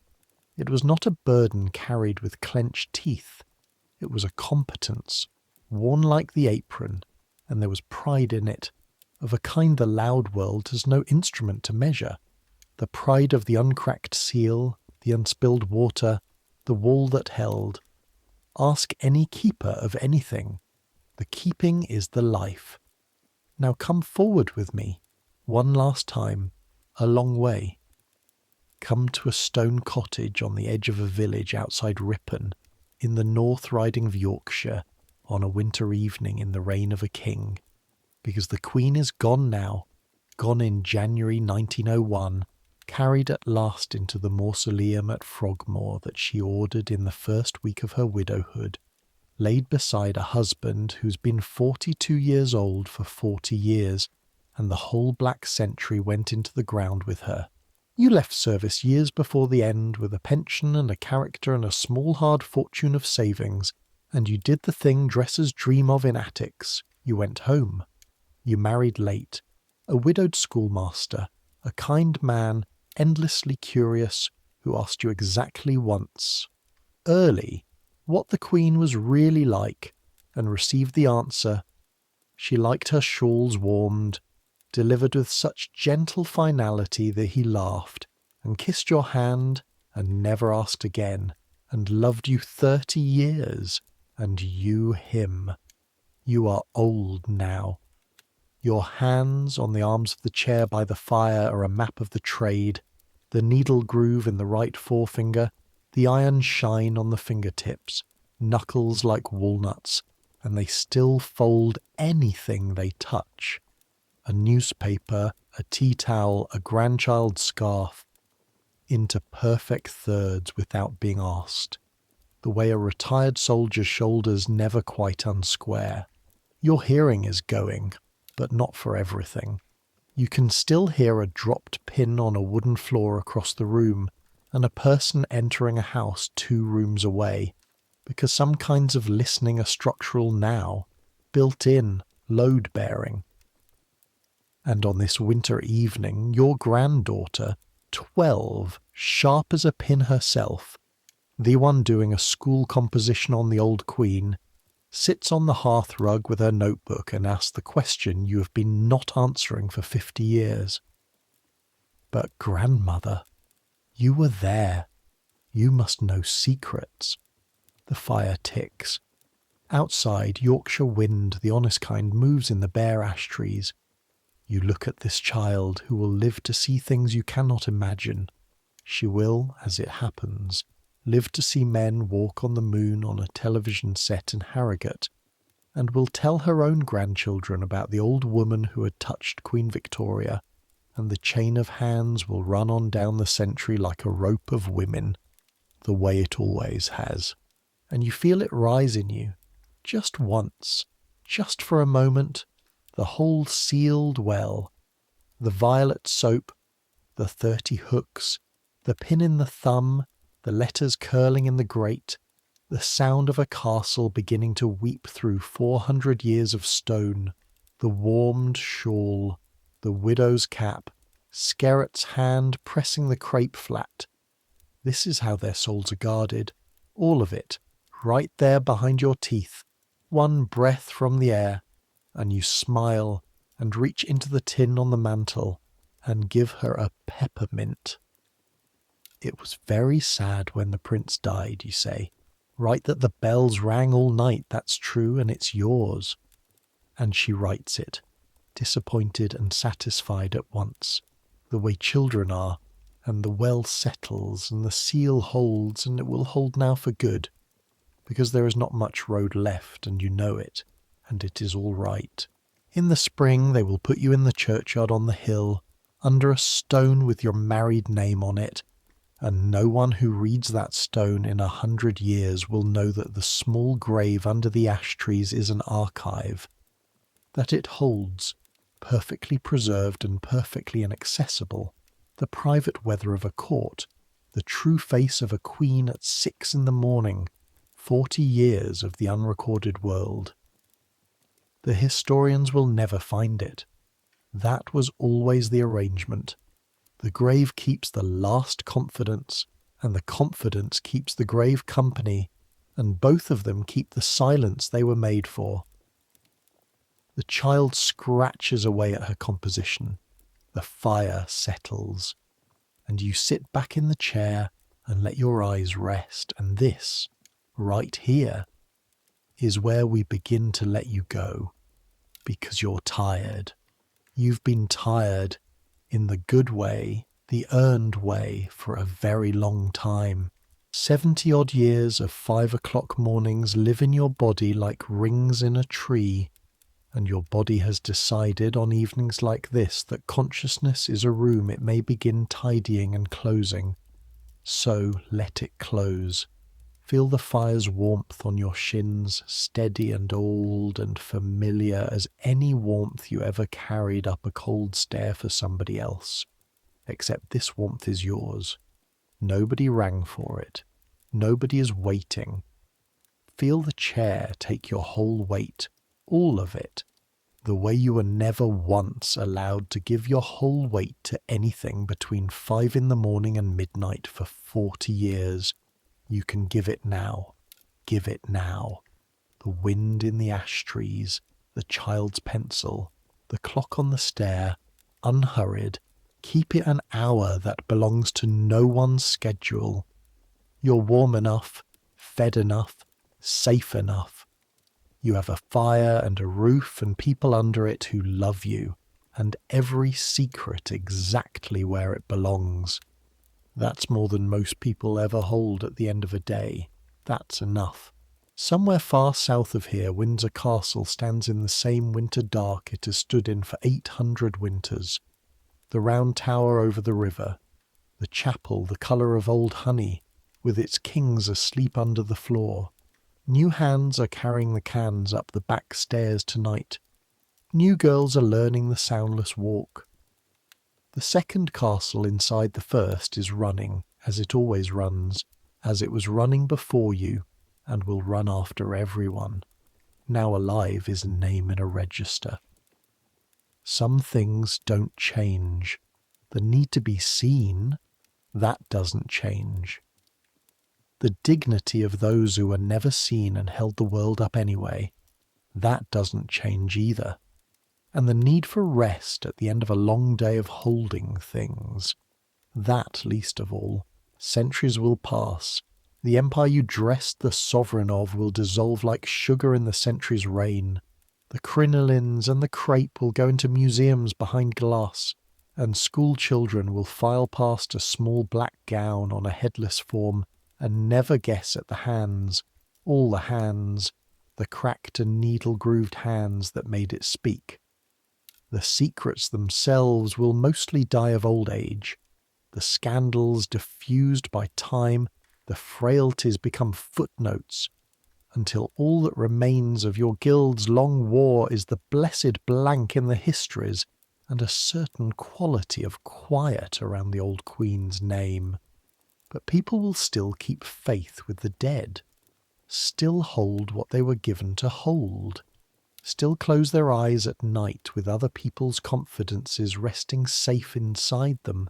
It was not a burden carried with clenched teeth. It was a competence, worn like the apron, and there was pride in it, of a kind the loud world has no instrument to measure. The pride of the uncracked seal, the unspilled water, the wall that held. Ask any keeper of anything. The keeping is the life. Now come forward with me, one last time, a long way. Come to a stone cottage on the edge of a village outside Ripon, in the North Riding of Yorkshire, on a winter evening in the reign of a king. Because the Queen is gone now, gone in January 1901, carried at last into the mausoleum at Frogmore that she ordered in the first week of her widowhood, laid beside a husband who's been 42 years old for 40 years, and the whole black century went into the ground with her. You left service years before the end with a pension and a character and a small hard fortune of savings, and you did the thing dressers dream of in attics. You went home. You married late. A widowed schoolmaster, a kind man, endlessly curious, who asked you exactly once, early, what the Queen was really like, and received the answer. She liked her shawls warmed, delivered with such gentle finality that he laughed, and kissed your hand, and never asked again, and loved you 30 years, and you him. You are old now. Your hands on the arms of the chair by the fire are a map of the trade, the needle groove in the right forefinger, the iron shine on the fingertips, knuckles like walnuts, and they still fold anything they touch. A newspaper, a tea towel, a grandchild's scarf, into perfect thirds without being asked, the way a retired soldier's shoulders never quite unsquare. Your hearing is going, but not for everything. You can still hear a dropped pin on a wooden floor across the room, and a person entering a house 2 rooms away, because some kinds of listening are structural now, built in, load-bearing. And on this winter evening, your granddaughter, 12, sharp as a pin herself, the one doing a school composition on the old Queen, sits on the hearthrug with her notebook and asks the question you have been not answering for 50 years. But grandmother, you were there. You must know secrets. The fire ticks. Outside, Yorkshire wind, the honest kind, moves in the bare ash trees. You look at this child who will live to see things you cannot imagine. She will, as it happens, live to see men walk on the moon on a television set in Harrogate, and will tell her own grandchildren about the old woman who had touched Queen Victoria, and the chain of hands will run on down the century like a rope of women, the way it always has. And you feel it rise in you, just once, just for a moment, the whole sealed well, the violet soap, the 30 hooks, the pin in the thumb, the letters curling in the grate, the sound of a castle beginning to weep through 400 years of stone, the warmed shawl, the widow's cap, Skerritt's hand pressing the crape flat. This is how their souls are guarded, all of it, right there behind your teeth, one breath from the air, and you smile and reach into the tin on the mantel and give her a peppermint. It was very sad when the prince died, you say. Write that the bells rang all night, that's true, and it's yours. And she writes it, disappointed and satisfied at once, the way children are, and the well settles, and the seal holds, and it will hold now for good, because there is not much road left, and you know it, and it is all right. In the spring they will put you in the churchyard on the hill, under a stone with your married name on it, and no one who reads that stone in 100 years will know that the small grave under the ash trees is an archive, that it holds, perfectly preserved and perfectly inaccessible, the private weather of a court, the true face of a queen at 6 in the morning, 40 years of the unrecorded world. The historians will never find it. That was always the arrangement. The grave keeps the last confidence, and the confidence keeps the grave company, and both of them keep the silence they were made for. The child scratches away at her composition. The fire settles, and you sit back in the chair and let your eyes rest, and this, right here, is where we begin to let you go, because you're tired. You've been tired in the good way, the earned way, for a very long time. 70-odd years of 5 o'clock mornings live in your body like rings in a tree, and your body has decided on evenings like this that consciousness is a room it may begin tidying and closing. So let it close. Feel the fire's warmth on your shins, steady and old and familiar as any warmth you ever carried up a cold stair for somebody else. Except this warmth is yours. Nobody rang for it. Nobody is waiting. Feel the chair take your whole weight, all of it, the way you were never once allowed to give your whole weight to anything between 5 in the morning and midnight for 40 years. You can give it now. Give it now. The wind in the ash trees, the child's pencil, the clock on the stair, unhurried. Keep it an hour that belongs to no one's schedule. You're warm enough, fed enough, safe enough. You have a fire and a roof and people under it who love you, and every secret exactly where it belongs. That's more than most people ever hold at the end of a day. That's enough. Somewhere far south of here, Windsor Castle stands in the same winter dark it has stood in for 800 winters. The round tower over the river, the chapel the colour of old honey, with its kings asleep under the floor. New hands are carrying the cans up the back stairs tonight. New girls are learning the soundless walk. The second castle inside the first is running, as it always runs, as it was running before you, and will run after everyone. Now alive is a name in a register. Some things don't change. The need to be seen, that doesn't change. The dignity of those who were never seen and held the world up anyway, that doesn't change either. And the need for rest at the end of a long day of holding things, that least of all. Centuries will pass. The empire you dressed the sovereign of will dissolve like sugar in the century's rain. The crinolines and the crape will go into museums behind glass, and school children will file past a small black gown on a headless form and never guess at the hands, all the hands, the cracked and needle-grooved hands that made it speak. The secrets themselves will mostly die of old age. The scandals diffused by time, the frailties become footnotes, until all that remains of your guild's long war is the blessed blank in the histories and a certain quality of quiet around the old queen's name. But people will still keep faith with the dead, still hold what they were given to hold, still close their eyes at night with other people's confidences resting safe inside them,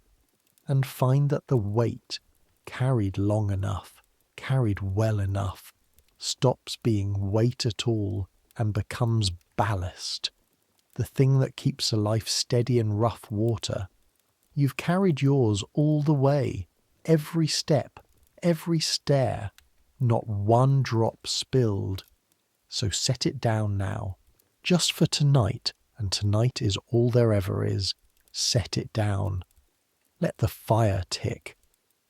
and find that the weight, carried long enough, carried well enough, stops being weight at all and becomes ballast, the thing that keeps a life steady in rough water. You've carried yours all the way, every step, every stair, not one drop spilled. So set it down now, just for tonight, and tonight is all there ever is. Set it down. Let the fire tick.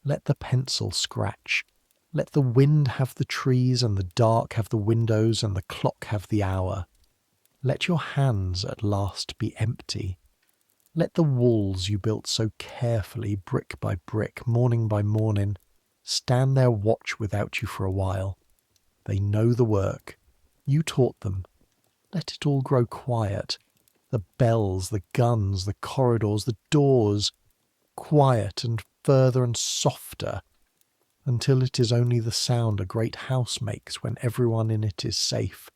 Let the pencil scratch. Let the wind have the trees and the dark have the windows and the clock have the hour. Let your hands at last be empty. Let the walls you built so carefully, brick by brick, morning by morning, stand their watch without you for a while. They know the work. You taught them. Let it all grow quiet. The bells, the guns, the corridors, the doors, quiet and further and softer, until it is only the sound a great house makes when everyone in it is safe,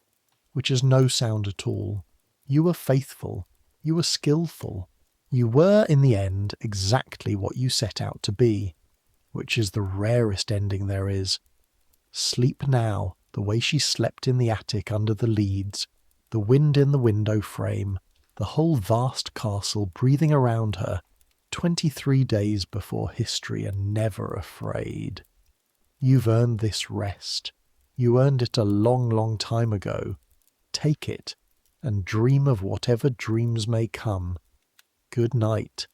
which is no sound at all. You were faithful. You were skillful. You were, in the end, exactly what you set out to be, which is the rarest ending there is. Sleep now, the way she slept in the attic under the leads, the wind in the window frame, the whole vast castle breathing around her, 23 days before history and never afraid. You've earned this rest. You earned it a long, long time ago. Take it, and dream of whatever dreams may come. Good night.